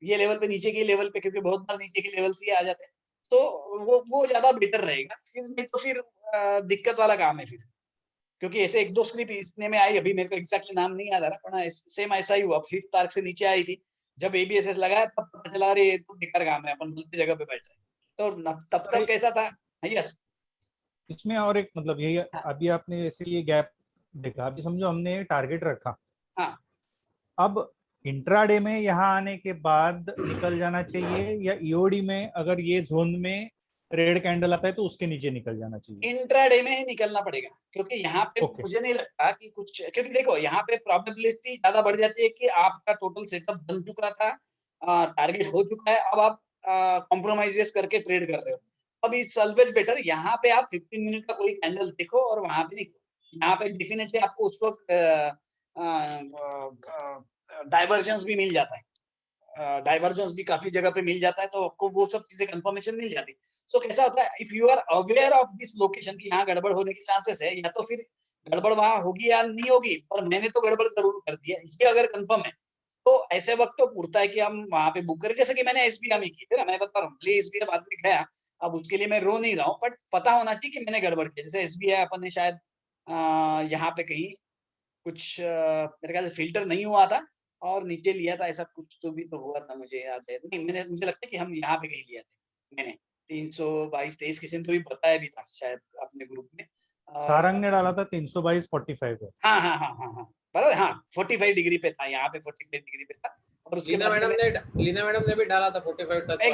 ये लेवल पे, नीचे के लेवल पे, क्योंकि बहुत बार नीचे के लेवल से आ जाते हैं, तो वो ज्यादा बेटर रहेगा। फिर नहीं तो फिर दिक्कत वाला काम है फिर, क्योंकि ऐसे एक दो स्क्रिप्ट इतने में आई, अभी मेरे को एग्जैक्टली नाम नहीं याद आ रहा, पर सेम ऐसा ही हुआ, 5th तारीख से नीचे आई थी, जब एबीएसएस लगाया तब पता चला अरे ये तो बेकार काम है, अपन गलती जगह पे बैठ रहे हैं। तो तब तक कैसा था। यस
इसमें और एक मतलब यही, अभी आपने जैसे ये गैप देखा, अभी समझो हमने टारगेट रखा,
हाँ
अब इंट्राडे में यहाँ आने के बाद निकल जाना चाहिए, या ईओडी में अगर ये जोन में रेड कैंडल आता है तो उसके नीचे निकल जाना चाहिए?
इंट्राडे में ही निकलना पड़ेगा, क्योंकि यहाँ पे
Okay.
मुझे नहीं लगता कि कुछ, क्योंकि देखो यहाँ पे प्रोबेबिलिटी ज्यादा बढ़ जाती है कि आपका टोटल सेटअप बन चुका था, टारगेट हो चुका है, अब आप कॉम्प्रोमाइजेस करके ट्रेड कर रहे हो। अब इट्स ऑलवेज बेटर यहाँ पे आप 15 मिनट का कोई कैंडल देखो और वहां पे देखो, यहाँ पे डेफिनेटली आपको उस वक्त डाइवर्जेंस भी मिल जाता है, डाइवर्जेंस भी काफी जगह पे मिल जाता है, तो आपको वो सब चीजें कंफर्मेशन मिल जाती है। सो कैसा होता है, if you are aware of this location की यहाँ गड़बड़ होने के चांसेस है, या तो फिर गड़बड़ वहां होगी या नहीं होगी, पर मैंने तो गड़बड़ जरूर कर दी है, ये अगर कंफर्म है तो ऐसे वक्त तो पूछता है कि हम वहां पे बुक करें, जैसे कि मैंने एसबीआई में की थी ना, मैं बता रहा हूँ एसबीआई बाद में गया, अब उसके लिए मैं रो नहीं रहा हूँ, बट पता होना चाहिए कि मैंने गड़बड़ की। जैसे एसबीआई अपन ने शायद यहाँ पे कहीं कुछ मेरे ख्याल से फिल्टर नहीं हुआ था और नीचे लिया था, ऐसा कुछ तो भी तो हुआ था, मुझे याद है नहीं, मुझे लगता है कि हम यहाँ पे कहीं लिया था मैंने 322-23 किसी ने तो भी बताया भी था शायद अपने ग्रुप में।
सारंग ने डाला था 322.45 है।
हाँ हाँ हाँ हाँ हाँ बराबर, हाँ 45 डिग्री पे था, यहाँ पे 45 डिग्री पे था, और उसके
लीना मैडम ने भी डाला था 45 टच वाला।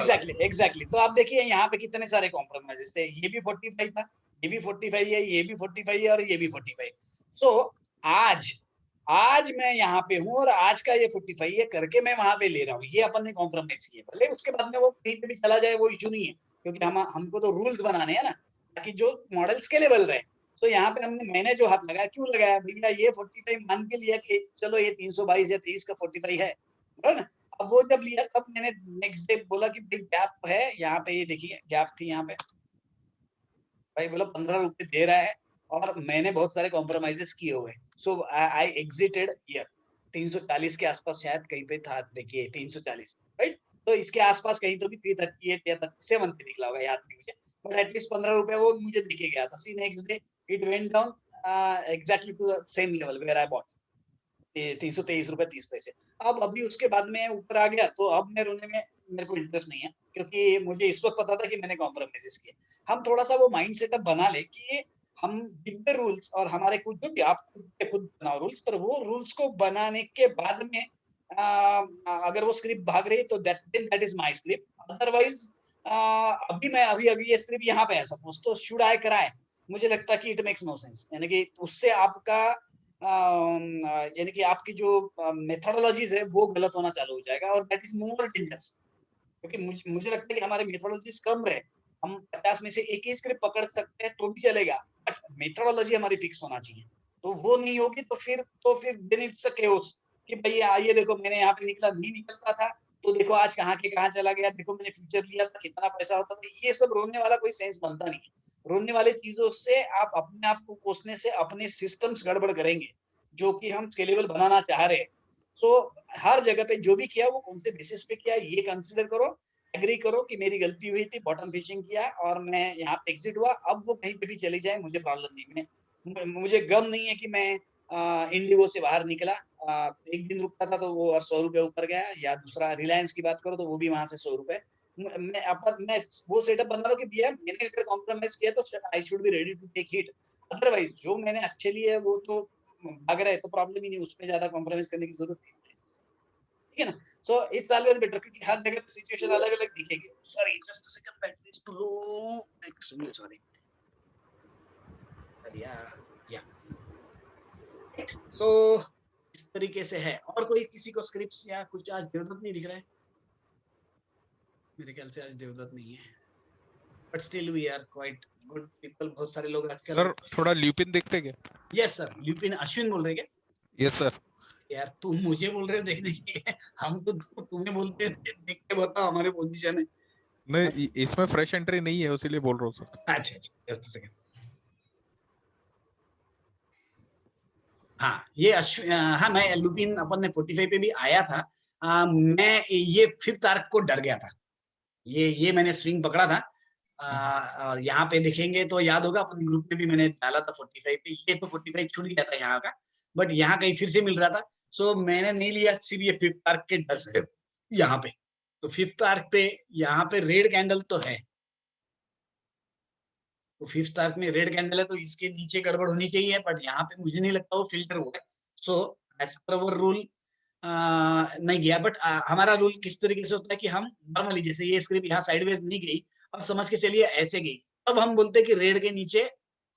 एग्जैक्टली। तो आप देखिए यहाँ पे कितने सारे कॉम्प्रोमाइजेस थे, ये भी 45 था, ये भी 45 है, ये भी 45 है और ये भी 45। सो आज मैं यहाँ पे हूँ और आज का ये 45 है करके मैं वहां पे ले रहा हूँ, ये अपन ने कॉम्प्रोमाइज किया, भले उसके बाद में वो कहीं पे भी चला जाए वो इशू नहीं है, क्योंकि हमको तो रूल्स बनाने हैं ना ताकि जो मॉडल स्केलेबल रहे। तो यहाँ पे मैंने जो हाथ लगाया, क्यों लगाया भैया, ये 45 मान के लिया कि चलो ये 322 या 23 का 45 है ना। अब वो जब लिया तब मैंने नेक्स्ट डे बोला कि भाई गैप है यहाँ पे, ये देखिए गैप थी यहाँ पे, भाई बोला 15 रुपए दे रहा है और मैंने बहुत सारे कॉम्प्रोमाइजेस किए हुए, सो आई एग्जिटेड हियर 340 के आसपास शायद कहीं पे था, देखिए 340 राइट, तो इसके आसपास कहीं तो भी 338 या 37 पे निकला होगा, याद नहीं मुझे, बट एटलीस्ट 15 रुपए वो मुझे दिखे गया था। See next day it went down exactly to the same level where I bought 323 रुपए 30 पैसे। अब अभी उसके बाद में ऊपर आ गया, तो अब मैं रोने में मेरे को इंटरेस्ट नहीं है, क्योंकि मुझे इस वक्त पता था कि मैंने कॉम्प्रोमाइजेस किए। हम थोड़ा सा वो माइंड सेटअप बना ले कि हम बिग रूल्स और हमारे खुद जो भी आप खुद बनाओ रूल्स, पर वो रूल्स को बनाने के बाद में अगर वो स्क्रिप्ट भाग रही तो that is my script. Otherwise अभी ये स्क्रिप्ट यहाँ पे है सपोज, तो शुड आई कराए, मुझे लगता है कि इट मेक्स नो सेंस, यानी कि उससे आपका यानी कि आपकी जो मेथोडोलॉजीज है वो गलत होना चालू हो जाएगा, और दैट इज मोर डेंजरस, क्योंकि मुझे लगता है कि हमारे मेथोडोलॉजीज कम रहे, हम 50 में से एक ही स्क्रिप्ट पकड़ सकते हैं तो भी चलेगा, बट मेथोडोलॉजी हमारी फिक्स होना चाहिए, तो वो नहीं होगी तो फिर देन इट्स अ केओस कि भैया ये देखो मैंने यहाँ पे नहीं निकलता था, तो देखो आज कहाँ के कहाँ चला गया, देखो मैंने फ्यूचर लिया था कितना पैसा होता था, ये सब रोने वाला कोई सेंस बनता नहीं है। रोने वाली चीजों से आप अपने आप को कोसने से अपने सिस्टम्स गड़बड़ करेंगे जो कि हम स्केलेबल बनाना चाह रहे हैं। सो हर जगह पे जो भी किया वो कौन से बेसिस पे किया ये कंसिडर करो, एग्री करो कि मेरी गलती हुई थी, बॉटम फिशिंग किया और मैं यहाँ पे एग्जिट हुआ, अब वो कहीं पे भी चली जाए मुझे प्रॉब्लम नहीं है, मुझे गम नहीं है कि मैं इंडिगो से बाहर निकला, एक दिन रुकता था तो वो और 100 रुपए ऊपर गया, या दूसरा रिलायंस की बात करो तो वो भी वहां से 100 रुपए मैं वो सेटअप बना रहा हूँ कि भैया मैंने अगर कॉम्प्रोमाइज किया तो I should be ready to take hit, otherwise जो मैंने अच्छे लिए है वो तो भाग रहा है तो प्रॉब्लम ही नहीं, उसमें ज्यादा कॉम्प्रोमाइज करने की जरूरत नहीं है, ठीक है ना। सो इट्स ऑलवेज बेटर क्योंकि हर जगह सिचुएशन अलग अलग दिखेगी। Sorry just a second, battery is too low, extremely sorry या सो इस तरीके से है। और कोई किसी को स्क्रिप्ट्स या कुछ? आज देवदत्त नहीं दिख रहा है मेरे ख्याल से, आज देवदत्त नहीं है, but still we are quite good people, बहुत सारे लोग आजकल।
सर थोड़ा ल्यूपिन देखते क्या?
यस सर, ल्यूपिन अश्विन बोल रहे क्या?
Yes sir.
यार तुम मुझे बोल रहे हो देखने के लिए, हम तो तुम्हें बोलते हैं देख के बताओ हमारे पोजीशन है।
नहीं इसमें फ्रेश एंट्री नहीं है इसीलिए बोल रहा हूँ सर।
अच्छा जस्ट अ सेकंड। हाँ ये हाँ मैं लुपिन अपन ने 45 पे भी आया था। मैं ये 5th आर्क को डर गया था, ये मैंने स्विंग पकड़ा था। और यहाँ पे देखेंगे तो याद होगा अपन ग्रुप में भी मैंने डाला था 45 पे, ये तो 45 छूट गया था यहाँ का, बट यहाँ कहीं फिर से मिल रहा था। सो मैंने नहीं लिया सिर्फ ये 5th आर्क के डर से यहाँ पे। तो 5th आर्क पे यहाँ पे रेड कैंडल तो है, तो 5th आर्क में रेड कैंडल है तो इसके नीचे गड़बड़ होनी चाहिए, बट यहाँ पे मुझे नहीं लगता वो फिल्टर हुआ है। सो एज पर अवर रूल नहीं गया, बट हमारा रूल किस तरीके से होता है कि हम नॉर्मली जैसे ये स्क्रिप्ट यहाँ साइडवेज नहीं गई, अब समझ के चलिए ऐसे गई, तब हम बोलते हैं कि रेड के नीचे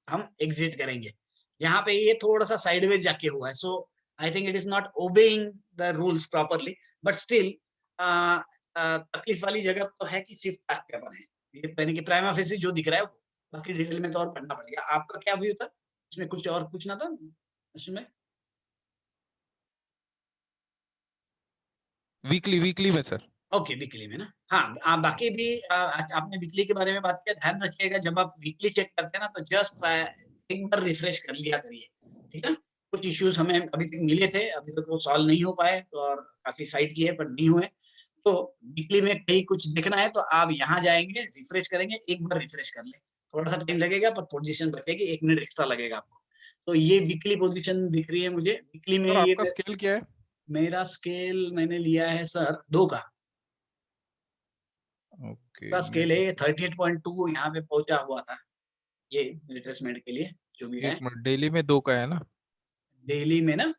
हम एग्जिट करेंगे। यहाँ पे ये थोड़ा सा साइडवेज जाके हुआ है, so I think it is not obeying the rules properly, but still तकलीफ वाली जगह तो है कि 5th आर्क पे अपन है, ये यानी कि प्राइमा फेसी जो दिख रहा है वो, बाकी डिटेल में तो और पढ़ना पड़ेगा। आपका क्या व्यू था इसमें? कुछ और पूछना था इसमें?
वीकली में सर।
ओके वीकली में ना, हाँ बाकी भी आपने वीकली के बारे में बात किया, ध्यान रखिएगा जब आप वीकली चेक करते हैं ना तो जस्ट एक बार रिफ्रेश कर लिया करिए, ठीक है। कुछ इश्यूज हमें अभी तक मिले थे, अभी तक वो सॉल्व नहीं हो पाए और काफी फाइट किए पर नहीं हुए, तो वीकली में कहीं कुछ देखना है तो आप यहाँ जाएंगे, रिफ्रेश करेंगे, एक बार रिफ्रेश कर ले, थोड़ा सा टाइम लगेगा पर पोजीशन बचेगी, 1 मिनट एक्स्ट्रा लगेगा आपको। तो ये वीकली पोजीशन दिख रही है मुझे। वीकली में
सर
ये
आपका स्केल क्या है?
मेरा स्केल मैंने लिया है सर 2 का।
ओके
स्केल है 38.2 यहाँ पे पहुंचा हुआ था ये रिट्रेसमेंट के लिए जो भी है।
एक मिनट, डेली में 2 का है ना?
डेली में ना,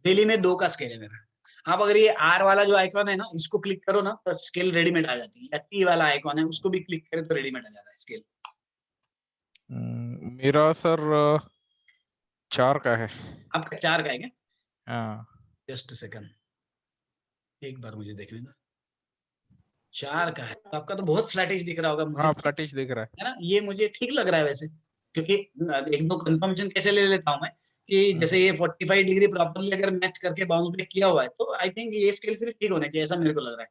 डेली में 2 का स्केल है मेरा। आप अगर ये R वाला जो आइकॉन है ना इसको क्लिक करो ना तो स्केल रेडीमेड आ जाती है, या T वाला आइकॉन है उसको भी क्लिक करें तो रेडीमेड आ जाता है स्केल।
मेरा सर 4 का है।
आपका 4 का है क्या?
हाँ
जस्ट सेकंड, एक बार मुझे देखने दो। 4 का है तो आपका तो बहुत फ्लैटिश दिख रहा होगा मुझे।
हाँ फ्लैटिश दिख रहा
है ना, ये मुझे ठीक लग रहा है वैसे, क्योंकि 1-2 कंफर्मेशन कैसे ले लेता हूँ मैं कि जैसे ये 45 डिग्री प्रॉपर्ली अगर मैच करके बाउंस बैक किया हुआ है तो आई थिंक ये स्केल फिर ठीक होना चाहिए, ऐसा मेरे को लग रहा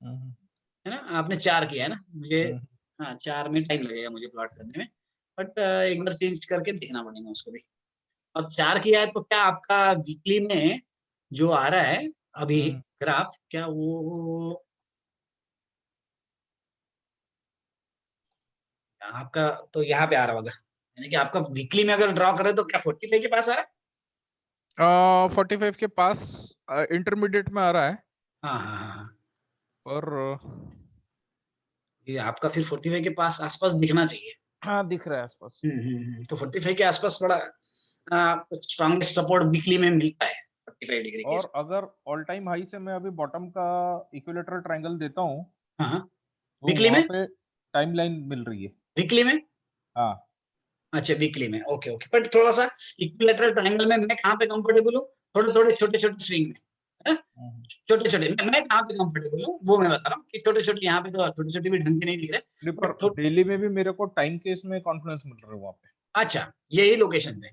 है ना। आपने 4 किया है ना, मुझे हाँ 4 में टाइम लगेगा मुझे प्लॉट करने में, बट एक बार चेंज करके देखना पड़ेगा उसको भी। और 4 किया है तो क्या आपका वीकली में जो आ रहा है अभी ग्राफ, क्या वो आपका तो यहाँ पे आ रहा होगा, यानी कि आपका वीकली में अगर ड्रॉ करे तो क्या 45 के पास आ रहा है?
45 के पास इंटरमीडिएट में आ रहा है।
हाँ
और
ये आपका फिर 45 के पास आसपास दिखना चाहिए।
हाँ दिख रहा है आसपास।
तो 45 के आसपास थोड़ा स्ट्रॉन्गेस्ट सपोर्ट वीकली में मिलता है 45 डिग्री के।
और अगर ऑल टाइम हाई से मैं अभी बॉटम का इक्विलेटरल ट्रायंगल देता हूँ
वीकली में
टाइमलाइन मिल रही है
वीकली में।
हाँ
अच्छा वीकली में, ओके बट थोड़ा सा इक्विलेटरल ट्रायंगल में मैं कहाँ पे कंफर्टेबल हूँ? थोड़े छोटे स्विंग में, छोटे मैं कहाँ पे कंफर्टेबल हूँ वो मैं बता रहा हूँ कि छोटे यहाँ पे तो छोटे भी ढंग के नहीं दिख रहे,
पर डेली में भी मेरे को टाइम केस में कॉन्फिडेंस मिल रहा है वहाँ पे।
अच्छा यही लोकेशन पे।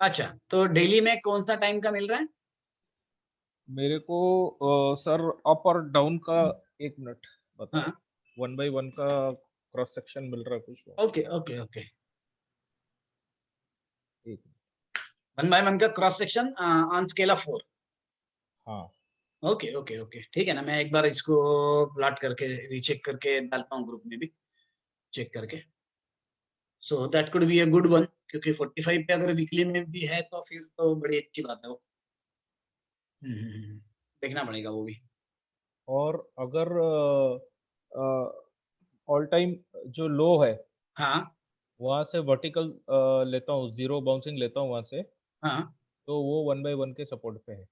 अच्छा तो डेली में कौन सा टाइम का मिल रहा है
मेरे को? सर अप और डाउन का 1 मिनट बता। 1/1 का क्रॉस सेक्शन मिल रहा है कुछ।
ओके 1/1 का cross section on scale of 4।
हाँ
ओके ठीक है ना, मैं एक बार इसको प्लॉट करके रीचेक करके डालता हूँ ग्रुप में भी चेक करके। So that could be a good one, क्योंकि 45 पे अगर वीकली में भी है तो फिर तो बड़ी अच्छी बात है वो। देखना पड़ेगा वो भी।
और अगर ऑल टाइम जो लो है
हाँ
वहां से वर्टिकल लेता हूँ, 0 बाउंसिंग लेता हूँ वहां से,
हाँ,
तो वो 1 by 1 के सपोर्ट पे है।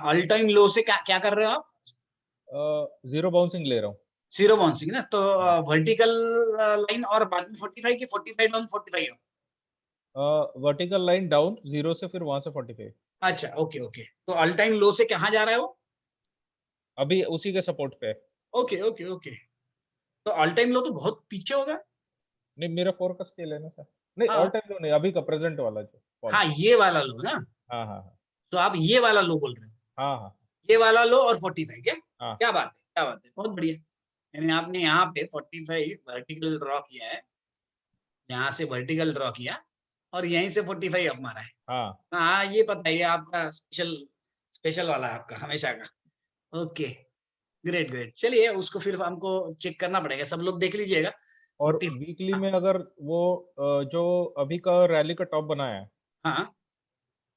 ऑल टाइम लो से क्या क्या कर रहे हो आप?
0 बाउंसिंग ले रहा हूँ।
जीरो बाउंसिंग ना, तो वर्टिकल लाइन और बाद में 45 की 45 down 45 up.
Vertical line down 0 से, फिर वहां से 45।
अच्छा ओके ओके, तो ऑल टाइम लो से कहाँ जा रहा है वो?
अभी उसी के सपोर्ट पे है।
ओके ओके ओके, तो ऑल टाइम लो तो बहुत पीछे होगा।
नहीं, मेरा 4 का स्केल है ना सर। नहीं,
हाँ।
ऑल टाइम लो नहीं, अभी का प्रेजेंट वाला जो fall।
हाँ ये वाला लो ना,
हाँ हाँ हाँ
तो आप ये वाला लो बोल रहे हो?
हाँ हाँ
ये वाला लो और 45 क्या?
हाँ।
क्या बात है, क्या बात है, बहुत बढ़िया। यानी आपने यहाँ पे 45 वर्टिकल ड्रॉ किया है, यहाँ से वर्टिकल ड्रॉ किया और यहीं से 45 अप मारा है।
हाँ
हाँ ये पता है, ये आपका स्पेशल वाला है आपका हमेशा का। ओके ग्रेट ग्रेट, चलिए उसको फिर हमको चेक करना पड़ेगा, सब लोग देख लीजिएगा।
और
40
वीकली में अगर वो जो अभी का रैली का टॉप बनाया है,
हाँ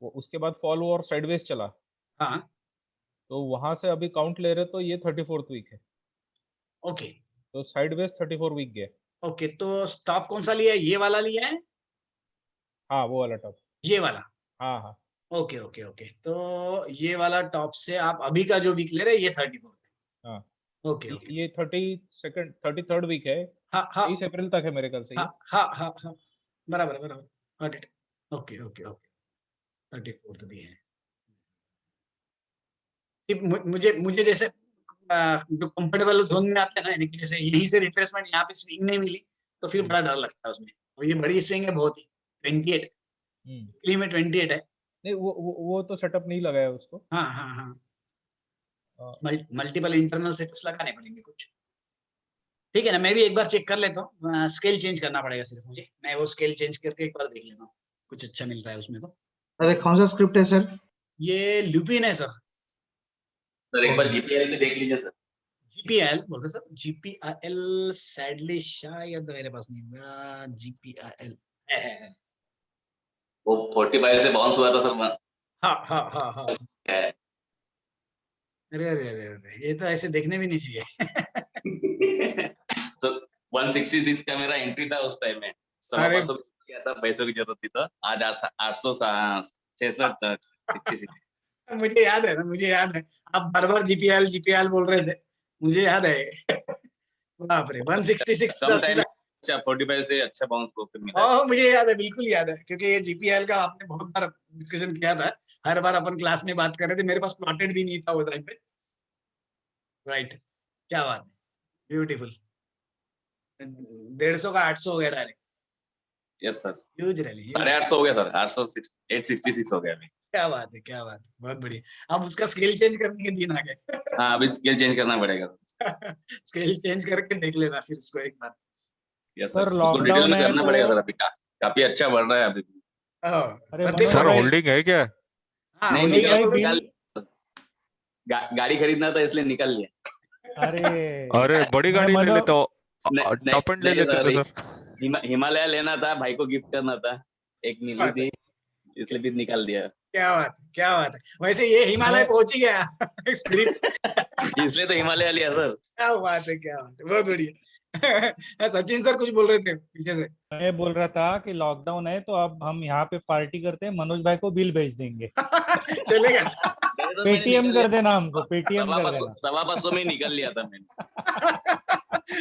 वो उसके बाद फॉल और साइडवेज चला,
हाँ
तो वहां से अभी काउंट ले रहे तो ये 34th वीक है,
ओके
तो साइडवेज 34 वीक गया।
ओके, तो स्टॉप कौन सा लिया है? ये वाला लिया है?
हाँ, वो वाला टॉप।
ये वाला?
हाँ हाँ
ओके ओके ओके, तो ये वाला टॉप से आप अभी का जो वीक ले रहे हैं ये 34 है।
हाँ।
ओके ओके,
ये 33rd वीक है,
हाँ हाँ
23 अप्रैल तक है मेरे ख्याल से ये।
हाँ हाँ हाँ हाँ, बराबर बराबर, got it. Okay okay okay, 34 भी है। मुझे मुझे जैसे जो कंफर्टेबल जोन में आते हैं ना, यानी कि जैसे यहीं से रिट्रेसमेंट यहाँ पे स्विंग नहीं मिली तो फिर बड़ा डर लगता है उसमें, और ये बड़ी स्विंग है बहुत ही, 28 वीकली में 28 है।
नहीं, वो तो सेटअप नहीं लगाया उसको।
हाँ हाँ हाँ, मल्टीपल इंटरनल सेटअप्स लगाने पड़ेंगे कुछ। ठीक है ना, मैं भी एक बार चेक कर लेता हूँ, स्केल चेंज करना पड़ेगा सिर्फ मुझे, मैं वो स्केल चेंज करके एक बार देख लेता हूँ, कुछ अच्छा मिल रहा है उसमें तो।
अरे कौन सा स्क्रिप्ट है सर?
ये ल्यूपिन है सर।
सर एक बार जीपीएल में देख लीजिए सर।
जीपीएल बोल रहे सर? जीपीआईएल सैडली शायद मेरे पास नहीं होगा। जीपीआईएल है,
वो 45 से बाउंस हुआ था सर।
हाँ हाँ हाँ हाँ, अरे अरे अरे अरे, ये तो ऐसे देखने भी नहीं चाहिए।
तो 166 का मेरा एंट्री था उस टाइम में, 500 किया था, पैसों की जरूरत थी, तो आज 866।
मुझे याद है ना, मुझे याद है, आप बार बार जीपीएल जीपीएल बोल रहे थे, मुझे याद है। बाप रे, 166 सीधा।
अच्छा 45 से अच्छा बाउंस होकर मिला।
हाँ मुझे याद है, बिल्कुल याद है, क्योंकि ये जीपीएल का आपने बहुत बार डिस्कशन किया था, हर बार अपन क्लास में बात कर रहे थे, मेरे पास प्लॉटेड भी नहीं था उस टाइम पे। राइट, क्या बात है, ब्यूटीफुल। 150 का 800 हो गया direct.
Yes sir,
huge rally,
850 हो गया सर, 866 हो गया अभी।
क्या बात है, क्या बात है, बहुत बढ़िया। अब उसका स्केल चेंज करने के दिन आ गए।
हाँ, अभी स्केल चेंज करना पड़ेगा।
स्केल चेंज करके देख लेना फिर उसको एक बार।
यस
सर,
सर, उसको डिटेल
लॉकडाउन
में
है
करना
तो-
पड़ेगा सर, अभी काफी अच्छा बढ़ रहा है अभी।
अरे
सर होल्डिंग है क्या?
हाँ,
नहीं,
होल्डिंग है तो
निकाल गाड़ी खरीदना था इसलिए निकल लिया।
अरे बड़ी गाड़ी ले लेते हो,
नहीं,
टॉप एंड ले
नहीं
लेते
सर,
तो सर।
हिमालय लेना था, भाई को गिफ्ट करना था, एक मिली थी इसलिए भी निकाल दिया।
क्या बात है, क्या बात है। वैसे ये हिमालय पहुंच ही गया।
इसलिए तो हिमालय लिया सर।
क्या बात है, क्या बात है, बहुत बढ़िया। सचिन सर कुछ बोल रहे थे पीछे से।
मैं बोल रहा था कि लॉकडाउन है तो अब हम यहाँ पे पार्टी करते हैं, मनोज भाई को बिल भेज देंगे।
चलेगा,
पेटीएम कर देना हमको, पेटीएम कर देना।
500 में निकल लिया था मैंने।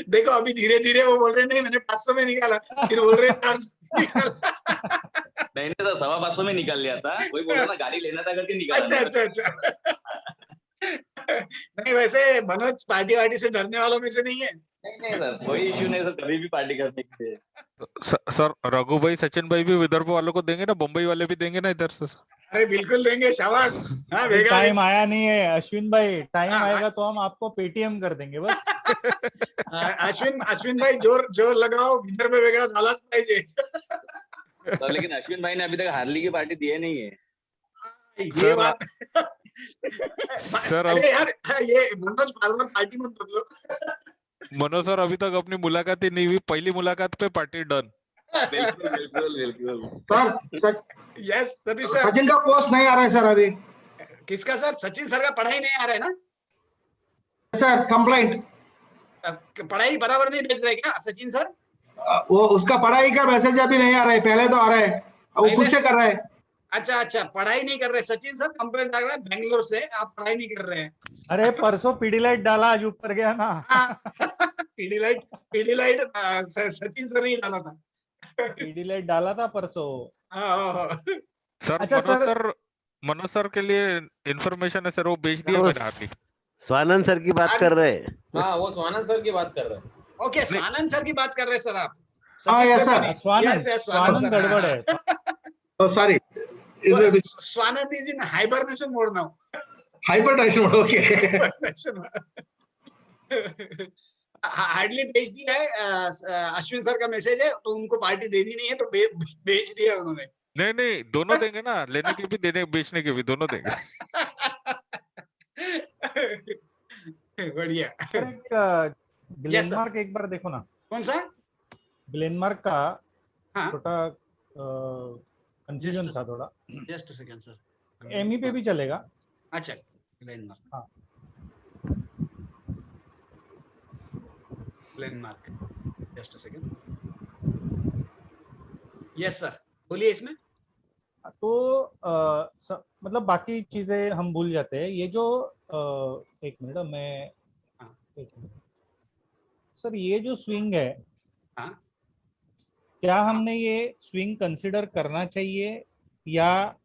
देखो अभी धीरे धीरे वो बोल रहे नहीं मैंने 500 में निकाला, फिर बोल रहे 400 निकाला।
नहीं तो 550 में निकल लिया था, वही बोल रहा ना, गाड़ी लेना था करके निकाला।
अच्छा अच्छा अच्छा। नहीं वैसे मनोज पार्टी वार्टी से डरने वालों में से नहीं है।
नहीं सर, कोई इश्यू नहीं सर, कभी भी पार्टी कर सकते हैं।
सर रघु भाई सचिन भाई भी विदर्भ वालों को देंगे ना, बम्बई वाले भी देंगे ना इधर से।
अरे बिल्कुल देंगे, शाबाश। हाँ
टाइम आया नहीं है अश्विन भाई, टाइम आएगा तो हम आपको पेटीएम कर देंगे बस।
अश्विन भाई जोर जोर लगाओ, विदर्भ में वेगळा झालाच पाहिजे।
तो लेकिन अश्विन भाई ने अभी तक हार्ली की पार्टी दी नहीं है।
ये बात
सर
अरे यार, ये मनोज बार-बार पार्टी मत बदलो।
मनोज सर अभी तक अपनी मुलाकात ही नहीं हुई, पहली मुलाकात पे पार्टी डन।
बिल्कुल बिल्कुल बिल्कुल।
Sir
yes Satish sir,
Sachin का पोस्ट नहीं आ रहा है सर अभी।
किसका सर? सचिन सर का पढ़ाई नहीं आ रहा है ना?
सर कंप्लेंट
पढ़ाई बराबर नहीं भेज रहे क्या सचिन सर?
वो उसका पढ़ाई का मैसेज अभी नहीं आ रहा है, पहले तो आ रहा है, वो खुद से कर रहा है।
अच्छा पढ़ाई नहीं कर रहे सचिन सर, कंप्लेंट आ रहा है बेंगलोर से, आप पढ़ाई नहीं कर रहे हैं।
अरे परसों पीडीलाइट डाला, आज ऊपर गया ना।
पीडीलाइट सचिन सर ने डाला था।
पीडीलाइट डाला था परसों।
सर
अच्छा,
मनोज सर के लिए इंफॉर्मेशन है सर, वो बेच दिया मैंने हार्डली।
स्वानंद सर की बात कर रहे हैं।
हाँ वो स्वानंद सर की बात कर रहे हैं।
ओके स्वानंद सर की बात कर रहे हैं सर आप?
हाँ यस सर,
स्वानंद गड़बड़ है।
oh sorry,
Swanand is in hibernation mode now.
Hibernation mode, okay.
Hardly भेज दिया है, अश्विन सर का मैसेज है, तो उनको पार्टी देनी नहीं है तो भेज दिया उन्होंने।
नहीं दोनों देंगे ना, लेने के भी देने, बेचने के भी, दोनों देंगे।
बढ़िया।
ग्लेनमार्क एक बार देखो ना।
कौन सा?
ग्लेनमार्क का
हाँ?
छोटा कंफ्यूजन था थोड़ा।
जस्ट सेकंड सर,
एमई पे भी चलेगा।
अच्छा ग्लेनमार्क,
हाँ
Glenmark, just second. Yes sir बोलिए। इसमें
तो मतलब बाकी चीजें हम भूल जाते हैं। ये जो एक मिनट मैं सर, ये जो स्विंग है, क्या हमने ये स्विंग कंसिडर करना चाहिए या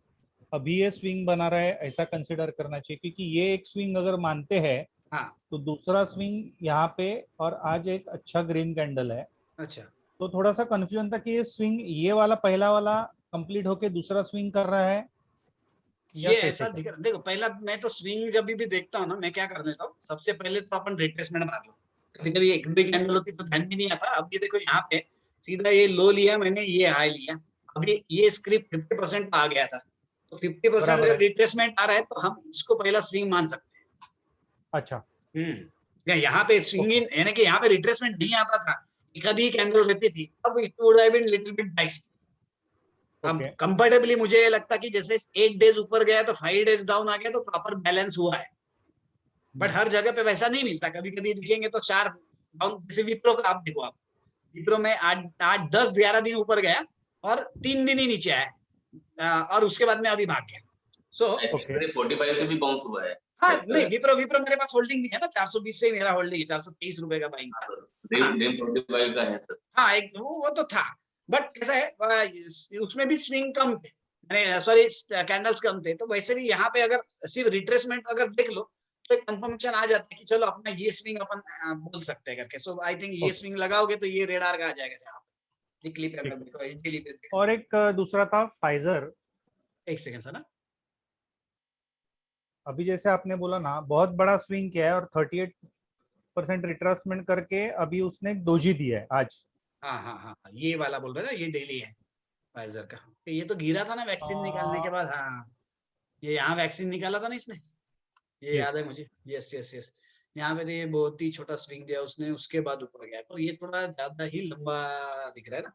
अभी ये स्विंग बना रहा है ऐसा कंसिडर करना चाहिए? क्योंकि ये एक स्विंग अगर मानते हैं तो दूसरा स्विंग यहाँ पे, और आज एक अच्छा ग्रीन कैंडल है।
अच्छा,
तो थोड़ा सा कंफ्यूजन था कि ये स्विंग, ये वाला पहला वाला कंप्लीट होके दूसरा स्विंग कर रहा है।
ये ऐसा दिख रहा। देखो पहला मैं तो स्विंग जब भी देखता हूँ ना, मैं क्या कर लेता हूँ, सबसे पहले तो अपन रिट्रेसमेंट मार लो। कभी कभी एक भी कैंडल होती तो ध्यान भी नहीं आता। अब ये देखो यहाँ पे सीधा ये लो लिया मैंने, ये हाई लिया, अभी ये स्क्रिप्ट 50% आ गया था, तो 50% रिट्रेसमेंट आ रहा है तो हम इसको पहला स्विंग मान सकते हैं।
अच्छा,
यहाँ पे स्विंग यानी कि यहाँ पे रिट्रेसमेंट नहीं आता था, एक आधी कैंडल रहती थी, अब it would have been little bit dicey. अब कंफर्टेबली मुझे ये लगता कि जैसे 8 डेज ऊपर गया तो 5 डेज डाउन आ गया तो प्रॉपर बैलेंस हुआ है। बट हर जगह पे वैसा नहीं मिलता, कभी कभी दिखेंगे तो 4 डाउन। जैसे विप्रो का आप देखो, आप विप्रो में 8 10-11 दिन ऊपर गया और 3 दिन ही नीचे आया, और उसके बाद में अभी भाग गया। सो
45 से भी बाउंस हुआ है।
हाँ नहीं, विप्रो मेरे पास होल्डिंग नहीं है ना, 420 से मेरा होल्डिंग है, 423 रुपए का बाइंग था।
ड्रीम 45 का है सर।
हाँ एक वो तो था, बट कैसा है उसमें भी स्विंग कम थे, सॉरी कैंडल्स कम थे। तो वैसे भी यहाँ पे अगर सिर्फ रिट्रेसमेंट अगर देख लो तो एक कंफर्मेशन आ जाता है कि चलो अपना ये स्विंग अपन बोल सकते हैं करके। सो आई थिंक ये स्विंग लगाओगे तो ये रेडार का आ जाएगा।
और एक दूसरा था फाइजर।
एक सेकंड सर ना,
अभी जैसे आपने बोला ना, बहुत बड़ा स्विंग किया है और 38% रिट्रेसमेंट करके अभी उसने डोजी दिया है आज।
हाँ ये वाला बोल रहे ना, ये डेली है फाइजर का। ये तो गिरा था ना वैक्सीन निकालने के बाद। हाँ ये यहाँ वैक्सीन निकाला था ना इसने, ये याद है मुझे। यस यहाँ पे तो ये बहुत ही छोटा स्विंग दिया उसने, उसके बाद ऊपर गया। तो ये थोड़ा ज्यादा ही लंबा दिख रहा है ना,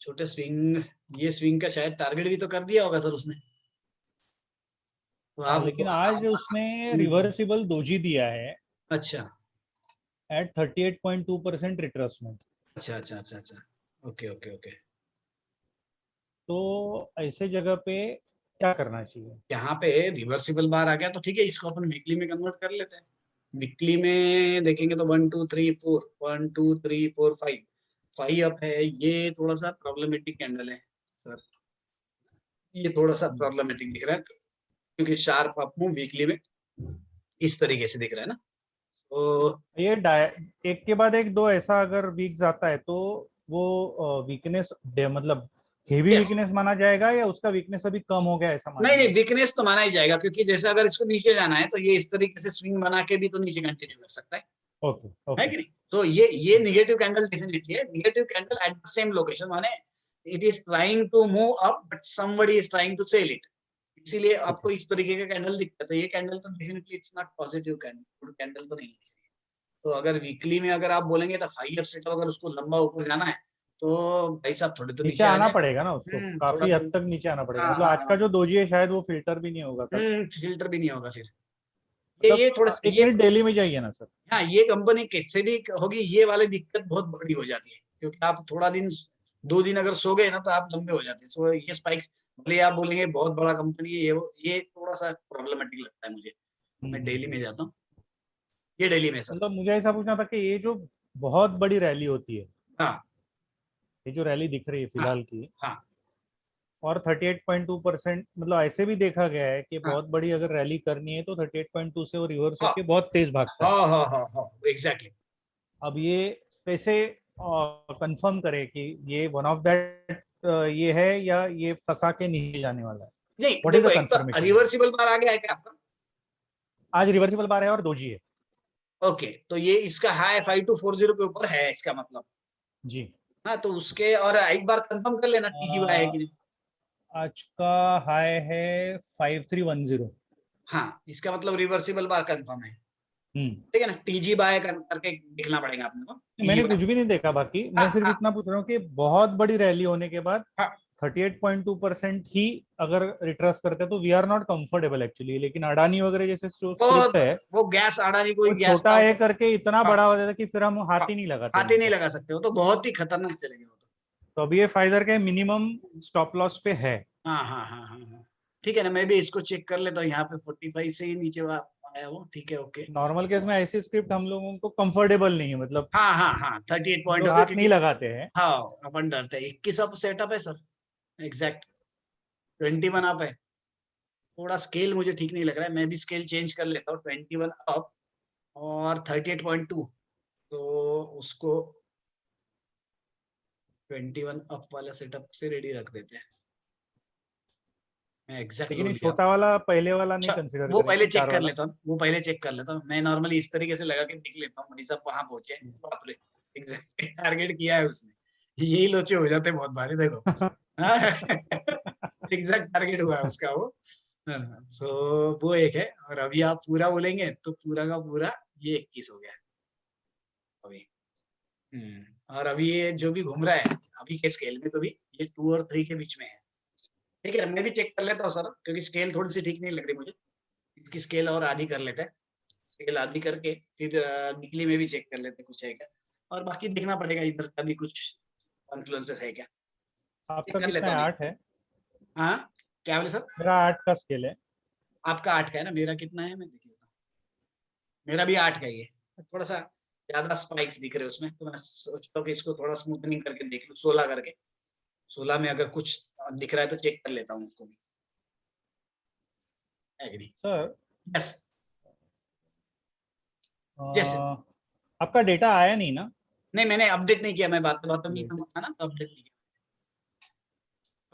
छोटे स्विंग। ये स्विंग का शायद टारगेट भी तो कर दिया होगा सर उसने। तो आप
लेकिन आज उसने रिवर्सिबल डोजी दिया है।
अच्छा,
एट 38.2% रिट्रेसमेंट।
अच्छा ओके।
तो ऐसे जगह पे क्या करना चाहिए?
यहाँ पे रिवर्सिबल बार आ गया तो ठीक है, इसको अपन वीकली में कन्वर्ट कर लेते हैं। वीकली में देखेंगे तो 1 2 3 4 1 2 3 4 5 अप है। ये थोड़ा सा प्रॉब्लमेटिक कैंडल है सर, ये थोड़ा सा प्रॉब्लमेटिक दिख रहा है क्योंकि शार्प अप मूव वीकली में इस तरीके से दिख रहा है ना। तो
ये एक के बाद एक दो ऐसा अगर वीक्स आता है तो वो वीकनेस मतलब हेवी वीकनेस माना जाएगा या उसका वीकनेस अभी कम हो गया ऐसा?
नहीं वीकनेस तो माना ही जाएगा, क्योंकि जैसे अगर इसको नीचे जाना है तो ये इस तरीके से स्विंग बना के भी तो नीचे कंटिन्यू कर सकता है।
ओके
है कि नहीं? तो ये निगेटिव कैंडल डेफिनेटली है। Negative candle at the same location, माने it is trying to move up but somebody is trying to sell it, इसीलिए आपको इस तरीके का कैंडल दिखता है। तो ये कैंडल तो definitely it's not positive candle, good candle तो नहीं है। तो अगर वीकली में अगर आप बोलेंगे तो 5 सेटअप अगर उसको लंबा ऊपर जाना है तो भाई साहब थोड़े तो
नीचे आना पड़ेगा ना उसको, काफी हद तक नीचे आना पड़ेगा। मतलब आज का जो डोजी है शायद वो फिल्टर भी नहीं होगा,
फिल्टर भी नहीं होगा। फिर ये थोड़ा
एक
ये
मिनट दिल्ली में जाइए ना सर।
हाँ, ये कंपनी कैसे भी होगी, ये वाली दिक्कत बहुत बड़ी हो जाती है, क्योंकि आप थोड़ा दिन 2 दिन अगर सो गए ना तो आप लंबे हो जाते हैं। सो ये स्पाइक्स भले आप बोलेंगे बहुत बड़ा कंपनी है ये थोड़ा सा प्रॉब्लमेटिक लगता है मुझे। मैं डेली में जाता हूँ, ये डेली में सर।
मतलब मुझे ऐसा पूछना था कि ये जो बहुत बड़ी रैली होती है,
हाँ,
ये जो रैली दिख रही है फिलहाल की,
हाँ,
और 38.2%, मतलब ऐसे भी देखा गया है कि बहुत बड़ी अगर रैली करनी है तो 38.2 से वो रिवर्स होके बहुत तेज भागता है।
हाँ, एग्जैक्टली।
अब ये कैसे कंफर्म करे कि ये वन ऑफ दैट ये है या ये फंसा के नीचे जाने वाला है?
नहीं
What is
देखो,
the
एक तो
confirmation?
रिवर्सिबल बार आ गया है क्या आपका?
आज रिवर्सिबल बार है और दोजी है।
ओके, तो ये इसका हाई 5240 के ऊपर है इसका मतलब।
जी
हाँ, तो उसके और एक बार कंफर्म कर लेना TGY है कि नहीं।
आज का हाई है 5310।
हाँ, इसका मतलब रिवर्सिबल बार कंफर्म है,
हम्म,
ठीक है ना। TGY करके देखना पड़ेगा आपने को।
मैंने कुछ भी नहीं देखा, बाकी मैं सिर्फ
हाँ,
इतना पूछ रहा हूँ कि बहुत बड़ी रैली होने के बाद
हाँ,
38.2% ही अगर रिट्रेस करते हैं तो we are not comfortable actually. लेकिन अडानी वगैरह जैसे जो स्क्रिप्ट है
वो गैस अडानी कोई
वो
गैस
छोटा है करके इतना
हाँ,
बड़ा हो जाता है कि फिर हम हाथ ही नहीं लगाते
हाथ ही नहीं लगा सकते हो, तो बहुत ही खतरनाक चलेगा वो
तो अभी ये फाइजर के मिनिमम स्टॉप लॉस पे है।
हाँ, हाँ, हाँ, हाँ, ठीक है ना। मैं भी इसको चेक कर लेता हूँ, यहाँ पे 45 से ही नीचे आया वो, ठीक है, ओके।
नॉर्मल केस में ऐसी स्क्रिप्ट हम लोगों को कंफर्टेबल नहीं है, मतलब
हाँ, हाँ, हाँ, 38 पॉइंट
लोग हाथ नहीं लगाते हैं।
हाँ, अपन डरते हैं। 21 अप सेटअप है सर, एग्जैक्ट 21 अप है। थोड़ा स्केल मुझे ठीक नहीं लग रहा है, मैं भी स्केल चेंज कर लेता हूँ। 21 अप और 38.2, तो उसको 21 अप वाला सेटअप से रेडी रख देते हैं। मैं एग्जैक्ट
लेकिन ये छोटा वाला पहले वाला नहीं कंसीडर
वो पहले चेक
चार
कर
वाला।
लेता हूँ, वो पहले चेक कर लेता हूँ। मैं नॉर्मली इस तरीके से लगा के देख लेता हूँ, भाई साहब वहां पहुंचे, बाप रे, एग्जैक्ट टारगेट किया है उसने। यही लोचे हो जाते हैं बहुत भारी, देखो एग्जैक्ट टारगेट हुआ है उसका वो। सो वो एक है, और अभी आप पूरा बोलेंगे तो पूरा का पूरा ये 21 हो गया अभी। और अभी ये जो भी घूम रहा है अभी के स्केल में, तो भी ये 2 और 3 के बीच में है, ठीक है। मैं भी चेक कर लेता हूँ सर, क्योंकि स्केल थोड़ी सी ठीक नहीं लग रही मुझे। इसकी स्केल और आधी कर लेते हैं, स्केल आधी करके फिर वीकली में भी चेक कर लेते हैं कुछ है क्या, और बाकी देखना पड़ेगा इधर का भी कुछ इन्फ्लुएंसेस है क्या।
आपका
कर
कितना
लेता
है?
हूँ
8 है।
हाँ, क्या बोले सर?
मेरा 8 का स्केल है।
आपका 8 का है ना, मेरा कितना है मैं देख लेता हूँ। मेरा भी 8 का ही है, थोड़ा सा ज्यादा स्पाइक्स दिख रहे हैं उसमें, तो मैं सोचता हूँ कि इसको थोड़ा स्मूथनिंग करके देख लूँ। 16 करके, 16 में अगर कुछ दिख रहा है तो चेक कर लेता हूँ उसको भी। Agree
sir
yes yes.
आपका डेटा आया नहीं ना?
नहीं, मैंने अपडेट नहीं किया, मैं बात में था ना, तो अपडेट नहीं किया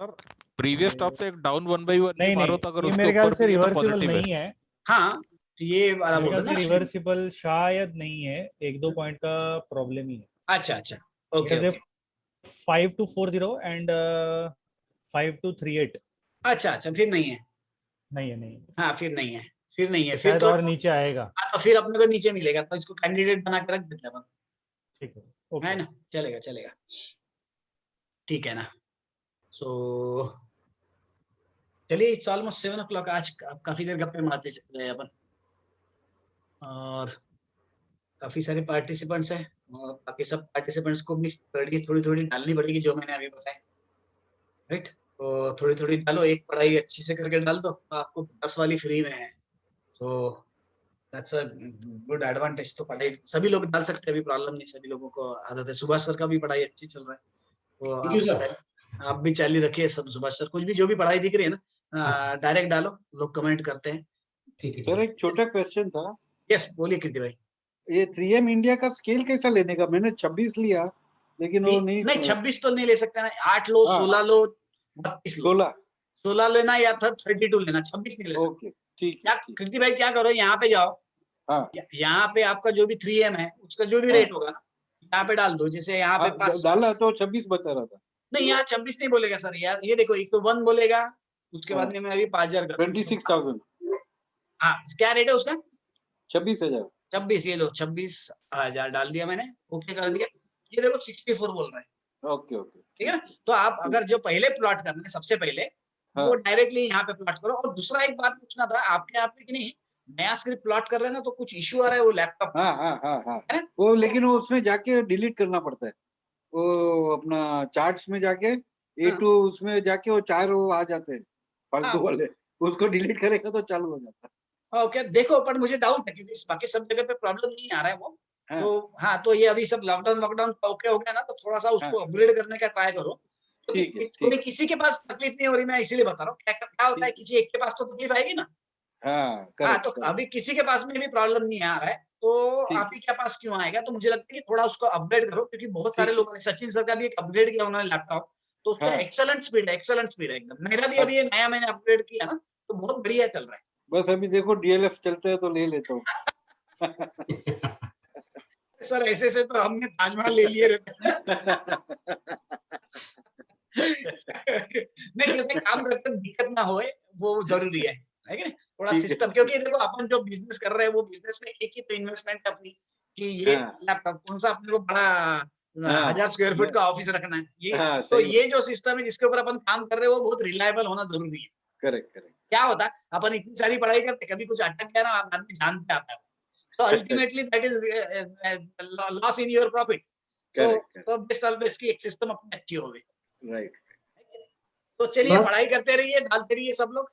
सर प्रीवियस टॉप से एक डाउन 1 by 1
नहीं
मारो
नहीं,
तो अगर
ये
उसके
मेरे ख्याल
ऊपर
से
भी है तो
रिवर्सिबल
पॉजिटिव है।
नहीं है।
हाँ, तो ये वाला
मेरे
बोल
ख्याल
रहा
से
ना।
रिवर्सिबल शायद नहीं है, 1-2 पॉइंट का प्रॉब्लम ही है।
अच्छा अच्छा, ओके ओके।
5240 एंड 5238।
अच्छा अच्छा, फिर नहीं है।
नहीं है, नहीं है।
हाँ, फिर नहीं है, फिर नहीं है,
तो
फिर
शायद
तो
और नीचे आएगा।
हाँ, तो फिर अपने को नीचे मिलेगा, तो इसको कैंडिडेट बना के रख देते हैं अपन,
ठीक है,
है
ओके।
ना, चलेगा चलेगा, ठीक है ना। सो चलिए, इट्स ऑलमोस्ट 7 o'clock। आज काफी देर गप्पे मारते रहे अपन, और काफी सारे पार्टिसिपेंट्स हैं, और बाकी सब पार्टिसिपेंट्स को भी स्टडी थोड़ी थोड़ी डालनी पड़ेगी, जो मैंने अभी बताया, राइट। तो थोड़ी थोड़ी डालो, एक पढ़ाई अच्छी से करके डाल दो, तो आपको 10 वाली फ्री में है, तो दैट्स अ गुड एडवांटेज। तो पढ़ाई सभी लोग डाल सकते हैं, अभी प्रॉब्लम नहीं, सभी लोगों को आदत है। सुभाष सर का भी पढ़ाई अच्छी चल रहा है, तो आप भी चालू रखिए सब। सुभाष सर कुछ भी जो भी पढ़ाई दिख रही है ना, डायरेक्ट डालो, लोग कमेंट करते हैं। ठीक है
सर एक छोटा क्वेश्चन था।
यस, बोलिए कीर्ति भाई।
ये 3M इंडिया का स्केल कैसा लेने का? मैंने 26 लिया, लेकिन वो नहीं
26 तो नहीं ले सकते ना, 8 लो, 16 लो, 32 लो। 16 लेना या 32 लेना, 26 नहीं ले सकते।
ठीक
क्या कीर्ति भाई, क्या करो, यहाँ पे जाओ, यहाँ पे आपका जो भी 3M है उसका जो भी रेट होगा ना, यहाँ पे डाल दो। जैसे यहाँ पे पास
डाला तो 26 बता रहा था।
नहीं, यहाँ 26 नहीं बोलेगा सर यार। ये देखो, एक तो 1 बोलेगा, उसके बाद में मैं अभी 5000 कर
26,000।
हाँ, क्या रेट है उसका?
26,000।
26, ये लो 26,000 डाल दिया मैंने, ओके कर दिया। ये देखो 64 बोल रहा है।
ओके ओके,
ठीक है ना। तो आप अगर जो पहले प्लॉट करना है सबसे पहले, वो डायरेक्टली यहाँ पे प्लॉट करो। और दूसरा एक बात पूछना था आपके यहाँ पे कि नहीं, नया स्क्रिप्ट प्लॉट कर रहे हैं ना तो कुछ इश्यू आ रहा है वो लैपटॉप।
हाँ वो लेकिन वो उसमें जाके डिलीट करना पड़ता है, वो अपना चार्ट्स में जाके A2 उसमें जाके वो 4 वो आ जाते हैं फालतू वाले, उसको डिलीट करेगा तो चालू हो जाता है।
ओके देखो, पर मुझे डाउट है क्योंकि बाकी सब जगह पे प्रॉब्लम नहीं आ रहा है वो। तो हाँ, तो ये अभी सब लॉकडाउन ओके हो गया ना, तो थोड़ा सा उसको अपग्रेड करने का ट्राई करो।
ठीक है,
कोई किसी के पास तकलीफ नहीं हो रही, मैं इसीलिए बता रहा हूँ। क्या होता है, किसी एक के पास तो तकलीफ आएगी ना। हाँ, तो अभी किसी के पास में भी प्रॉब्लम नहीं आ रहा है, तो आप ही के पास क्यों आएगा। तो मुझे लगता है कि थोड़ा उसको अपग्रेड करो, क्योंकि बहुत सारे लोगों ने, सचिन सर का भी एक अपग्रेड किया उन्होंने लैपटॉप, तो उसका एक्सेलेंट स्पीड है एकदम। मेरा भी अभी ये नया मैंने अपग्रेड किया ना, तो बहुत बढ़िया चल रहा है।
बस अभी देखो DLF चलते है तो ले लेता हूँ।
सर ऐसे तो हमने ताजमहल ले लिए नहीं, जैसे काम करते दिक्कत ना होए वो जरूरी है कि नहीं? थोड़ा सिस्टम, क्योंकि देखो अपन जो बिजनेस कर रहे हैं वो बिजनेस में एक ही तो इन्वेस्टमेंट है अपनी, कि ये लैपटॉप कौन सा अपने को बड़ा 1000 स्क्वायर फीट का ऑफिस रखना है, ये तो ये जो सिस्टम है जिसके ऊपर अपन काम कर रहे हैं वो बहुत रिलायबल होना जरूरी है।
करेक्ट।
क्या होता है, अपन इतनी सारी पढ़ाई करते, कभी कुछ अटक गया ना, आदमी जान पे आता है, तो ultimately that is loss in your profit. तो बेस्ट ऑलवेज की एक सिस्टम अपनी अच्छी होगी।
राइट।
तो चलिए पढ़ाई करते रहिए, डालते रहिए सब लोग।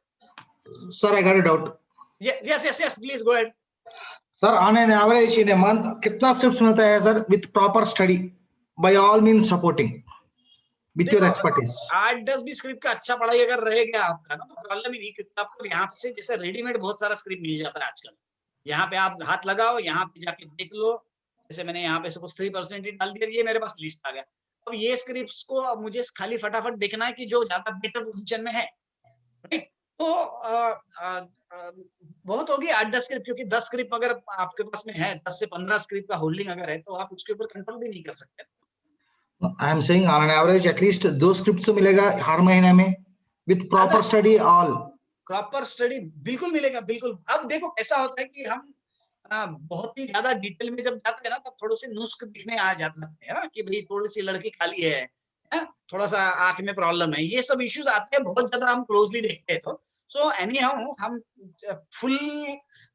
Sir, I got a doubt.
Yes, please go ahead.
Sir, on an average in a month, कितना स्क्रिप्ट्स मिलता है sir with proper study? By all means supporting with your expertise.
8-10 भी स्क्रिप्ट का अच्छा पढ़ाई अगर रह गया आपका ना, तो प्रॉब्लम ही नहीं, क्योंकि आपको यहाँ से जैसे रेडीमेड बहुत सारा स्क्रिप्ट मिल जाता है आजकल। यहाँ पे आप हाथ लगाओ, यहाँ पे जाके देख लो। जैसे मैंने यहाँ पे सपोज 3% ही डाल दिया, ये मेरे पास लिस्ट आ गया। अब ये स्क्रिप्ट्स को अब मुझे खाली फटाफट देखना है कि जो ज्यादा बेटर पोजीशन में है, राइट। तो बहुत होगी 8-10 स्क्रिप्ट, क्योंकि 10 स्क्रिप्ट अगर आपके पास में है, 10 से 15 स्क्रिप्ट का होल्डिंग अगर है, तो आप उसके ऊपर कंट्रोल भी नहीं कर सकते।
I am saying on an average at least 2 scripts मिलेगा हर महीने में with proper study all.
Proper study बिल्कुल मिलेगा, बिल्कुल। अब देखो ऐसा होता है कि हम बहुत ही ज्यादा डिटेल में जब जाते हैं ना, तब थोड़े से नुस्ख दिखने आ जाते हैं ना, कि भाई थोड़ी सी लड़की खाली है, थोड़ा सा आंख में प्रॉब्लम है, ये सब इश्यूज आते हैं बहुत ज्यादा हम क्लोजली देखते हैं। तो सो एनी हाउ हम फुल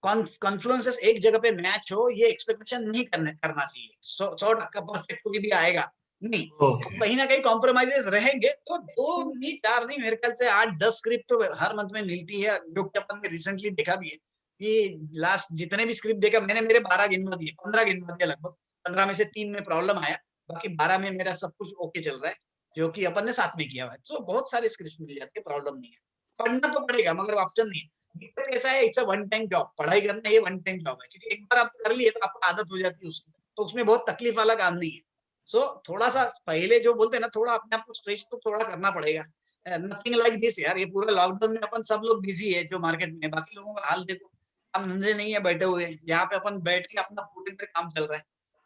कॉन्फ्लुएंसेस एक जगह पे मैच हो, ये एक्सपेक्टेशन नहीं करना चाहिए 100% परफेक्ट कोई भी आएगा नहीं। कहीं ना कहीं कॉम्प्रोमाइजेस रहेंगे, तो 2 नहीं 4 नहीं, मेरे ख्याल से 8-10 स्क्रिप्ट तो हर मंथ में मिलती है, जो कि अपन ने रिसेंटली देखा भी है कि लास्ट जितने भी स्क्रिप्ट देखा मैंने, मेरे 12 गिनवा दिए, 15 गिनवा दिए लगभग। 15 में से 3 में प्रॉब्लम आया, बाकी 12 में मेरा सब कुछ ओके चल रहा है, जो कि अपन ने साथ में किया हुआ है। तो बहुत सारे स्क्रिप्ट मिल जाते हैं, प्रॉब्लम नहीं है। पढ़ना तो पड़ेगा मगर ऑप्शन नहीं है। दिक्कत ऐसा है, it's a one time job, पढ़ाई करना ये वन टाइम जॉब है, क्योंकि एक बार आप कर लिए तो आपको आदत हो जाती है उसकी, तो उसमें बहुत तकलीफ वाला काम नहीं है। सो थोड़ा सा पहले जो बोलते हैं ना, थोड़ा अपने आप को स्ट्रेच तो थोड़ा करना पड़ेगा। नथिंग लाइक दिस यार, ये पूरा लॉकडाउन में अपन सब लोग बिजी है जो मार्केट में, बाकी लोगों का हाल देखो, हम धंधे नहीं है, बैठे हुए हैं। यहाँ पे अपन बैठ के अपना पूरे पे काम चल रहा है,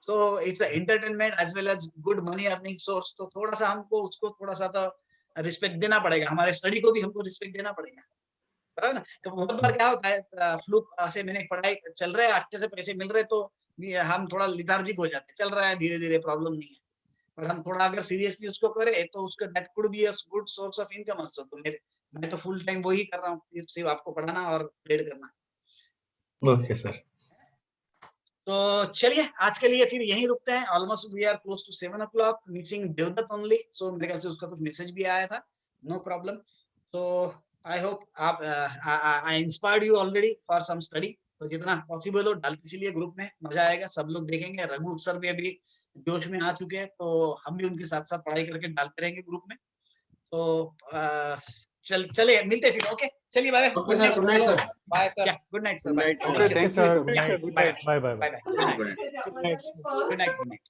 तो it's entertainment as well as good money earning source. तो थोड़ा सा हमको उसको थोड़ा सा तो रिस्पेक्ट देना पड़ेगा, हमारे स्टडी को भी हमको रिस्पेक्ट देना पड़ेगा, है ना। तो बहुत बार क्या होता है, फ्लूक से मैंने पढ़ाई चल रहा है, अच्छे से पैसे मिल रहे, तो हम थोड़ा लिथार्जिक हो जाते हैं, चल रहा है धीरे धीरे, प्रॉब्लम नहीं है। पर हम थोड़ा अगर सीरियसली उसको करें तो उसका that could be a good source of income also. तो मैं तो फुल टाइम वही कर रहा हूँ, सिर्फ आपको पढ़ाना और ट्रेड करना।
Okay sir.
तो चलिए आज के लिए फिर यहीं रुकते हैं। Almost we are close to 7 o'clock, missing Devdutt only. So मेरे ख्याल से उसका कुछ मैसेज भी आया था, नो प्रॉब्लम। तो आई होप आप I inspired you already for some study. तो जितना पॉसिबल हो डालते चलिए ग्रुप में, मजा आएगा, सब लोग देखेंगे। रघु सर भी अभी जोश में आ चुके हैं, तो हम भी उनके साथ साथ पढ़ाई करके डालते रहेंगे ग्रुप में। तो चले मिलते फिर। ओके चलिए, bye bye.
Okay sir, good night sir.
Bye sir, good night sir, bye.
Okay, thank you sir.
Bye bye.
Bye bye, good night, good night.